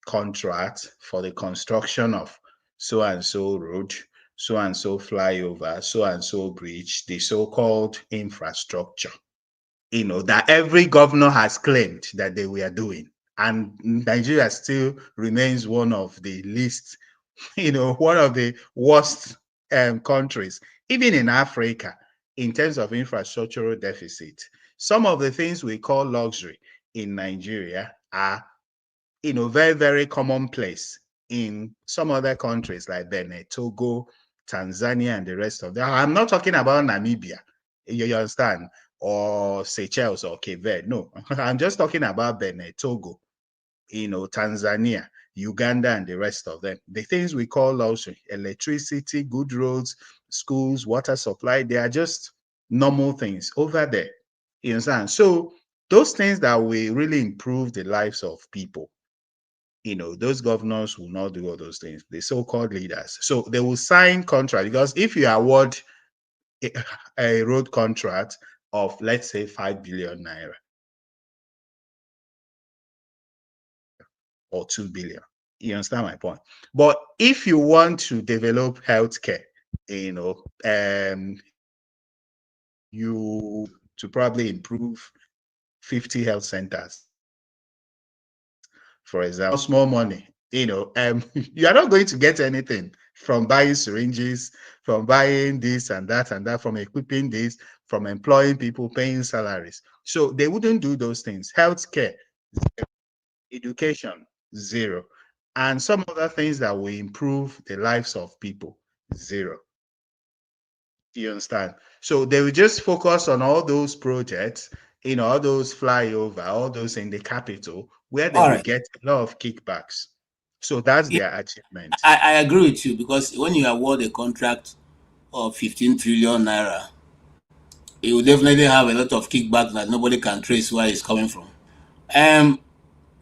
contract for the construction of so and so road, so and so flyover, so and so bridge, the so-called infrastructure, that every governor has claimed that they were doing. And Nigeria still remains one of the least, one of the worst countries, even in Africa, in terms of infrastructural deficit. Some of the things we call luxury in Nigeria are, very, very commonplace in some other countries like Benin, Togo, Tanzania, and the rest of them. I'm not talking about Namibia, you understand, or Seychelles or Cape Verde. No, I'm just talking about Benin, Togo, Tanzania, Uganda, and the rest of them. The things we call luxury, electricity, good roads, schools, water supply, they are just normal things over there. You understand? So those things that will really improve the lives of people, those governors will not do all those things, the so-called leaders. So they will sign contract, because if you award a road contract of, let's say, 5 billion naira or 2 billion, you understand my point? But if you want to develop healthcare, you to probably improve 50 health centers, for example, small money, you are not going to get anything from buying syringes, from buying this and that, from equipping this, from employing people, paying salaries. So they wouldn't do those things. Healthcare, zero. Education, zero. And some other things that will improve the lives of people, zero. You understand? So they will just focus on all those projects, all those flyover, all those in the capital, where they will get a lot of kickbacks. So that's their achievement. I agree with you, because when you award a contract of 15 trillion naira, it will definitely have a lot of kickbacks that nobody can trace where it's coming from.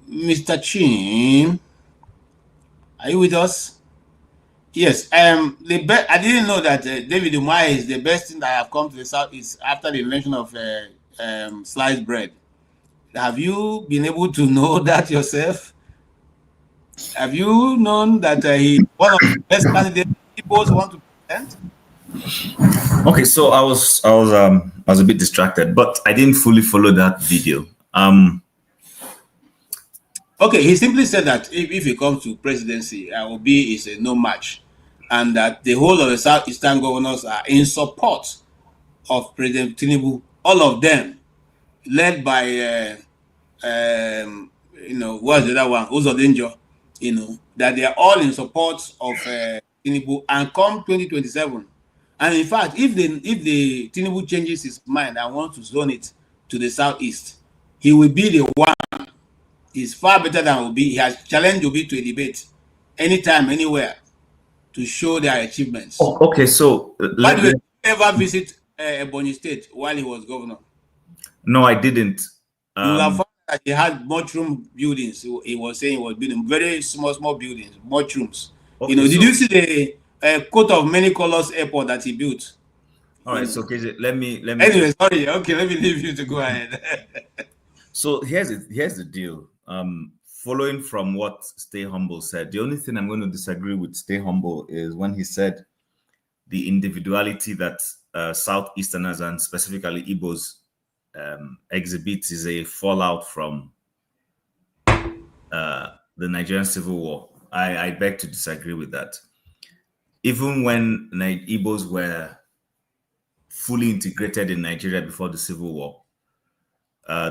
Mr. Chim, are you with us? Yes. I didn't know that David Umar is the best thing that have come to the South is after the invention of sliced bread. Have you been able to know that yourself? Have you known that he one of the best candidates people want to present? Okay, so I was a bit distracted, but I didn't fully follow that video. Okay, he simply said that if he comes to presidency, Obi is a no match, and that the whole of the Southeastern governors are in support of President Tinubu, all of them, led by what's the other one, Uzodinjo, that they are all in support of Tinubu, and come 2027. And in fact, if the Tinubu changes his mind and wants to zone it to the southeast, he will be the one. He's far better than Obi. He has challenged Obi to a debate anytime, anywhere, to show their achievements. Oh, okay, so By the way, did you ever visit Ebonyi State while he was governor? No, I didn't. You will have found that he had mushroom buildings. He was saying he was building very small buildings, mushrooms. Okay, did you see the coat of many colors airport that he built? All right, so okay, let me. Anyway, sorry. Okay, let me leave you to go ahead. So here's the deal. Following from what Stay Humble said, the only thing I'm going to disagree with Stay Humble is when he said the individuality that Southeasterners and specifically Igbos exhibits is a fallout from the Nigerian Civil War. I beg to disagree with that. Even when Igbos were fully integrated in Nigeria before the Civil War,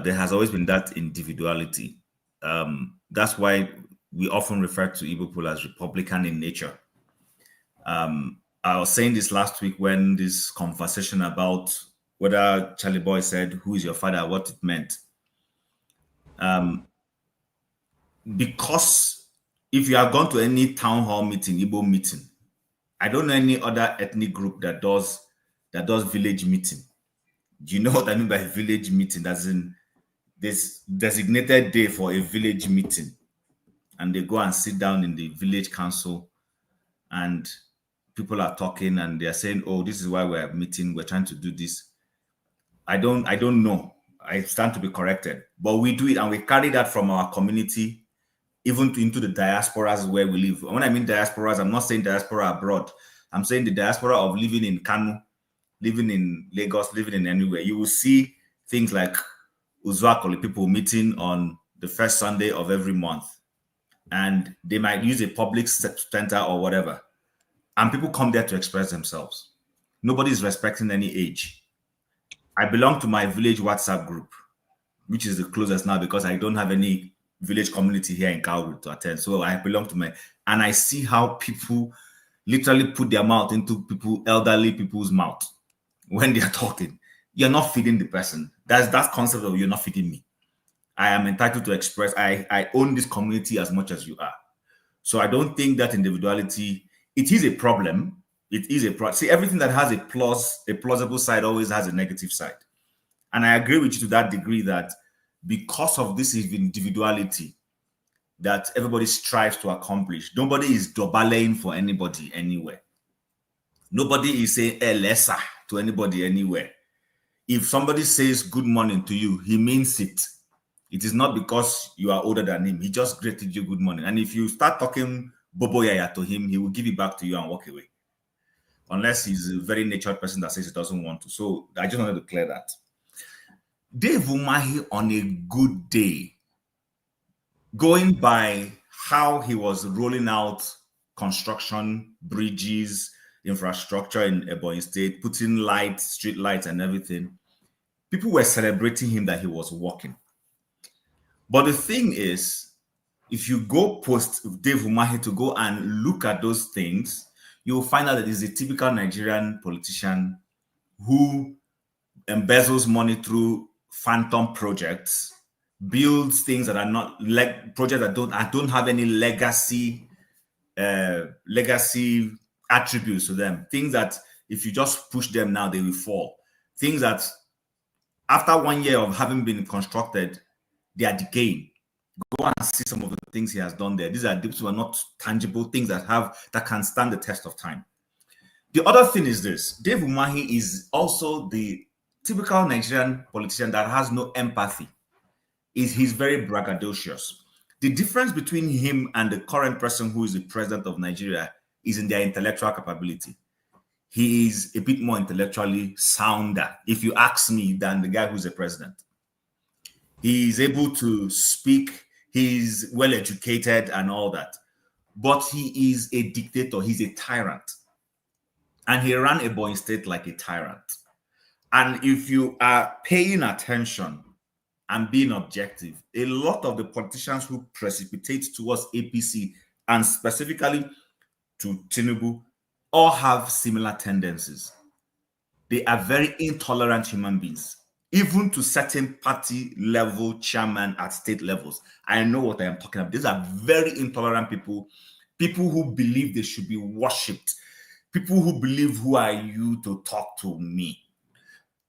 there has always been that individuality. That's why we often refer to Igbo people as Republican in nature. I was saying this last week when this conversation about whether Charlie Boy said, "Who is your father?" what it meant. Because if you have gone to any town hall meeting, Igbo meeting, I don't know any other ethnic group that does village meeting. Do you know what I mean by village meeting? That's in this designated day for a village meeting, and they go and sit down in the village council, and people are talking and they're saying, "Oh, this is why we're meeting. We're trying to do this." I don't know. I stand to be corrected, but we do it, and we carry that from our community even into the diasporas where we live. When I mean diasporas, I'm not saying diaspora abroad. I'm saying the diaspora of living in Kanu, living in Lagos, living in anywhere. You will see things like Uzuakoli people meeting on the first Sunday of every month. And they might use a public center or whatever. And people come there to express themselves. Nobody is respecting any age. I belong to my village WhatsApp group, which is the closest now because I don't have any village community here in Calgary to attend. So I belong to and I see how people literally put their mouth into elderly people's mouth when they are talking. You're not feeding the person. That's that concept of you're not feeding me. I am entitled to express. I own this community as much as you are. So I don't think that individuality, it is a problem. It is a problem. See, everything that has a plausible side always has a negative side. And I agree with you to that degree that because of this individuality that everybody strives to accomplish, nobody is dobalaying for anybody anywhere. Nobody is saying lesser to anybody anywhere. If somebody says good morning to you, he means it. It is not because you are older than him. He just greeted you good morning. And if you start talking bobo yaya to him, he will give it back to you and walk away. Unless he's a very natured person that says he doesn't want to. So I just wanted to clear that. Dave Umahi on a good day, going by how he was rolling out construction, bridges, infrastructure in Ebonyi State, putting lights, street lights and everything, people were celebrating him that he was walking. But the thing is, if you go post Dave Umahi to go and look at those things, you'll find out that he's a typical Nigerian politician who embezzles money through phantom projects, builds things that are not projects that don't have any legacy attributes to them. Things that if you just push them now, they will fall. Things that after 1 year of having been constructed, they are decaying. Go and see some of the things he has done there. These are not tangible things that can stand the test of time. The other thing is this: Dave Umahi is also the typical Nigerian politician that has no empathy. He's very braggadocious. The difference between him and the current person who is the president of Nigeria is in their intellectual capability. He is a bit more intellectually sounder, if you ask me, than the guy who's the president. He is able to speak. He's well educated and all that. But he is a dictator. He's a tyrant. And he ran Ebonyi State like a tyrant. And if you are paying attention and being objective, a lot of the politicians who precipitate towards APC and specifically to Tinubu all have similar tendencies. They are very intolerant human beings, even to certain party level chairman at state levels. I know what I am talking about. These are very intolerant people, people who believe they should be worshipped, people who believe, who are you to talk to me?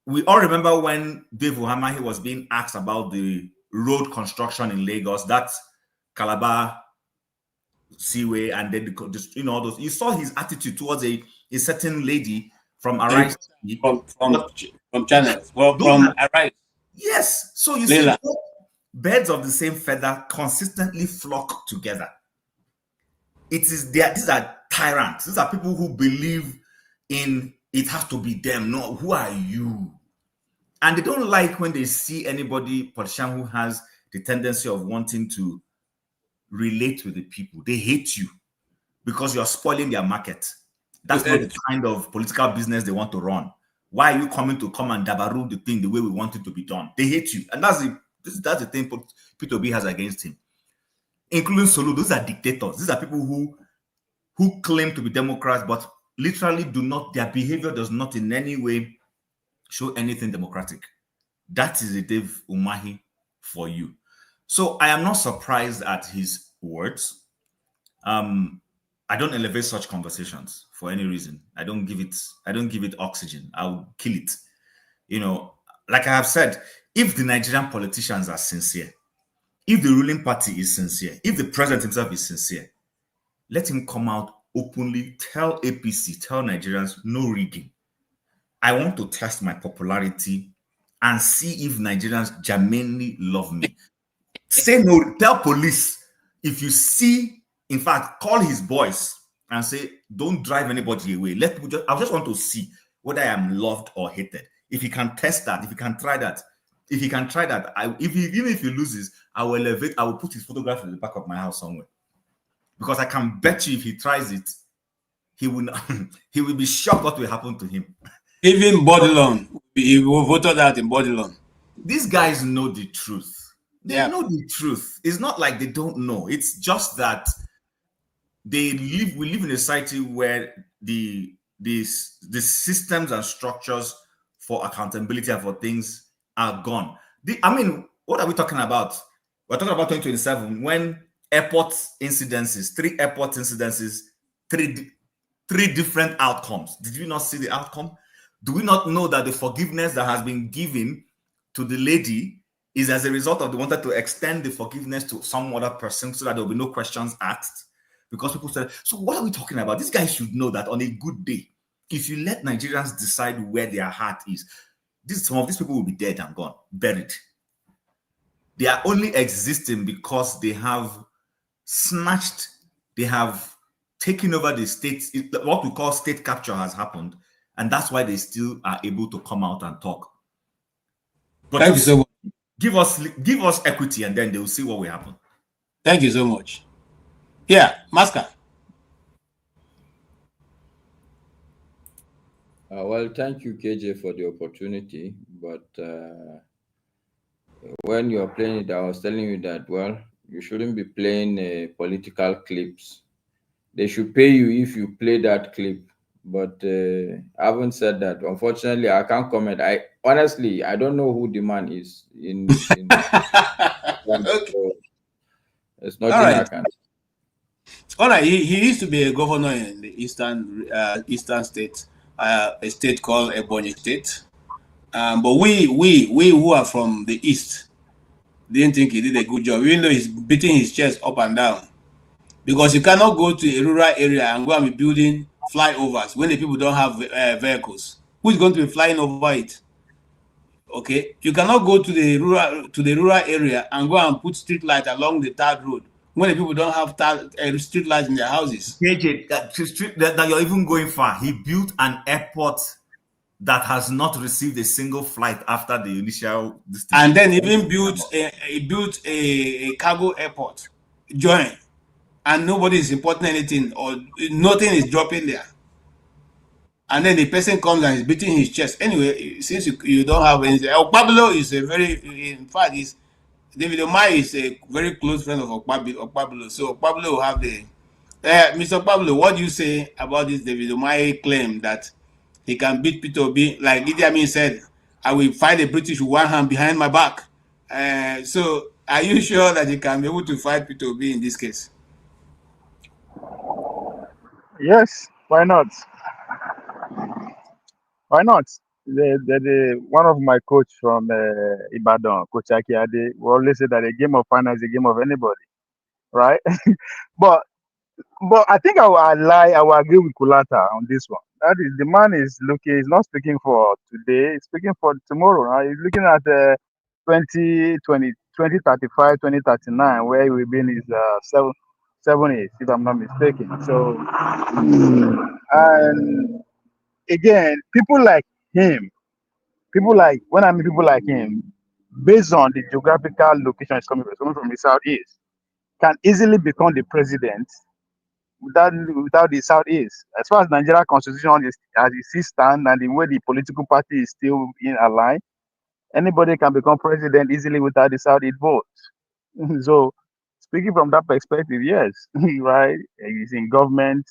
We all remember when Dave Umahi was being asked about the road construction in Lagos, that Calabar Seaway, and then all those. You saw his attitude towards a certain lady from Arise. From China. Well, from Arise. Yes. So you see, birds of the same feather consistently flock together. These are tyrants. These are people who believe in it has to be them. No, who are you? And they don't like when they see anybody, politician, who has the tendency of wanting to relate with the people. They hate you because you're spoiling their market. That's not the kind of political business they want to run. Why are you coming to come and dabaru the thing the way we want it to be done? They hate you. And that's the thing P2B has against him. Including Solo, those are dictators. These are people who claim to be Democrats, but literally their behavior does not in any way show anything democratic. That is a Dave Umahi for you. So I am not surprised at his words. I don't elevate such conversations for any reason. I don't give it oxygen. I'll kill it. Like I have said, if the Nigerian politicians are sincere, if the ruling party is sincere, if the president himself is sincere, let him come out openly, tell APC, tell Nigerians, no rigging. I want to test my popularity and see if Nigerians genuinely love me. Say no, tell police, if you see, in fact, call his boys and say, don't drive anybody away. Let me I just want to see whether I am loved or hated. If he can test that, if he can try that, even if he loses, I will put his photograph in the back of my house somewhere. Because I can bet you if he tries it, he will not, he will be shocked what will happen to him. Even Bodilon, he will vote that in Bodilon. These guys know the truth. They know the truth. It's not like they don't know. It's just that we live in a society where the systems and structures for accountability and for things are gone. What are we talking about? We're talking about 2027 when airport incidences, 3 airport incidences, three different outcomes. Did you not see the outcome? Do we not know that the forgiveness that has been given to the lady is as a result of they wanted to extend the forgiveness to some other person so that there will be no questions asked? Because people said, so what are we talking about? This guy should know that on a good day, if you let Nigerians decide where their heart is, some of these people will be dead and gone, buried. They are only existing because they have snatched, they have taken over the states. What we call state capture has happened, and that's why they still are able to come out and talk. But thank you so much. Give us equity, and then they will see what will happen. Thank you so much. Yeah, Maska. Well, thank you, KJ, for the opportunity. But when you're playing it, I was telling you that, well, you shouldn't be playing political clips. They should pay you if you play that clip. But I haven't said that. Unfortunately, I can't comment. Honestly, I don't know who the man is. So there's nothing I can. All right, he used to be a governor in the eastern state, a state called Ebonyi State. But we who are from the east didn't think he did a good job, even though he's beating his chest up and down. Because you cannot go to a rural area and go and be building flyovers when the people don't have vehicles. Who's going to be flying over it? Okay, you cannot go to the rural area and go and put street lights along the third road when the people don't have street lights in their houses. KJ, that you're even going far. He built an airport that has not received a single flight after the initial distance. And then even built a cargo airport joint, and nobody is importing anything or nothing is dropping there. And then the person comes and is beating his chest. Anyway, since you don't have anything, Pablo is David Omar is a very close friend of Pablo. So Pablo will have the Mr. Pablo, what do you say about this David Omar claim that he can beat Peter Obi? Like Idi Amin said, I will fight the British with one hand behind my back. So are you sure that he can be able to fight Peter Obi in this case? Yes, why not? Why not? One of my coach from Ibadan, Coach Akiade, will always say that a game of finance is a game of anybody, right? but I think I will agree with Kulata on this one. That is, the man is looking, he's not speaking for today, he's speaking for tomorrow. Right? He's looking at 2035, 2039, where he will be in his 70s, if I'm not mistaken. So, and again, people like him, when I mean people like him, based on the geographical location he's coming from the southeast, can easily become the president without the southeast. As far as Nigeria constitution is as it stands and the way the political party is still in align, anybody can become president easily without the southeast votes. So speaking from that perspective, yes, right. He's in government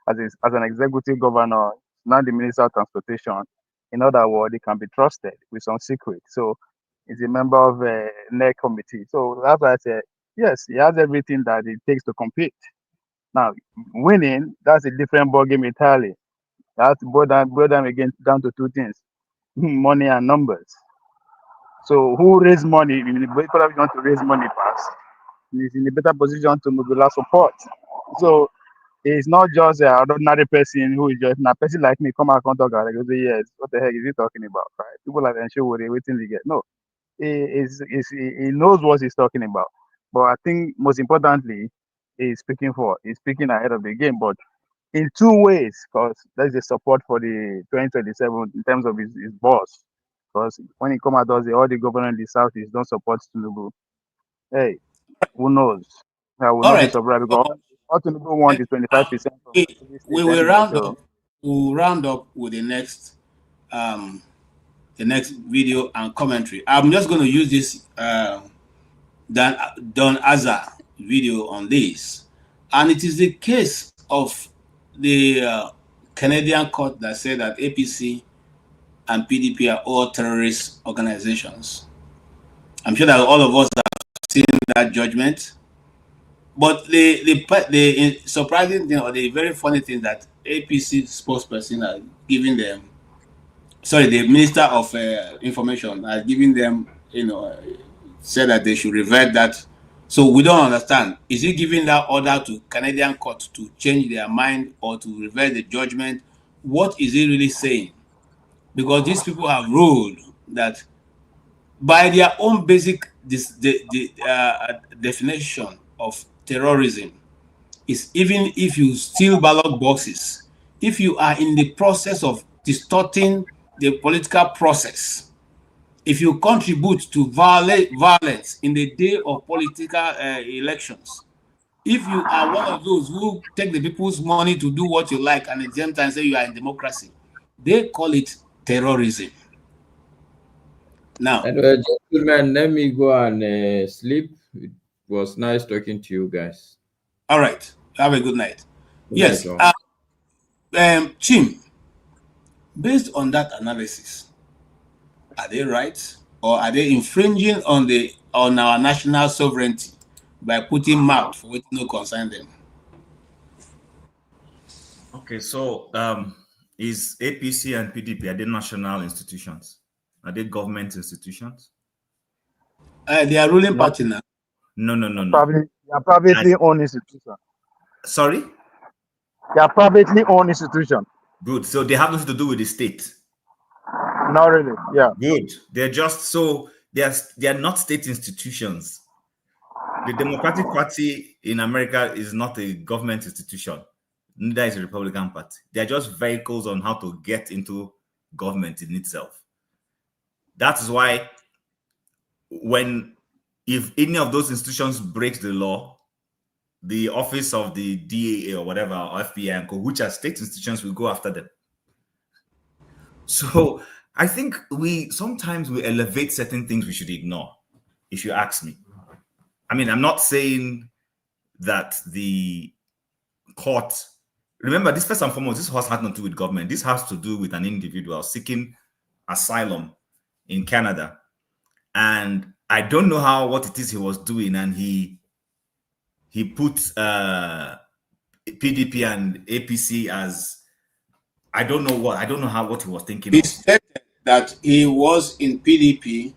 as an executive governor, not the Minister of Transportation. In other words, he can be trusted with some secret. So he's a member of a NEC committee. So that's why I said, yes, he has everything that it takes to compete. Now, winning, that's a different ballgame entirely. That's boil them again down to two things: money and numbers. So who raise money? If you want to raise money fast, is in a better position to mobilize support. So it's not just an ordinary person who is just a person like me come out and talk like, yes, what the heck is he talking about? Right? People like sure what they waiting to get. No, he knows what he's talking about. But I think most importantly, he's speaking ahead of the game. But in two ways, because there's the support for the 2027 in terms of his boss. Because when he come out, does all the governor in the Southeast don't support Tinubu. Hey, who knows? I will All not be right. surprised because all Tinubu want is 25% of We, every state we will anyway. So round up with the next video and commentary. I'm just going to use this Don Azar video on this, and it is the case of the Canadian court that said that APC and PDP are all terrorist organizations. I'm sure that all of us have seen that judgment. But the surprising thing, or the very funny thing, that APC spokesperson are giving them, sorry, the Minister of Information are giving them, said that they should revert that. So we don't understand. Is he giving that order to Canadian court to change their mind or to revert the judgment? What is he really saying? Because these people have ruled that by their own basic definition of terrorism is, even if you steal ballot boxes, if you are in the process of distorting the political process, if you contribute to violence in the day of political elections, if you are one of those who take the people's money to do what you like and at the same time say you are in democracy, they call it terrorism. Now, anyway, gentlemen, let me go and sleep. It was nice talking to you guys. All right. Have a good night. Good yes. Night, Chim, based on that analysis, are they right, or are they infringing on our national sovereignty by putting mouth for which no concern them? Okay, so is APC and PDP, are they national institutions? Are they government institutions? They are ruling party now. No. they are privately owned institution. Sorry? They are privately owned institution. Good. So they have nothing to do with the state. Not really. Yeah. Good. They're just they are not state institutions. The Democratic Party in America is not a government institution. Neither is the Republican Party. They are just vehicles on how to get into government in itself. That is why if any of those institutions breaks the law, the office of the DAA or whatever, or FBI, which are state institutions, will go after them. So I think sometimes we elevate certain things we should ignore, if you ask me. I mean, I'm not saying that the court, remember, this first and foremost, this has nothing to do with government. This has to do with an individual seeking asylum in Canada. And I don't know what it is he was doing, and he put PDP and APC as, I don't know what he was thinking. He said that he was in PDP.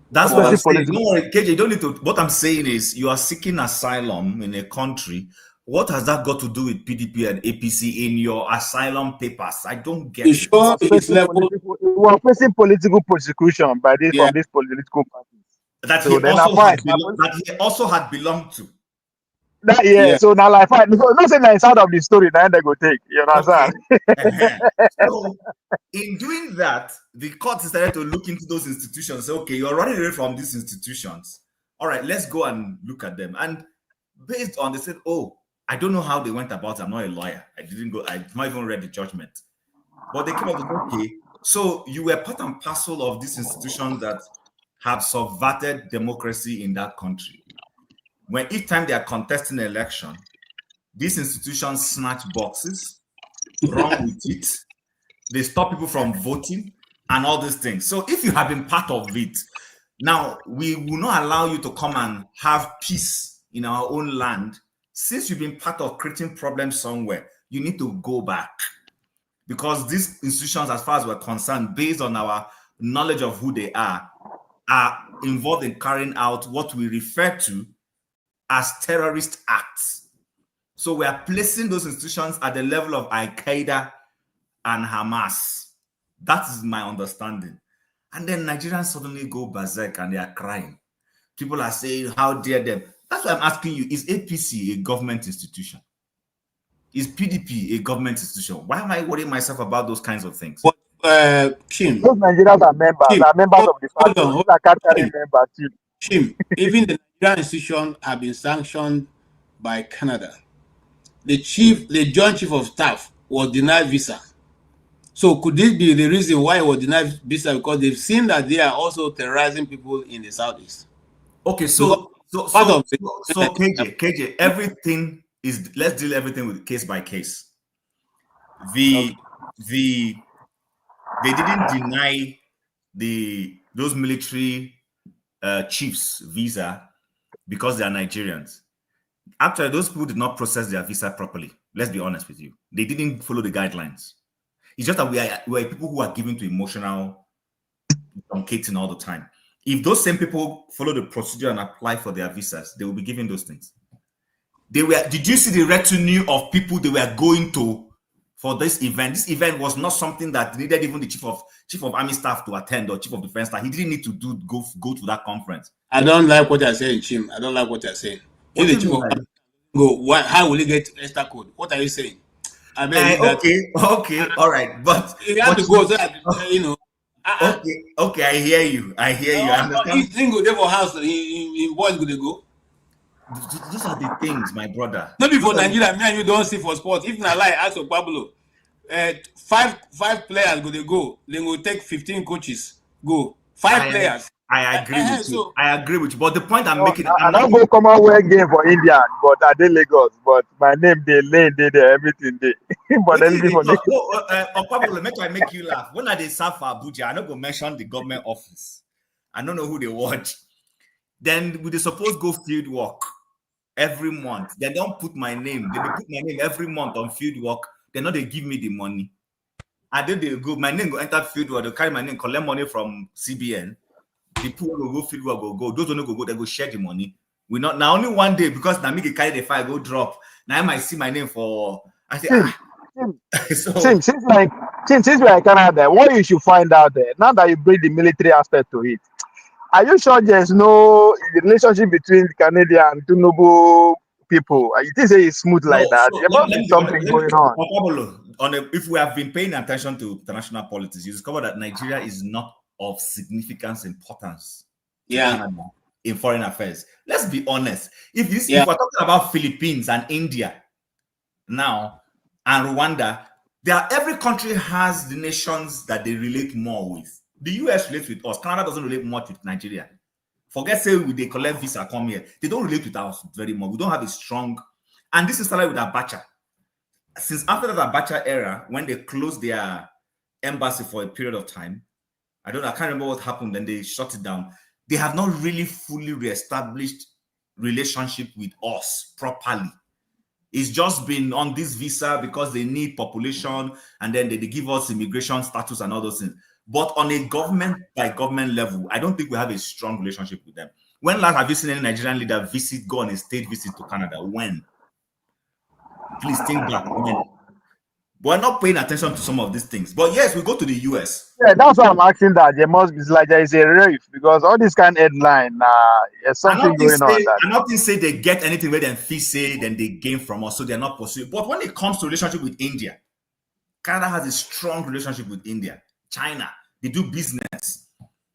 That's what I'm saying. Don't worry, KJ, you don't need to. What I'm saying is, you are seeking asylum in a country. What has that got to do with PDP and APC in your asylum papers? I don't get it. Sure, we are facing political persecution from these political parties. That he also had belonged to. So now, like, not saying that side of the story that they go take. You understand? Okay. So, in doing that, the court decided to look into those institutions. Say, okay, you're running away from these institutions. All right, let's go and look at them. And based on, they said, oh, I don't know how they went about it. I'm not a lawyer. I've not even read the judgment. But they came up with, okay, so you were part and parcel of these institutions that have subverted democracy in that country. When each time they are contesting an election, these institutions snatch boxes, run with it, they stop people from voting, and all these things. So if you have been part of it, now we will not allow you to come and have peace in our own land. Since you've been part of creating problems somewhere, you need to go back. Because these institutions, as far as we're concerned, based on our knowledge of who they are involved in carrying out what we refer to as terrorist acts. So we are placing those institutions at the level of Al-Qaeda and Hamas. That is my understanding. And then Nigerians suddenly go berserk and they are crying. People are saying, how dare them? That's why I'm asking you, is APC a government institution? Is PDP a government institution? Why am I worrying myself about those kinds of things? But Kim, those Nigerians are members of the party. Hold These are category Kim, members too. Kim, even the Nigerian institution have been sanctioned by Canada. The joint chief of staff was denied visa. So could this be the reason why he was denied visa? Because they've seen that they are also terrorizing people in the southeast. Okay, so KJ, everything is, let's deal everything with case by case. They didn't deny those military chiefs visa because they are Nigerians. Actually, those people did not process their visa properly. Let's be honest with you. They didn't follow the guidelines. It's just that we are people who are given to emotional truncating all the time. If those same people follow the procedure and apply for their visas, they will be given those things. Did you see the retinue of people they were going to for this event? This event was not something that needed even the chief of army staff to attend or chief of defense staff. He didn't need to go to that conference. I don't like what you're saying, Jim. I don't like what you're saying. If the chief of army go, how will he get extra code? What are you saying? I mean, okay, all right, but he had to go so that, you know. Okay, I hear you. I understand. He didn't go there for house. He boys going to go. Those are the things, my brother. Not before Nigeria, me and you don't see for sports. If not lie, ask for Pablo. Five players go to go. Then go take 15 coaches. Go. Five players. I agree with you. I agree with you. But the point I'm making, I don't go Commonwealth game for India, but I did Lagos. But my name, they lane, they everything they. But Pablo, make you laugh. When I did serve for Abuja, I'm not gonna mention the government office. I don't know who they watch. Then we supposed to go field work every month. They don't put my name. They put my name every month on field work. They know they give me the money. I did they go. My name go enter field work. They carry my name, collect money from CBN. The people will go field work go. Those don't go. They go share the money. We not now only one day because now me carry the file go drop. Now I might see my name for. I say since we are in Canada, what you should find out there now that you bring the military aspect to it. Are you sure there's no relationship between the Canadian and Tinubu people? You think it's smooth like that? There must be something going on. If we have been paying attention to international politics, you discover that Nigeria is not of significance, importance to Canada in foreign affairs. Let's be honest. If we're talking about Philippines and India now and Rwanda, every country has the nations that they relate more with. The US relates with us. Canada doesn't relate much with Nigeria. Forget say they collect visa, come here. They don't relate with us very much. We don't have a strong, and this is started with Abacha. Since after that Abacha era, when they closed their embassy for a period of time, I can't remember what happened. Then they shut it down. They have not really fully reestablished relationship with us properly. It's just been on this visa because they need population, and then they give us immigration status and all those things. But on a government by government level, I don't think we have a strong relationship with them. When last have you seen any Nigerian leader go on a state visit to Canada? When? Please think back. When? We're not paying attention to some of these things. But yes, we go to the US. Yeah, that's why I'm asking that. There must be like there is a rift because all this kind of headline, there's something going on. I'm not going to say they get anything where they fee say then they gain from us, so they're not pursuing. But when it comes to relationship with India, Canada has a strong relationship with India. China, they do business,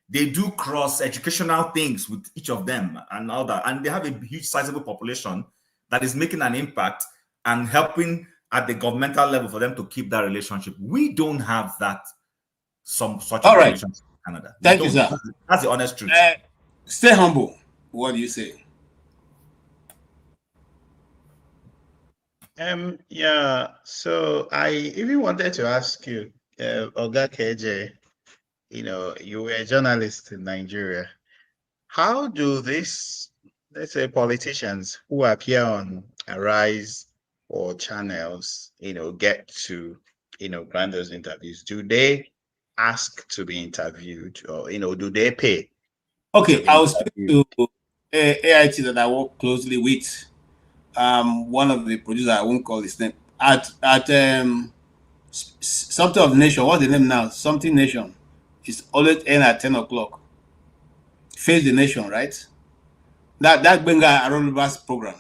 they do cross educational things with each of them and all that, and they have a huge sizable population that is making an impact and helping at the governmental level for them to keep that relationship. We don't have that such a relationship with Canada. Thank you, sir. That's the honest truth. Stay humble. What do you say? Yeah. So I even wanted to ask you, Oga KJ, you were a journalist in Nigeria. How do these, let's say, politicians who appear on Arise or channels, get to, grant those interviews? Do they ask to be interviewed, or do they pay? Okay, I will speak to AIT that I work closely with. One of the producers, I won't call his name, at something of Nation. What's the name now? Something Nation. It's always end at 10 o'clock. Face the Nation, right? That Benga Aroluba's program.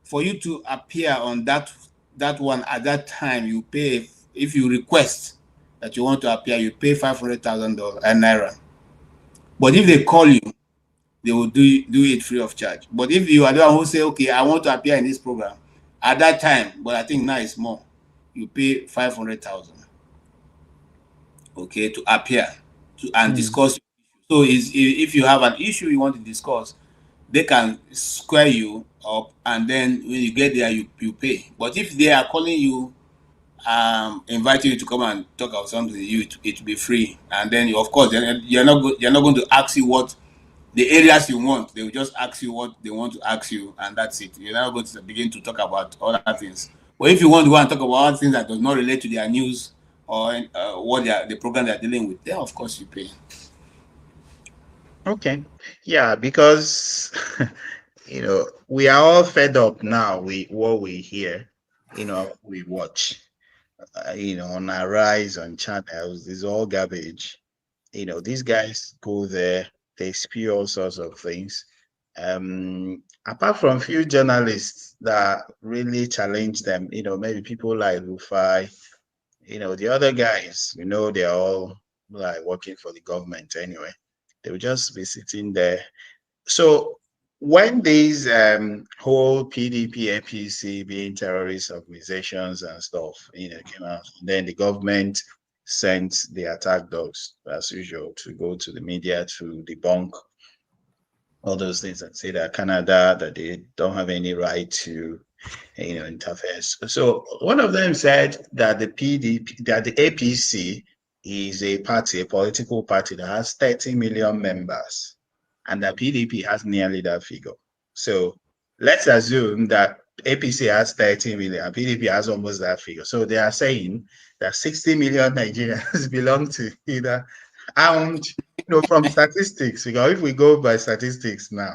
For you to appear on that that one at that time you pay. If you request that you want to appear, you pay $500,000 naira. But if they call you, they will do it free of charge. But if you are the one who say, okay, I want to appear in this program at that time, but I think now it's more, you pay 500,000, okay, to appear and discuss. So if you have an issue you want to discuss, they can square you up, and then when you get there, you pay. But if they are calling you, inviting you to come and talk about something, it will be free. And then of course you're not going to ask you what the areas you want. They will just ask you what they want to ask you, and that's it. You're not going to begin to talk about other things. But if you want to go and talk about other things that does not relate to their news or what the program they're dealing with, then of course you pay. Okay. Yeah, because we are all fed up now with what we hear, we watch, on our rise on channels. It's all garbage. These guys go there, they spew all sorts of things. Apart from few journalists that really challenge them, maybe people like Rufai, the other guys, they're all like working for the government anyway. They will just be sitting there. So when these whole PDP, APC being terrorist organizations and stuff, came out, then the government sent the attack dogs, as usual, to go to the media to debunk all those things and say that Canada, that they don't have any right to, interfere. So one of them said that the PDP, that the APC is a party, a political party that has 30 million members, and the PDP has nearly that figure. So let's assume that APC has 30 million and PDP has almost that figure. So they are saying that 60 million Nigerians belong to either. And from statistics, because if we go by statistics now,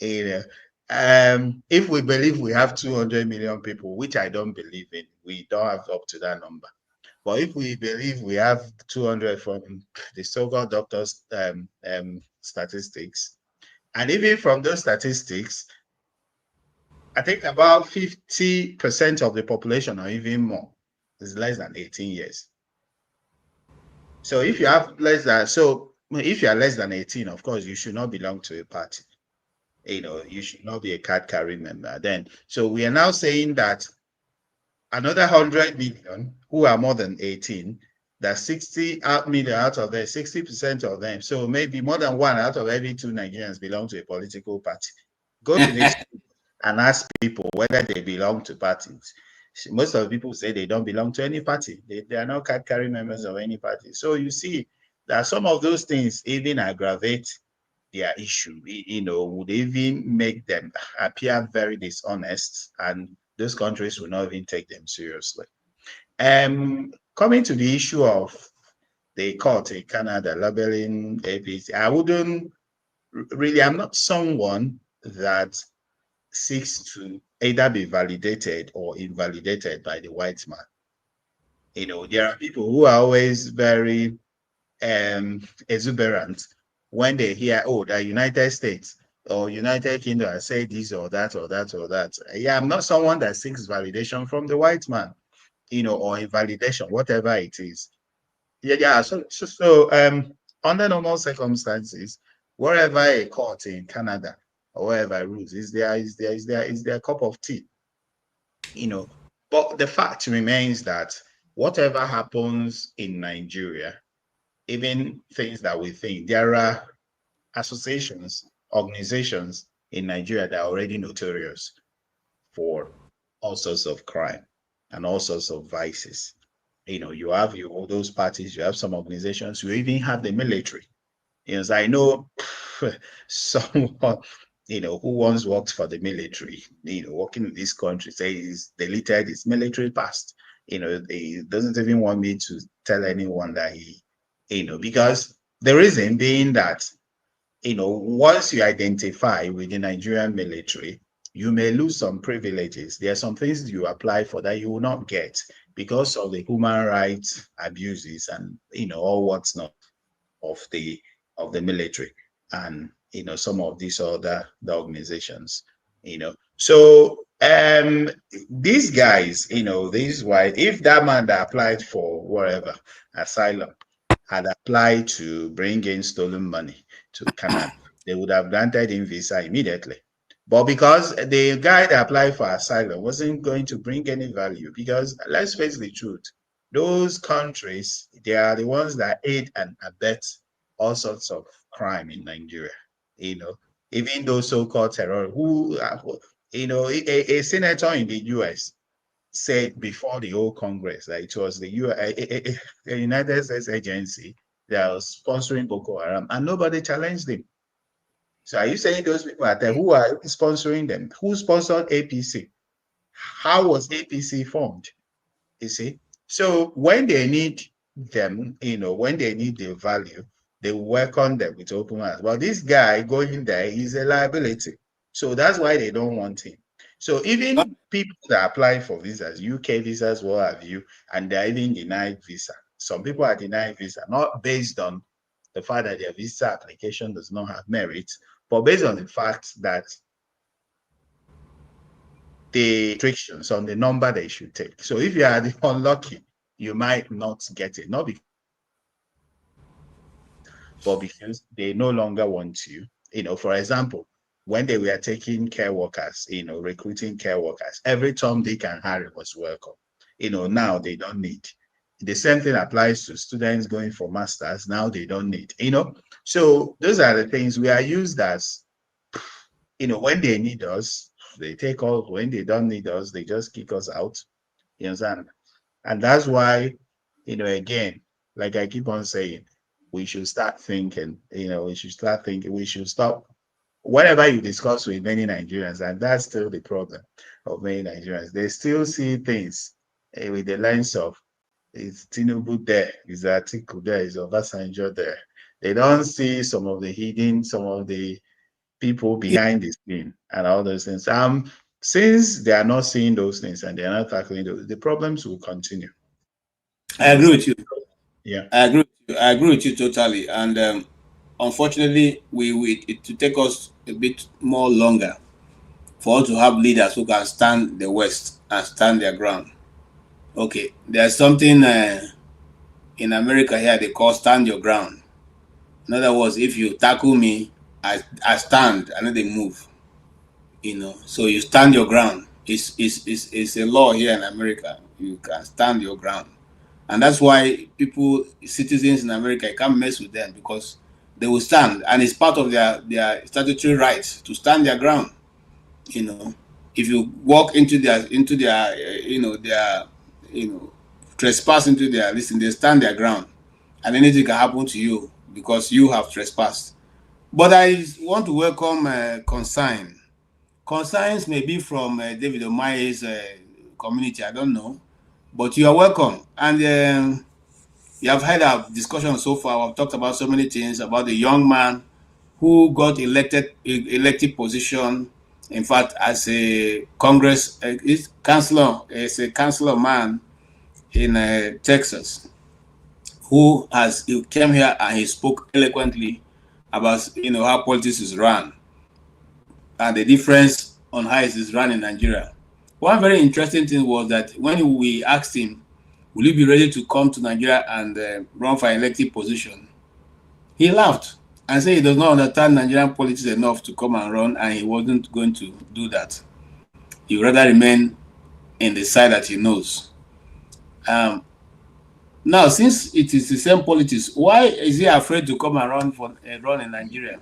if we believe we have 200 million people, which I don't believe in, we don't have up to that number. But if we believe we have 200 from the so-called doctors' statistics, and even from those statistics, I think about 50% of the population, or even more, is less than 18 years. So if you have if you are less than 18, of course, you should not belong to a party. You should not be a card-carrying member. Then, so we are now saying that another 100 million who are more than 18, that 60 million out of them, 60% of them, so maybe more than one out of every two Nigerians belong to a political party. Go to this and ask people whether they belong to parties. Most of the people say they don't belong to any party. They are not card-carrying members of any party. So you see that some of those things even aggravate their issue, would even make them appear very dishonest, and those countries will not even take them seriously. Coming to the issue of the court in Canada labeling APC, I wouldn't really, I'm not someone that seeks to either be validated or invalidated by the white man. There are people who are always very exuberant when they hear, oh, the United States or United Kingdom has said this or that or that or that. Yeah, I'm not someone that seeks validation from the white man, or invalidation, whatever it is. Yeah. So under normal circumstances, wherever a court in Canada or wherever rules is their cup of tea. But the fact remains that whatever happens in Nigeria, even things that we think, there are associations, organizations in Nigeria that are already notorious for all sorts of crime and all sorts of vices. You have all those parties, you have some organizations, you even have the military. So I know someone, who once worked for the military, working in this country, say he's deleted his military past. He doesn't even want me to tell anyone that because the reason being that, once you identify with the Nigerian military, you may lose some privileges. There are some things you apply for that you will not get because of the human rights abuses and, all what's not of the military and, some of these other organizations, So These guys, this is why if that man that applied for whatever asylum had applied to bring in stolen money to Canada, they would have granted him visa immediately. But because the guy that applied for asylum wasn't going to bring any value, because let's face the truth, those countries, they are the ones that aid and abet all sorts of crime in Nigeria. Even those so-called terror who a senator in the US said before the whole Congress that it was the a United States agency that was sponsoring Boko Haram, and nobody challenged him. So are you saying those people are there? Who are sponsoring them? Who sponsored APC? How was APC formed? You see? So when they need them, when they need the value, they welcome them with open arms. Well, this guy going there is a liability. So that's why they don't want him. So even people that apply for visas, UK visas, what have you, and they're even denied visa. Some people are denied visa, not based on the fact that their visa application does not have merit, but based on the fact that the restrictions on the number they should take. So if you are unlucky, you might not get it, not because, but because they no longer want you. For example, when they were taking care workers, recruiting care workers, every Tom, Dick, and Harry was welcome. Now they don't need. The same thing applies to students going for masters. Now they don't need. So those are the things we are used as. When they need us, they take off. When they don't need us, they just kick us out. You understand? And that's why, again, like I keep on saying, we should start thinking, we should start thinking, we should stop. Whatever you discuss with many Nigerians, and that's still the problem of many Nigerians, they still see things with the lens of, is Tinubu there, is Atiku there, is Obasanjo there. They don't see some of the people behind the scene and all those things. Since they are not seeing those things and they are not tackling those, the problems will continue. I agree with you. Yeah, I agree with you totally. And unfortunately, it will take us a bit more longer for us to have leaders who can stand the West and stand their ground. Okay, there's something in America here they call stand your ground. In other words, if you tackle me, I stand and then they move. So you stand your ground. It's a law here in America. You can stand your ground. And that's why citizens in America, you can't mess with them because they will stand, and it's part of their statutory rights to stand their ground. If you walk into their trespass into their listen, they stand their ground, and anything can happen to you because you have trespassed. But I want to welcome consign. Consigns may be from David Omaye's community. I don't know, but you are welcome. And you have had our discussion so far. We've talked about so many things about the young man who got elected position. In fact, as a councilor man in Texas, who came here and he spoke eloquently about how politics is run and the difference on how it is run in Nigeria. One very interesting thing was that when we asked him, will you be ready to come to Nigeria and run for an elected position? He laughed and said he does not understand Nigerian politics enough to come and run, and he wasn't going to do that. He would rather remain in the side that he knows. Now, since it is the same politics, why is he afraid to come and run in Nigeria?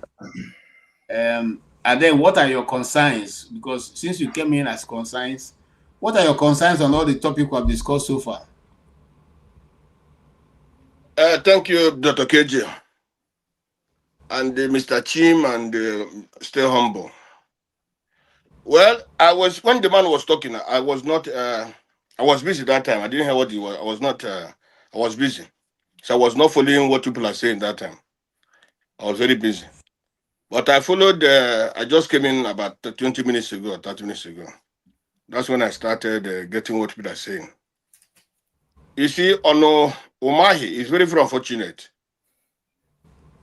And then what are your concerns? Because since you came in as concerns, what are your concerns on all the topics we have discussed so far? Thank you, Dr. KJ. And Mr. Chim, and stay humble. Well, when the man was talking, I was busy that time. I didn't hear what he was. I was busy. So I was not following what people are saying that time. I was very busy. But I followed, I just came in about 20 minutes ago, 30 minutes ago. That's when I started getting what people are saying. You see, Ono Umahi is very, very unfortunate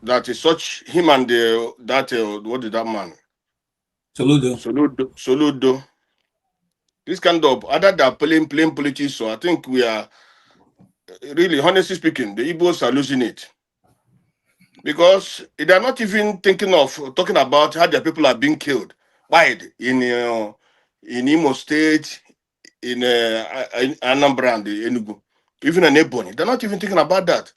that is such him and what did that man? Soludo. This kind of other than playing politics. So I think we are really, honestly speaking, the Igbos are losing it. Because they are not even thinking of talking about how their people are being killed. Why? In Imo State, in Anambra and Enugu, even in Ebonyi. They're not even thinking about that.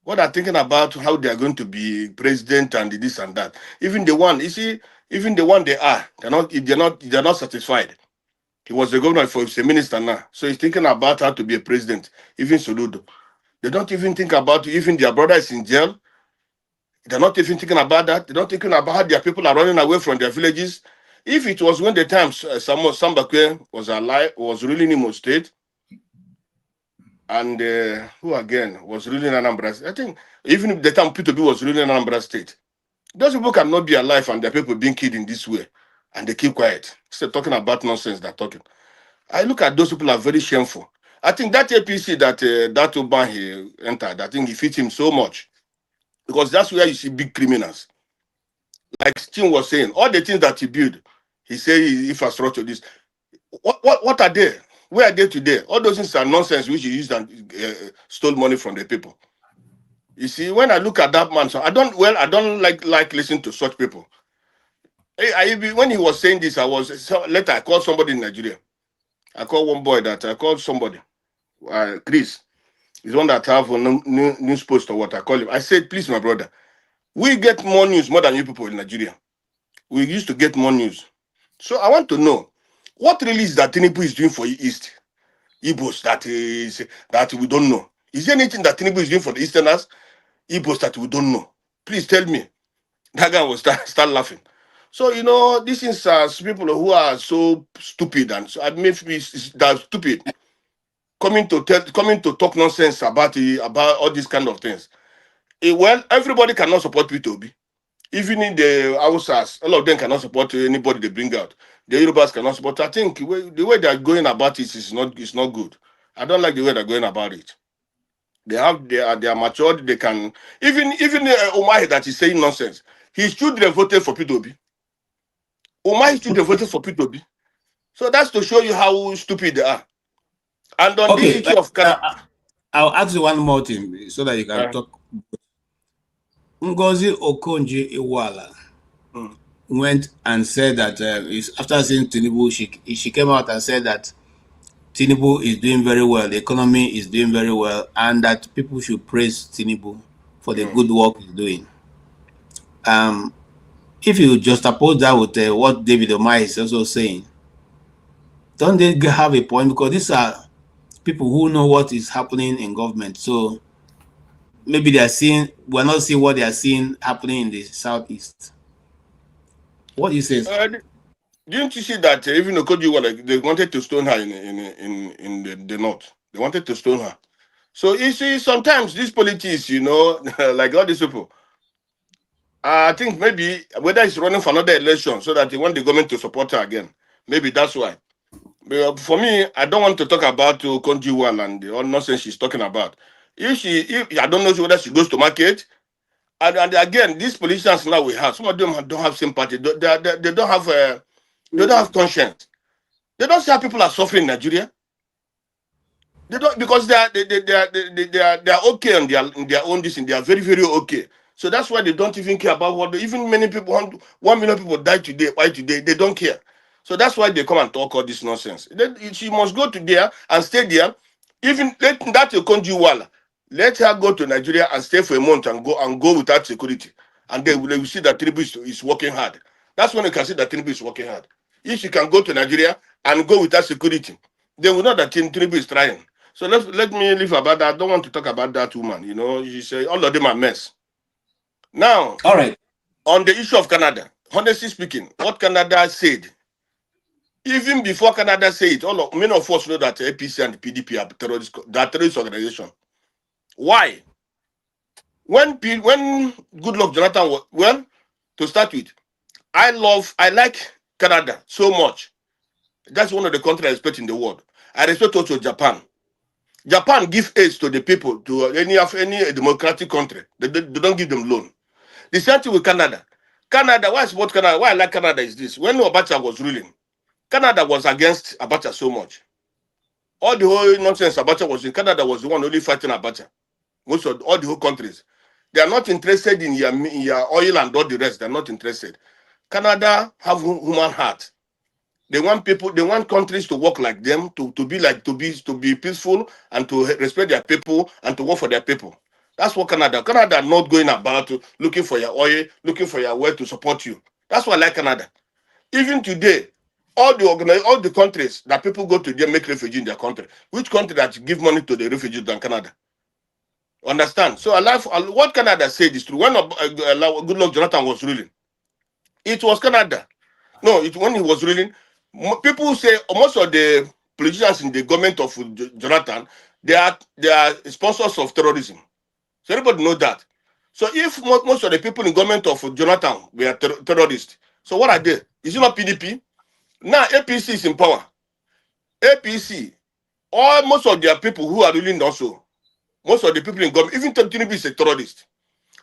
What they're thinking about how they are going to be president and this and that. Even the one, you see, even the one they're not satisfied. He was the governor for he's a minister now. So he's thinking about how to be a president. Even Soludo. They don't even think about even their brother is in jail. They're not even thinking about that. They're not thinking about how their people are running away from their villages. If it was when the time Sambakwe was alive, was ruling Imo State, and who again was ruling Anambra State, I think even if the time P2B was ruling Anambra State, those people cannot be alive and their people being killed in this way, and they keep quiet. Instead talking about nonsense they're talking. I look at those people are very shameful. I think that APC that Oban he entered, I think he fits him so much. Because that's where you see big criminals. Like Tim was saying, all the things that he built, he say infrastructure, this. What are they? Where are they today? All those things are nonsense which he used and stole money from the people. You see, when I look at that man, so I don't like listening to such people. When he was saying this, later I called somebody in Nigeria. I called one boy I called somebody, Chris. He's one that have a news post or what I call him. I said, please, my brother, we get more news more than you people in Nigeria. We used to get more news. So I want to know what really is that Tinubu is doing for East Igbos that we don't know. Is there anything that Tinubu is doing for the Easterners, Igbos that we don't know? Please tell me. That guy will start laughing. So this is people who are so stupid and so they're stupid coming to talk nonsense about all these kind of things. Well, everybody cannot support P2B. Even in the Hausas, all of them cannot support anybody they bring out. The Yorubas cannot support. I think the way they're going about it is not good. I don't like the way they're going about it. They are matured. They can even Omar that is saying nonsense. His children voted for P2B. Omar's children voted for P2B. So that's to show you how stupid they are. And on the issue of I'll ask you one more thing so that you can talk. Ngozi Okonjo-Iweala went and said that after seeing Tinubu, she came out and said that Tinubu is doing very well, the economy is doing very well, and that people should praise Tinubu for the good work he's doing. If you just oppose that with what David Omai is also saying, don't they have a point? Because these are people who know what is happening in government. So maybe we're not seeing what they are seeing happening in the Southeast. What do you say? Didn't you see that even Okonjo-Iweala, they wanted to stone her in the north? They wanted to stone her. So you see, sometimes these politics, like all these people, I think maybe whether he's running for another election so that they want the government to support her again. Maybe that's why. But for me, I don't want to talk about Okonjo-Iweala and the all nonsense she's talking about. If I don't know whether she goes to market, and again, these politicians now we have, some of them don't have sympathy. They don't have conscience. They don't see how people are suffering in Nigeria. They don't, because they are okay in their own this, and they are very, very okay. So that's why they don't even care about what even many people 1 million people die today. Why today? They don't care. So that's why they come and talk all this nonsense. She must go to there and stay there. Even let that Okonjo-Iweala, let her go to Nigeria and stay for a month and go without security. And then we will see that Tinubu is working hard. That's when you can see that Tinubu is working hard. If she can go to Nigeria and go without security, then we know that Tinubu is trying. So let me leave about that. I don't want to talk about that woman. She say all of them are mess. Now, all right. On the issue of Canada, honestly speaking, what Canada said, even before Canada said it, many of us know that APC and the PDP are terrorist organization. Why? When Goodluck Jonathan to start with, I like Canada so much. That's one of the countries I respect in the world. I respect also Japan. Japan give aid to the people, to any democratic country. They don't give them loan. The same thing with Canada. Canada, why I support Canada? Why I like Canada is this. When Obacha was ruling, Canada was against Abacha so much. All the whole nonsense Abacha was in, Canada was the one only fighting Abacha. Most of all the whole countries. They are not interested in your oil and all the rest. They're not interested. Canada have human heart. They want people, they want countries to work like them, to be peaceful and to respect their people and to work for their people. That's what Canada. Canada are not going about looking for your oil, looking for your way to support you. That's why I like Canada. Even today, all the countries that people go to, they make refugee in their country. Which country that give money to the refugees than Canada? Understand? So what Canada said is true. When Goodluck Jonathan was ruling, it was Canada. No, when he was ruling, people say most of the politicians in the government of Jonathan, they are sponsors of terrorism. So everybody know that. So if most of the people in government of Jonathan were terrorists, so what are they? Is it not PDP? Now APC is in power. APC, most of their people who are ruling also, most of the people in government, even Tinubu is a terrorist.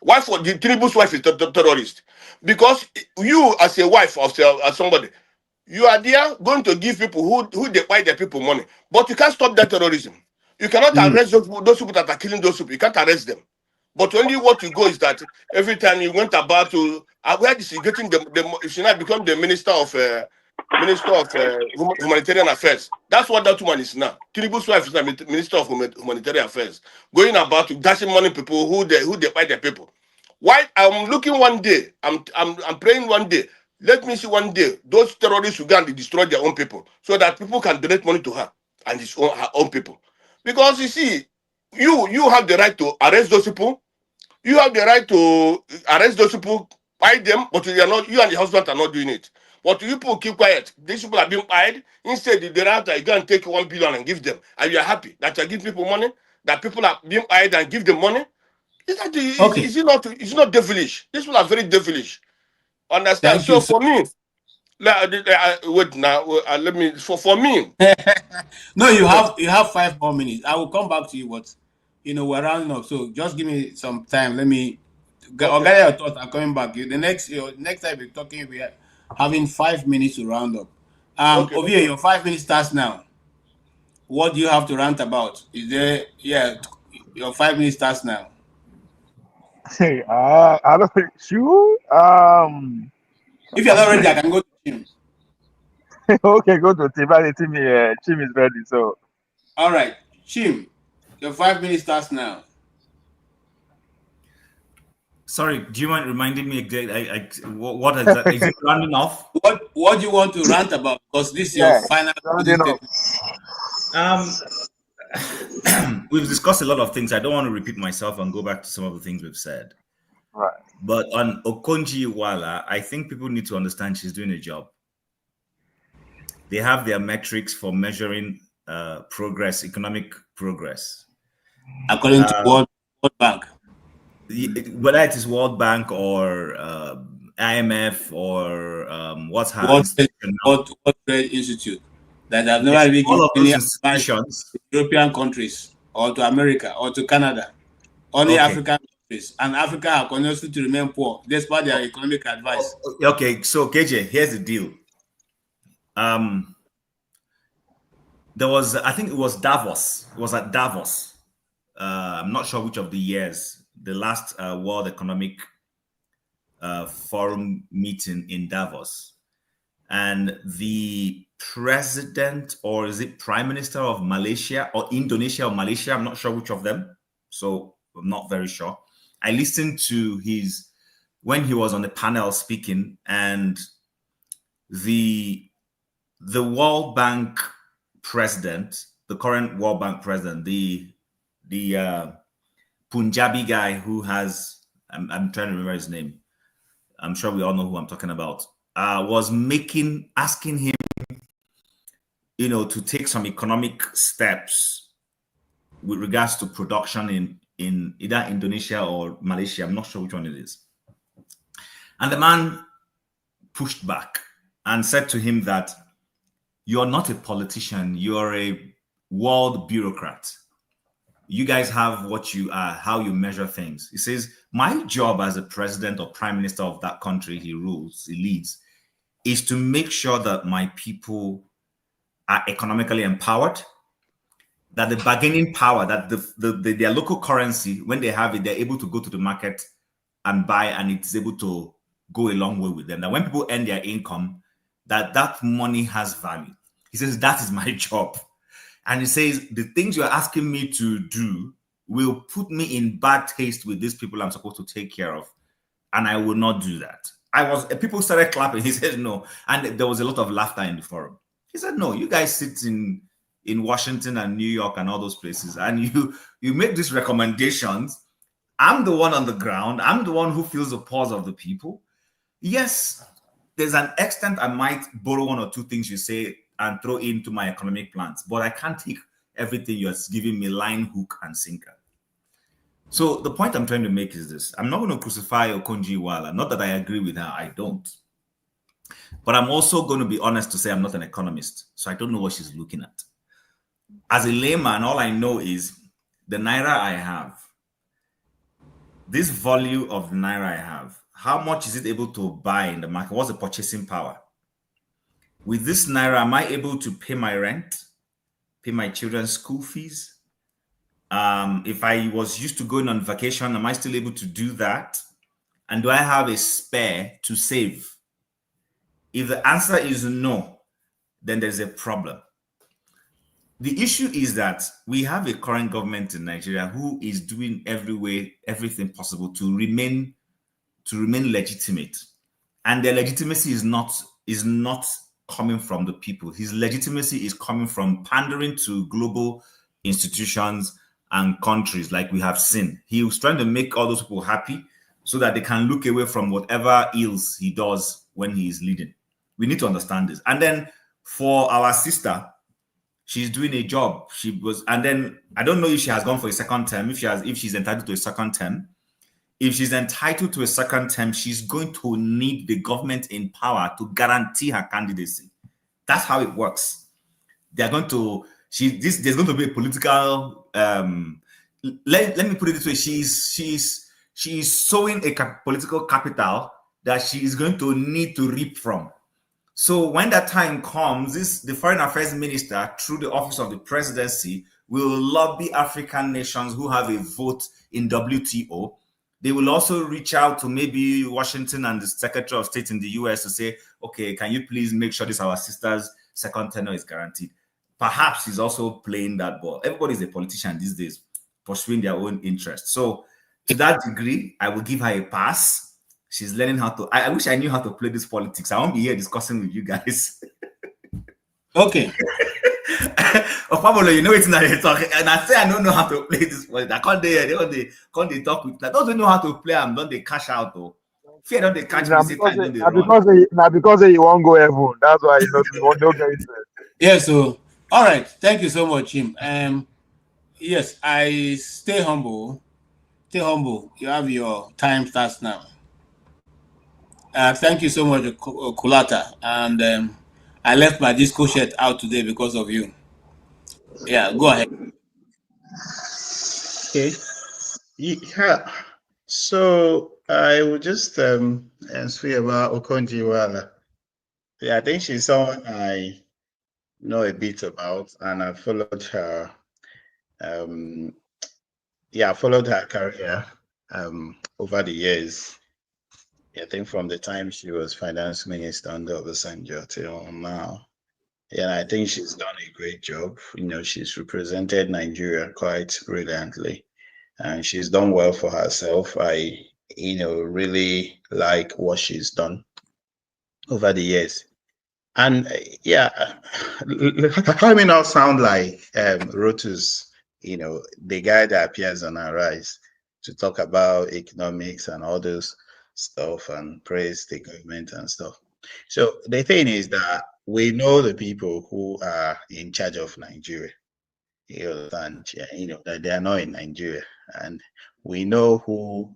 Wife for the Tinubu's wife is a terrorist. Because you as a wife of somebody, you are there going to give people who they buy their people money. But you can't stop that terrorism. You cannot arrest those people that are killing those people. You can't arrest them. But only what you go is that every time you went about to where is he getting if she now become the minister of humanitarian affairs. That's what that woman is now. Tinubu's wife is the minister of humanitarian affairs, going about to dashing money people who they buy their people. Why I'm looking one day, I'm praying one day. Let me see one day those terrorists who go and destroy their own people, so that people can donate money to her and her own people. Because you see, you have the right to arrest those people. You have the right to arrest those people, buy them, but you and the husband are not doing it. But you people keep quiet. These people are being paid. Instead, the director, you go and take 1 billion and give them. And you are happy that you are giving people money, that people are being paid and give them money. It's not devilish. These people are very devilish. Understand? Thank you, For me, wait now. Let me. For me. No, you have 5 more minutes. I will come back to you, but we're rounding up. So just give me some time. Let me organize your thoughts. I'm coming back. The next time we're talking, we are having 5 minutes to round up. Ovie, your 5 minutes starts now. What do you have to rant about? Is there? Yeah, your 5 minutes starts now. Hey, I don't think you. If you're not ready, I can go to Chim. Okay, go to Tim. Chim is ready. So, all right, Chim, your 5 minutes starts now. Sorry, do you mind reminding me again? What is that? Is it rounding off? What do you want to rant about? Because this is your final statement. We've discussed a lot of things. I don't want to repeat myself and go back to some of the things we've said. Right. But on Okonjo-Iweala, I think people need to understand she's doing a job. They have their metrics for measuring progress, economic progress. According to World Bank. Whether it is World Bank or IMF or what's World Trade Institute, that have never really given any advice to European countries or to America or to Canada, only African countries, and Africa are continuing to remain poor despite their economic advice. Okay, so KJ, here's the deal. There was, I think it was Davos. It was at Davos. I'm not sure which of the years. The last World Economic Forum meeting in Davos, and the president, or is it prime minister of Malaysia or Indonesia or Malaysia? I'm not sure which of them, so I'm not very sure. I listened to when he was on the panel speaking, and the World Bank president, the current World Bank president, the Punjabi guy who has, I'm trying to remember his name. I'm sure we all know who I'm talking about. Was asking him, to take some economic steps with regards to production in either Indonesia or Malaysia. I'm not sure which one it is. And the man pushed back and said to him that you're not a politician, you're a world bureaucrat. You guys have what you are, how you measure things. He says, my job as a president or prime minister of that country he leads, is to make sure that my people are economically empowered, that the bargaining power, that their local currency, when they have it, they're able to go to the market and buy, and it's able to go a long way with them. That when people earn their income, that money has value. He says, that is my job. And he says, the things you're asking me to do will put me in bad taste with these people I'm supposed to take care of. And I will not do that. People started clapping. He said, no. And there was a lot of laughter in the forum. He said, no, you guys sit in Washington and New York and all those places, and you make these recommendations. I'm the one on the ground. I'm the one who feels the pulse of the people. Yes, there's an extent I might borrow one or two things you say and throw into my economic plans, but I can't take everything you're giving me line, hook, and sinker. So the point I'm trying to make is this. I'm not going to crucify Okonjo-Iweala. Not that I agree with her. I don't. But I'm also going to be honest to say I'm not an economist, so I don't know what she's looking at. As a layman, all I know is the Naira I have, this value of the Naira I have, how much is it able to buy in the market? What's the purchasing power? With this Naira, am I able to pay my rent, pay my children's school fees? If I was used to going on vacation, am I still able to do that? And do I have a spare to save? If the answer is no, then there's a problem. The issue is that we have a current government in Nigeria who is doing everything possible to remain legitimate. And their legitimacy is not coming from the people. His legitimacy is coming from pandering to global institutions and countries, like we have seen. He was trying to make all those people happy so that they can look away from whatever ills he does when he is leading. We need to understand this. And then for our sister, she's doing a job. And then I don't know if she has gone for a second term, if she's entitled to a second term. If she's entitled to a second term, she's going to need the government in power to guarantee her candidacy. That's how it works. There's going to be a political. Let me put it this way: she's sowing a political capital that she is going to need to reap from. So when that time comes, the foreign affairs minister, through the office of the presidency, will lobby African nations who have a vote in WTO. They will also reach out to maybe Washington and the Secretary of State in the US to say, okay, can you please make sure this our sister's second tenure is guaranteed? Perhaps he's also playing that ball. Everybody's a politician these days, pursuing their own interests. So to that degree, I will give her a pass. She's learning how to. I wish I knew how to play this politics. I won't be here discussing with you guys. Okay. Pablo, you know it's not a talk. And I say I don't know how to play this politics. I can't they talk with that. Those who know how to play, I'm not they cash out though. Fear don't they catch me. Because you won't go heaven. That's why you won't get it. Yeah, so all right. Thank you so much, Jim. Yes, I stay humble. Stay humble. You have your time starts now. Thank you so much, Kulata. And I left my disco shirt out today because of you. Yeah, go ahead. Okay. Yeah. So I would just speak about Okonjo-Iweala. Yeah, I think she's someone I know a bit about, and I followed her. I followed her career over the years. I think from the time she was finance minister under Obasanjo till now. Yeah, I think she's done a great job. She's represented Nigeria quite brilliantly, and she's done well for herself. I, really like what she's done over the years. And I may not sound like Rotus, the guy that appears on our rise to talk about economics and all those stuff and praise the government and stuff. So the thing is that we know the people who are in charge of Nigeria, that they are not in Nigeria, and we know who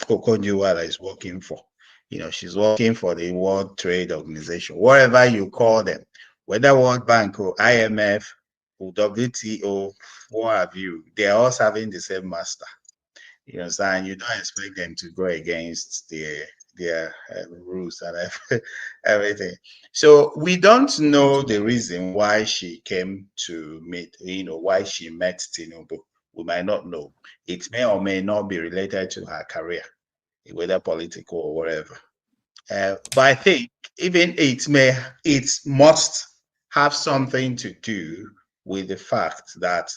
Okonjo-Iweala is working for. She's working for the World Trade Organization, whatever you call them, whether World Bank or IMF or WTO, what have you, they're all serving the same master. And you don't expect them to go against the their rules and everything. So we don't know the reason why she came to meet, why she met Tinubu. We might not know. It may or may not be related to her career, whether political or whatever. But I think even it must have something to do with the fact that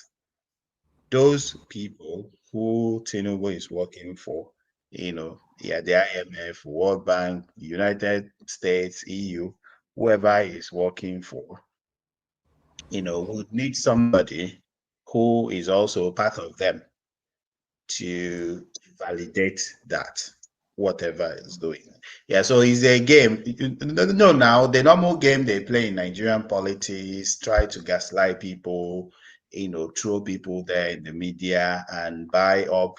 those people who Tinubu is working for, the IMF, World Bank, United States, EU, whoever is working for, would need somebody who is also part of them to validate that whatever is doing. Yeah, so it's a game. No, now the normal game they play in Nigerian politics, try to gaslight people, throw people there in the media and buy up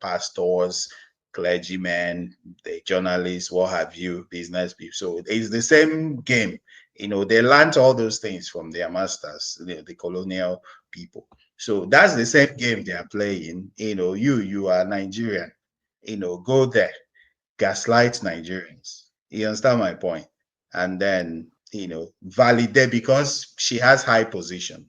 pastors, clergymen, the journalists, what have you, business people. So it's the same game. They learned all those things from their masters, the colonial people. So that's the same game they are playing. You are Nigerian, go there, gaslight Nigerians. You understand my point? And then, validate, because she has high position.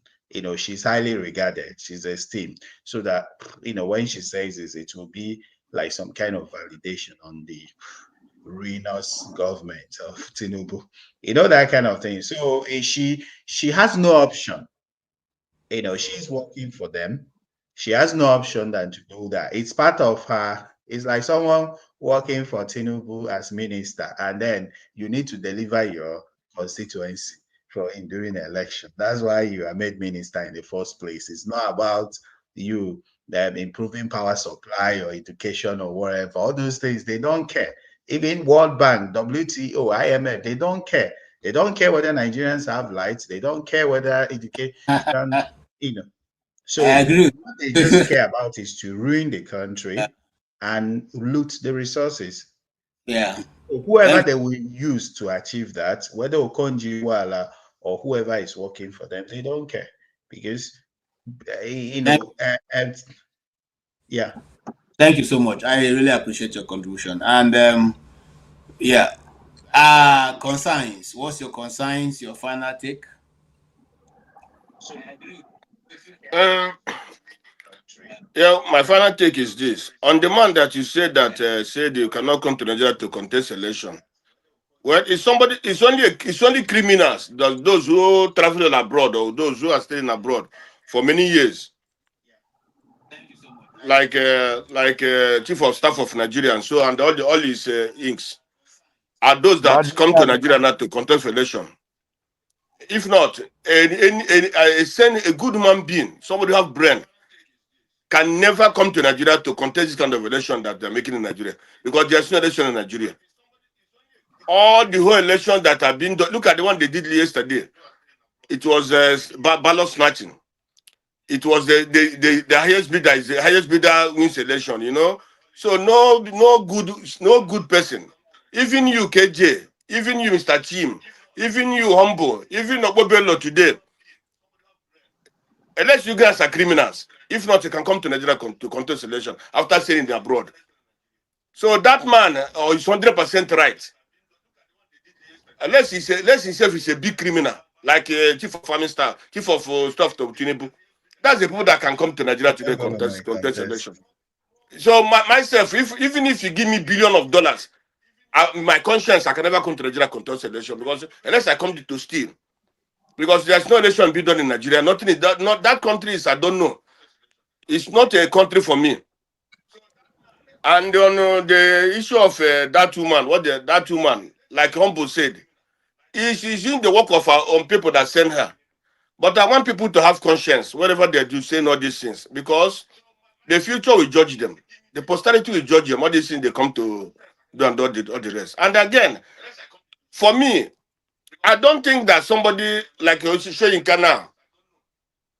She's highly regarded, she's esteemed. So that, when she says this, it will be like some kind of validation on the ruinous government of Tinubu. That kind of thing. So she has no option. She's working for them. She has no option than to do that. It's part of her. It's like someone working for Tinubu as minister, and then you need to deliver your constituency during the election. That's why you are made minister in the first place. It's not about you improving power supply or education or whatever. All those things, they don't care. Even World Bank, WTO, IMF, they don't care. They don't care whether Nigerians have lights. They don't care whether education, So I agree. what they just care about is to ruin the country and loot the resources. Yeah. So whoever they will use to achieve that, whether Okonji Iweala or whoever is working for them, they don't care, because yeah. Thank you so much. I really appreciate your contribution. And concerns. What's your concerns? Your final take? My final take is this: on the man that you said that said you cannot come to Nigeria to contest election. Well, it's only criminals, those who travel abroad or those who are staying abroad for many years, like Chief of Staff of Nigeria and so, and all his inks, are those that come to Nigeria now to contest election. If not, send a good human being, somebody who have brain, can never come to Nigeria to contest this kind of election that they're making in Nigeria, because there's no election in Nigeria. All the whole election that have been done, look at the one they did yesterday. It was ballot snatching. It was the highest bidder is the highest bidder wins election. So no good person. Even you, KJ, even you, Mr. Chim, even you, Humble, even Obobello today. Unless you guys are criminals. If not, you can come to Nigeria to contest election after staying abroad. So that man is 100% right. Unless himself is a big criminal, like Chief of Farming Staff, Chief of Staff to Tinubu. That's the people that can come to Nigeria today contest election. So myself, even if you give me $billions of dollars, my conscience, I can never come to Nigeria contest election, because unless I come to steal. Because there's no election being done in Nigeria. Nothing is that. Not that country is, I don't know. It's not a country for me. And on the issue of that woman, like Humble said, she's doing the work of her own people that send her. But I want people to have conscience whenever they do saying all these things, because the future will judge them. The posterity will judge them. All these things they come to do and all the rest. And again, for me, I don't think that somebody like Shoyinka now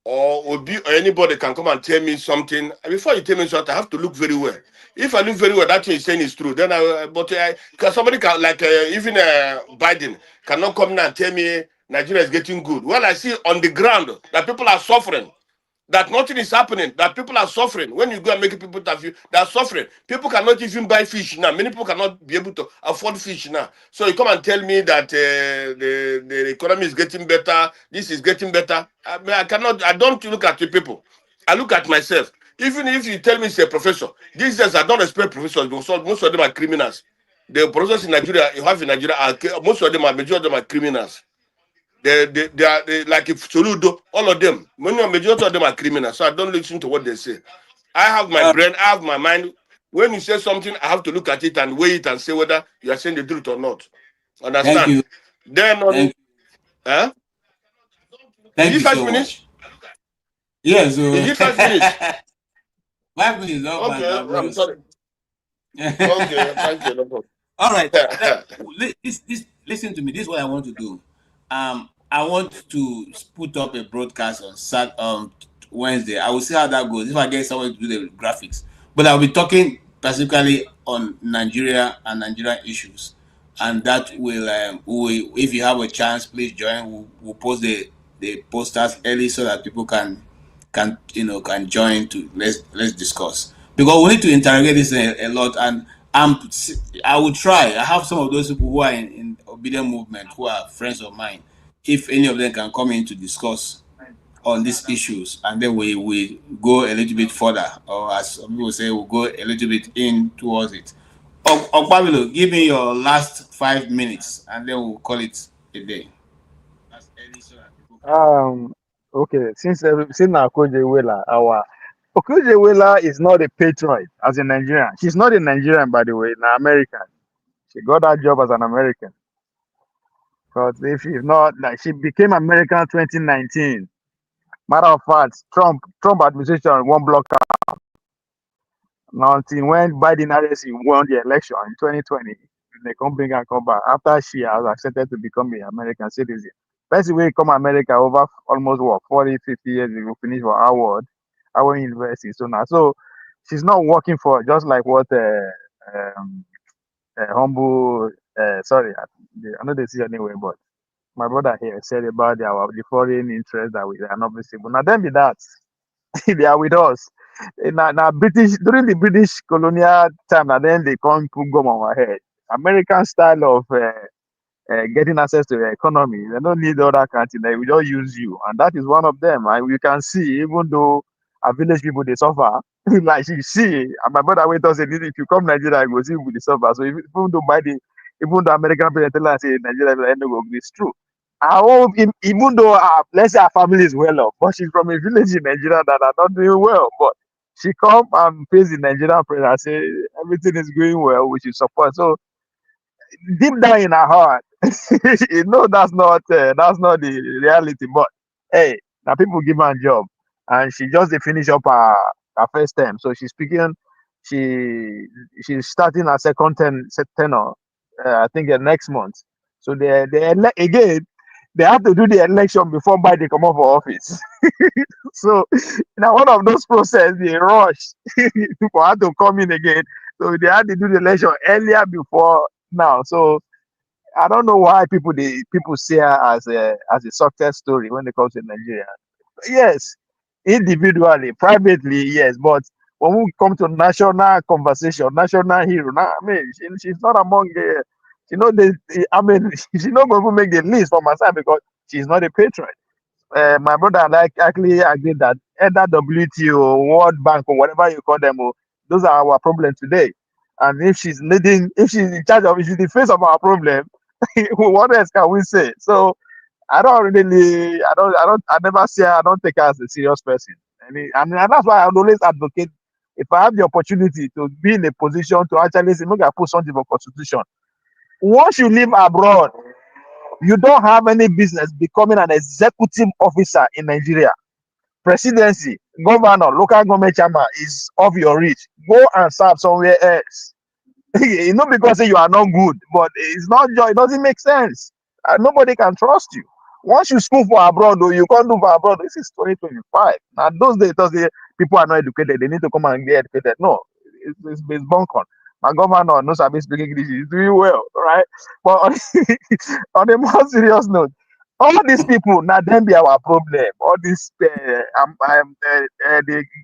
or Obi or anybody can come and tell me something. Before you tell me something, I have to look very well. If I look very well, that thing you're saying is true. Then somebody can, like even Biden cannot come now and tell me Nigeria is getting good. Well, I see on the ground that people are suffering. that nothing is happening, that people are suffering. When you go and make people that they are suffering, people cannot even buy fish now. Many people cannot be able to afford fish now. So you come and tell me that the economy is getting better, this is getting better. I mean, I don't look at the people. I look at myself. Even if you tell me it's a professor, these days I don't respect professors because most of them are criminals. The professors in Nigeria, you have in Nigeria, most of them are, majority of them are criminals. They are like if Soludo, all of them, majority of them are criminals. So I don't listen to what they say. I have my brain, I have my mind. When you say something, I have to look at it and weigh it and say whether you are saying the truth or not. Understand? Thank you. Then on, Thank you so much. Yes. Is it 5 minutes? 5 minutes. No, okay, I'm sorry. Okay, thank you. No problem. All right. Listen to me. This is what I want to do. I want to put up a broadcast on Wednesday. I will see how that goes. If I get someone to do the graphics, but I'll be talking specifically on Nigeria and Nigerian issues, and that will, if you have a chance, please join. We'll post the posters early so that people can join to let's discuss, because we need to interrogate this a lot. And I will try. I have some of those people who are in obedient movement who are friends of mine. If any of them can come in to discuss on these issues, and then we go a little bit further, or as some people say, we'll go a little bit in towards it. Ogbabilo, give me your last 5 minutes, and then we'll call it a day. Okay, since Akojewela, Okojewela is not a patriot as a Nigerian. She's not a Nigerian, by the way, an American. She got that job as an American. Because if she's not, like, she became American 2019. Matter of fact, Trump administration won't block her. Now, until when Biden won the election in 2020, they come bring and come back after she has accepted to become an American citizen. First way come America over almost 40, 50 years ago, finish for Howard University. So she's not working for, just like what humble sorry, I know they see anyway, but my brother here said about the foreign interest that we are not visible. Now then be that they are with us. Now British, during the British colonial time, and then they come put gum on our head. American style of getting access to the economy. They don't need other country. They will just use you, and that is one of them. And we can see, even though our village people they suffer, like you see, and my brother went us say, if you come Nigeria, you go see people they suffer. So even though American president tell us say Nigeria, it's true. I hope, even though let's say our family is well off, but she's from a village in Nigeria that are not doing well, but she come and face the Nigerian president and say everything is going well, which is support. So deep down in her heart, you know that's not the reality. But hey, now people give her a job, and she just finish up her first term, so she's speaking. She's starting her second tenure, I think next month. So again, they have to do the election before Biden come up for office. So now one of those process they rush for her to come in again. So they had to do the election earlier before now. So I don't know why people see her as a success story when it comes to Nigeria. Yes, individually, privately, yes, but when we come to national conversation, national hero, I mean, she's not among the, I mean, she's not going to make the list for my side because she's not a patriot. My brother and I actually agree that either WTO, World Bank, or whatever you call them, those are our problems today. And if she's in charge of, if she's the face of our problem, what else can we say? So I never say I don't take her as a serious person. And that's why I always advocate, if I have the opportunity to be in a position to actually say, maybe I put something for constitution. Once you live abroad, you don't have any business becoming an executive officer in Nigeria. Presidency, governor, local government chairman is off your reach. Go and serve somewhere else. Not because you are not good, but it's not joy. It doesn't make sense. Nobody can trust you. Once you school for abroad, though, you can't do for abroad. This is 2025. Now, those days, people are not educated. They need to come and get educated. No, it's bunked. My governor knows I've been speaking English. He's doing well, right? But on a more serious note, All these people, now them be our problem. All this, the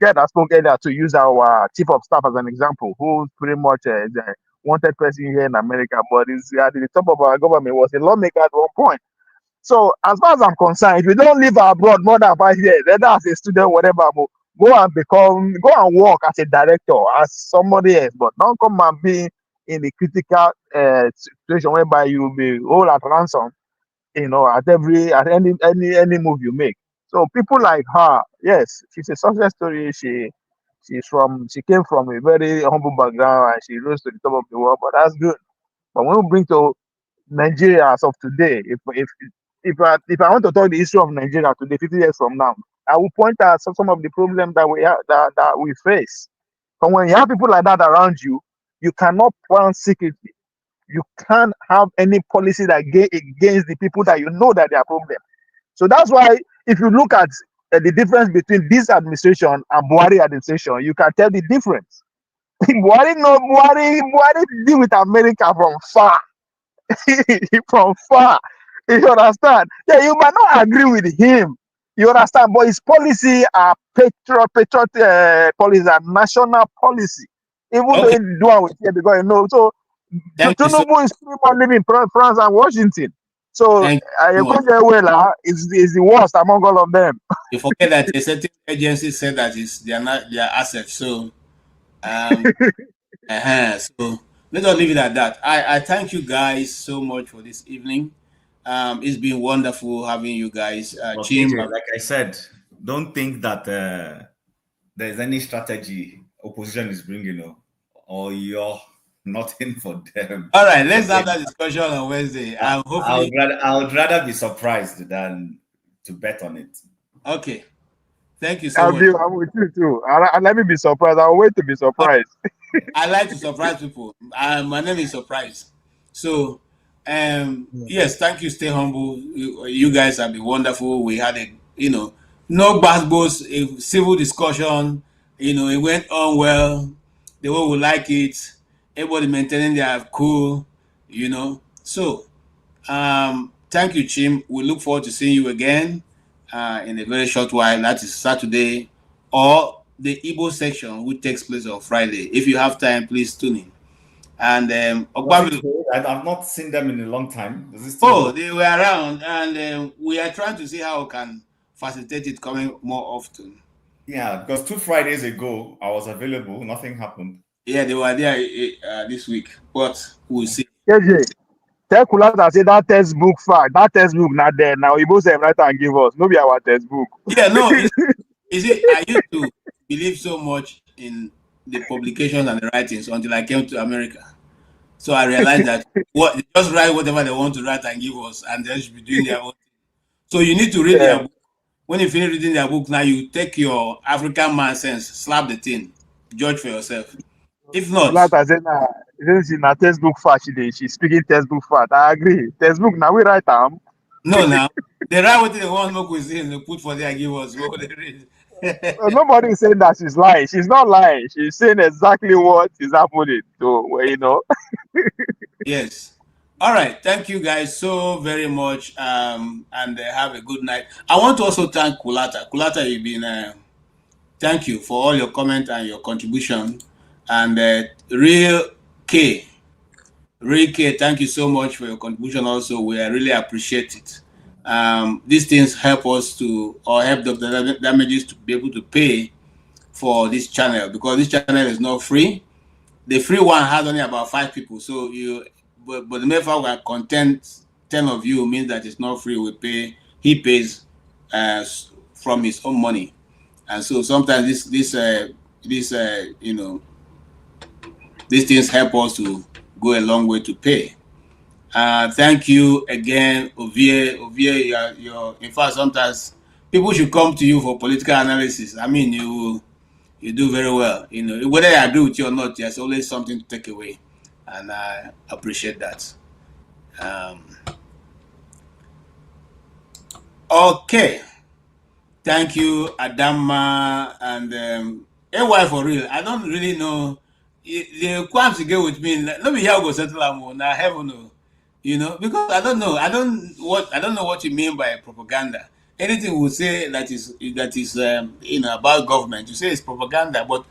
guy that spoke earlier, to use our chief of staff as an example, who's pretty much the wanted person here in America, but is at the top of our government, was a lawmaker at one point. So as far as I'm concerned, if you don't live abroad more than 5 years, whether as a student, whatever, go and work as a director, as somebody else, but don't come and be in a critical situation whereby you will be all at ransom, at any move you make. So people like her, yes, she's a success story. She came from a very humble background and she rose to the top of the world, but that's good. But when we bring to Nigeria as of today, if I want to talk the history of Nigeria today, 50 years from now, I will point out some of the problems that we have that we face. But when you have people like that around you, you cannot plan secretly. You can't have any policy that against the people that you know that they are problem. So that's why if you look at the difference between this administration and Buhari administration, you can tell the difference. Buhari deal with America from far. From far. You understand? Yeah, you might not agree with him. You understand? But his policy are patriot policy and national policy. Even though he do it with here because so Tinubu is pretty much living in France and Washington. So is the worst among all of them. You forget that a certain agency said that they are not their assets. So so let us leave it at that. I thank you guys so much for this evening. It's been wonderful having you guys. Jim, like I said, don't think that there's any strategy opposition is bringing, or you're not in for them. All right, let's have that discussion on Wednesday. I would rather be surprised than to bet on it. Okay. Thank you so much. I'm with you too. Let me be surprised. I'll wait to be surprised. I like to surprise people. My name is Surprise. So, yes, thank you. Stay humble. You guys have been wonderful. We had no bad boss, a civil discussion. It went on well. The way we like it. Everybody maintaining their cool. So, thank you, Chim. We look forward to seeing you again in a very short while. That is Saturday, or the Igbo section, which takes place on Friday. If you have time, please tune in. And I've not seen them in a long time. They were around, and we are trying to see how we can facilitate it coming more often. Yeah, because 2 Fridays ago I was available. Nothing happened. Yeah, they were there this week, but we'll see. KJ, tell Kulata say that textbook fact, that textbook not there now. You both write and give us. No be our textbook. Yeah, no. I used to believe so much in the publications and the writings until I came to America. So I realized that they just write whatever they want to write and give us, and they should be doing their own thing. So you need to read their book. When you finish reading their book, now you take your African man sense, slap the thing, judge for yourself. If not, Kulata say she's not textbook fact. She's speaking textbook fact. I agree. Textbook now we write them. No, now they write what they want to cuisine and put for their give us. Nobody is saying that she's lying. She's not lying. She's saying exactly what is happening. So Yes. All right. Thank you guys so very much. And have a good night. I want to also thank Kulata. Kulata, you've been thank you for all your comment and your contribution. And Real K, thank you so much for your contribution. Also, we really appreciate it. These things help us help the damages to be able to pay for this channel, because this channel is not free. The free one has only about 5 people. So but the mere fact we are content 10 of you means that it's not free. He pays from his own money, and so sometimes these things help us to go a long way to pay. Thank you again, Ovie. You're in fact, sometimes people should come to you for political analysis. I mean, you do very well. Whether I agree with you or not, there's always something to take away, and I appreciate that. Okay, thank you, Adama and AY for real. I don't really know. The quams to go with me. Let me hear go settle now. Heaven. You know, because I don't know what you mean by propaganda. Anything we say that is about government, you say it's propaganda. But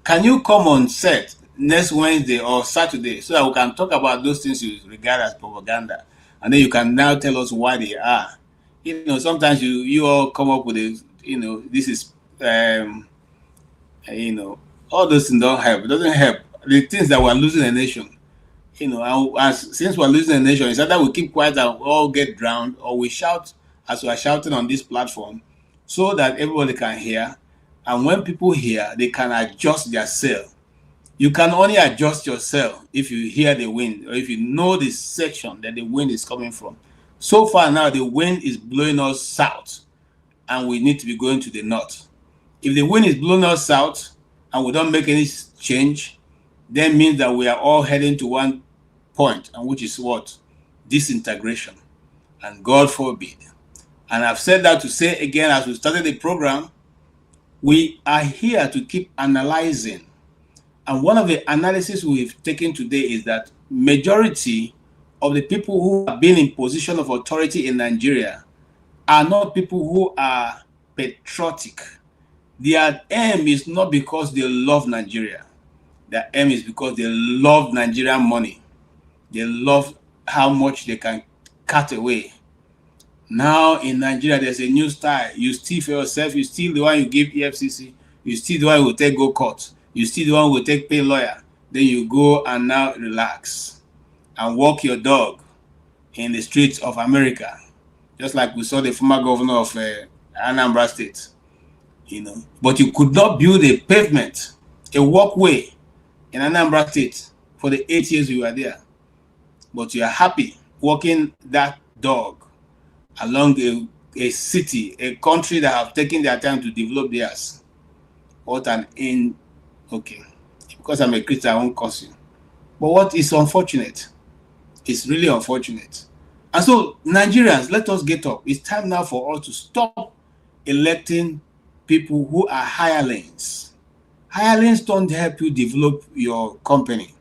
can you come on set next Wednesday or Saturday so that we can talk about those things you regard as propaganda, and then you can now tell us why they are. You know, sometimes you all come up with this is all those things don't help. It doesn't help. The things that we're losing a nation. Since we're losing a nation, it's either we keep quiet and all get drowned, or we shout as we are shouting on this platform so that everybody can hear. And when people hear, they can adjust their cell. You can only adjust yourself if you hear the wind, or if you know the section that the wind is coming from. So far now, the wind is blowing us south, and we need to be going to the north. If the wind is blowing us south and we don't make any change, then means that we are all heading to one point, and which is what? Disintegration. And God forbid. And I've said that to say again, as we started the program, we are here to keep analyzing. And one of the analysis we've taken today is that majority of the people who have been in position of authority in Nigeria are not people who are patriotic. Their aim is not because they love Nigeria. Their aim is because they love Nigerian money. They love how much they can cut away. Now in Nigeria, there's a new style. You steal for yourself. You steal the one you give EFCC. You steal the one who will take go court. You steal the one who will take pay lawyer. Then you go and now relax and walk your dog in the streets of America, just like we saw the former governor of Anambra State. But you could not build a pavement, a walkway in Anambra State for the 8 years you were there. But you are happy walking that dog along a city, a country that have taken their time to develop theirs. What an end. Okay. Because I'm a Christian, I won't curse you. But what is unfortunate? It's really unfortunate. And so, Nigerians, let us get up. It's time now for us to stop electing people who are hirelings. Hirelings don't help you develop your company.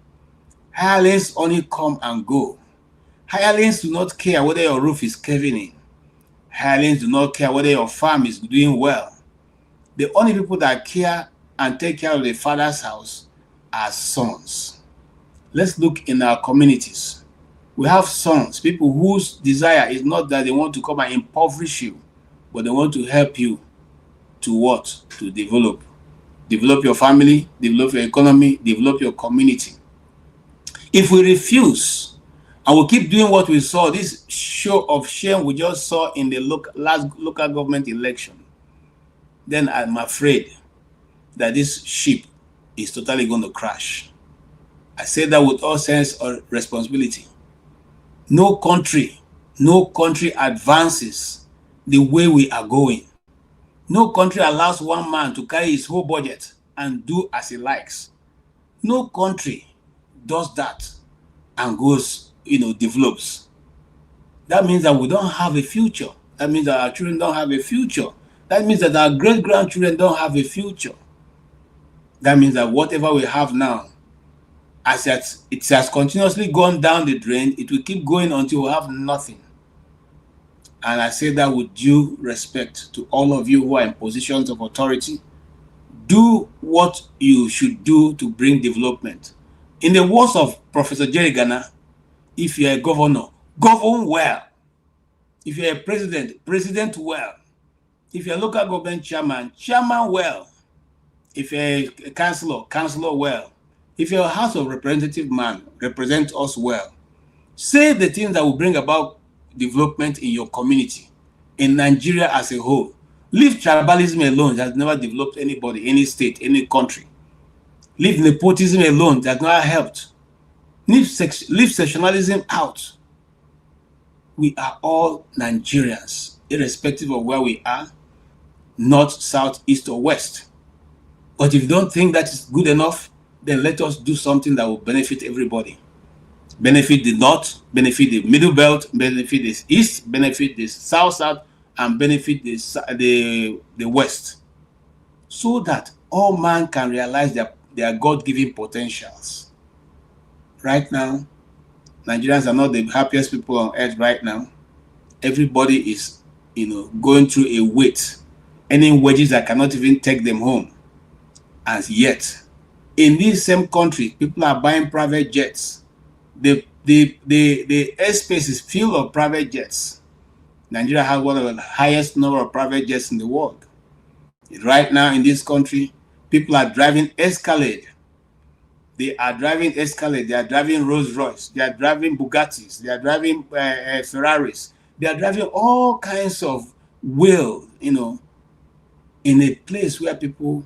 Hirelings only come and go. Hirelings do not care whether your roof is caving in. Hirelings do not care whether your farm is doing well. The only people that care and take care of the father's house are sons. Let's look in our communities. We have sons, people whose desire is not that they want to come and impoverish you, but they want to help you to what? To develop. Develop your family, develop your economy, develop your community. If we refuse, and we keep doing what we saw, this show of shame we just saw in the last local government election, then I'm afraid that this ship is totally going to crash. I say that with all sense of responsibility. No country advances the way we are going. No country allows one man to carry his whole budget and do as he likes. No country does that and goes, develops. That means that we don't have a future. That means that our children don't have a future. That means that our great-grandchildren don't have a future. That means that whatever we have now, as it has continuously gone down the drain, it will keep going until we have nothing. And I say that with due respect to all of you who are in positions of authority. Do what you should do to bring development. In the words of Professor Jerry Ghana, if you're a governor, govern well. If you're a president well. If you're a local government chairman well. If you're a councillor well. If you're a House of Representative man, represent us well. Say the things that will bring about development in your community, in Nigeria as a whole. Leave tribalism alone, that has never developed anybody, any state, any country. Leave nepotism alone, that has not helped. Leave sectionalism out. We are all Nigerians, irrespective of where we are, north, south, east, or west. But if you don't think that is good enough, then let us do something that will benefit everybody. Benefit the north, benefit the middle belt, benefit the east, benefit the south, and benefit the west. So that all man can realize their God-given potentials. Right now, Nigerians are not the happiest people on earth right now. Everybody is, going through a weight, earning wages that cannot even take them home. And yet, in this same country, people are buying private jets. The airspace is full of private jets. Nigeria has one of the highest number of private jets in the world. Right now in this country, people are driving Escalade. They are driving Escalade. They are driving Rolls Royce. They are driving Bugattis. They are driving Ferraris. They are driving all kinds of in a place where people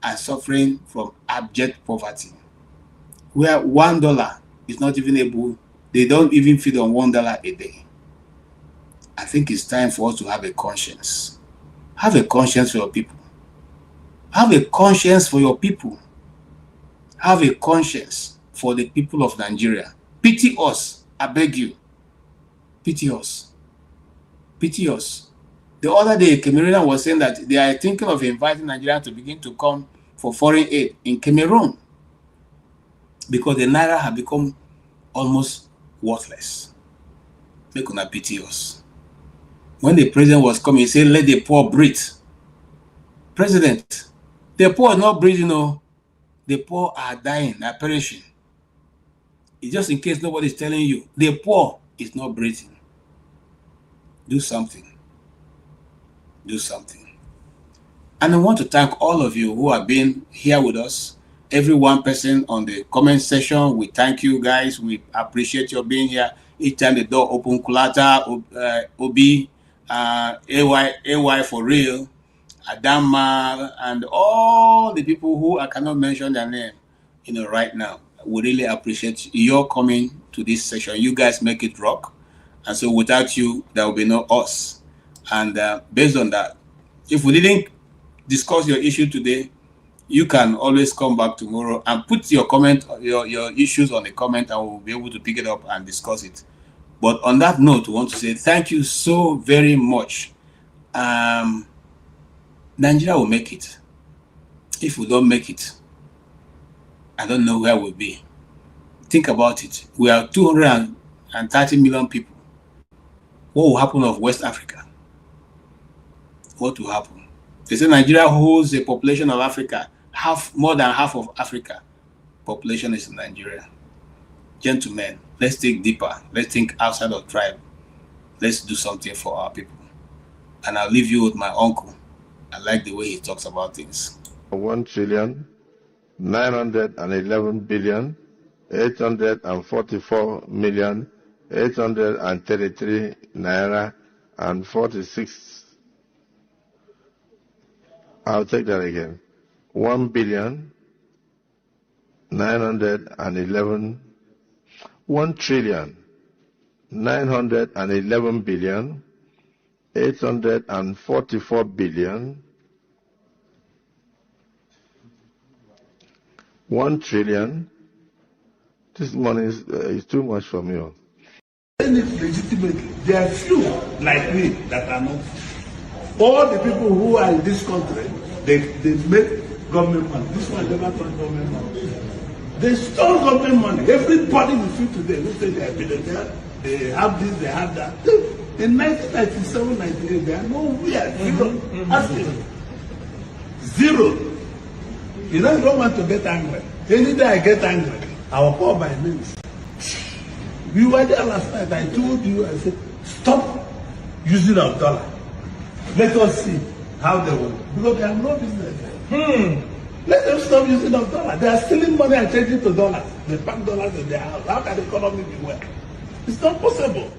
are suffering from abject poverty, where $1 is not even able, they don't even feed on $1 a day. I think it's time for us to have a conscience. Have a conscience for your people. Have a conscience for your people. Have a conscience for the people of Nigeria. Pity us, I beg you. Pity us. Pity us. The other day, Cameroonian was saying that they are thinking of inviting Nigeria to begin to come for foreign aid in Cameroon because the Naira have become almost worthless. They could not pity us. When the president was coming, he said, let the poor breathe. President, the poor are not breathing, no. The poor are dying, are perishing. It's just in case nobody is telling you, the poor is not breathing. Do something. Do something. And I want to thank all of you who have been here with us. Every one person on the comment section, we thank you guys. We appreciate your being here. Each time the door open, Kulata, Obi, AY for real, Adama, and all the people who I cannot mention their name, right now. We really appreciate your coming to this session. You guys make it rock. And so without you, there will be no us. And based on that, if we didn't discuss your issue today, you can always come back tomorrow and put your comment, your issues on the comment, and we'll be able to pick it up and discuss it. But on that note, we want to say thank you so very much. Nigeria will make it. If we don't make it, I don't know where we'll be. Think about it. We are 230 million people. What will happen of West Africa? What will happen? They say Nigeria holds a population of Africa. More than half of Africa population is in Nigeria. Gentlemen, let's think deeper. Let's think outside of tribe. Let's do something for our people. And I'll leave you with my uncle. I like the way he talks about things. 1,911,844,833 naira and 46. I'll take that again. 1,911,844,833 1 trillion. This money is too much for me. Legitimately, there are few like me that are not. All the people who are in this country, they make government money. This one never turned government money. They stole government money. Everybody you see today who say they are billionaires, they have this, they have that. In 1997, 98, they are nowhere. Zero. Ask them. Zero. You don't want to get angry. Any day I get angry, I will call my names. We were there last night. I told you, I said, stop using our dollar. Let us see how they will. Because they have no business. Let them stop using our dollar. They are stealing money and changing to dollars. They pack dollars in their house. How can the economy be well? It's not possible.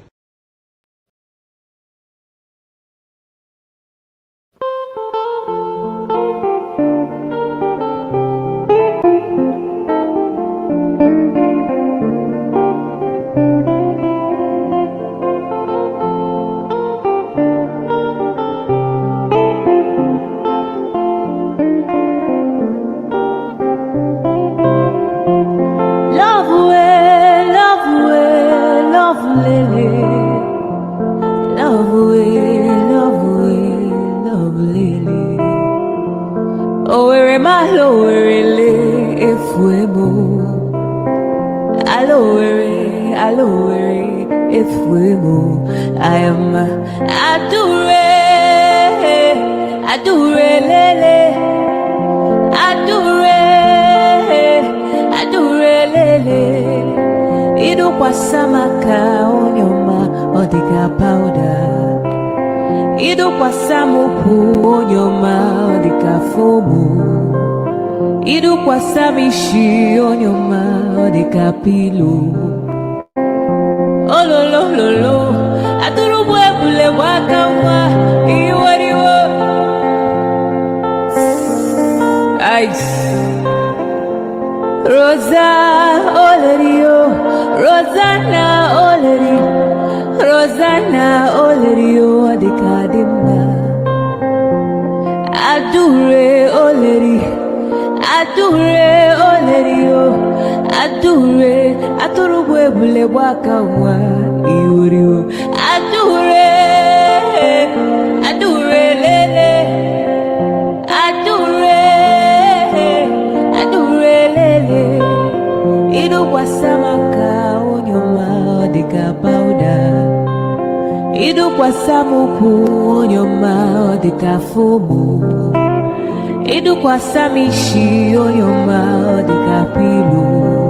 Aloe, if we move, I am Adure, Adure, Lele, Adure, Adure, Lele. Ido kwa samaka onyoma odika powder. Ido kwa samupu onyoma odika fomu. Ido kwa samishi onyoma odika pilo. Olo lo lo lo, aturu bwebule wakawa iwariwo. Ice. Rosa Olerio, Rosanna Olerio, Rosanna Olerio, Adikadimba. Adure Oleri, Adure Olerio, Adure, Aturubwebule Wakawa, Iurio, Adure, Adure Lele, Adure, Adure Lele. Ido wasamaka onyoma odika powder. Ido wasamuku onyoma odika fomu. Ido wasamishi onyoma odika pilo.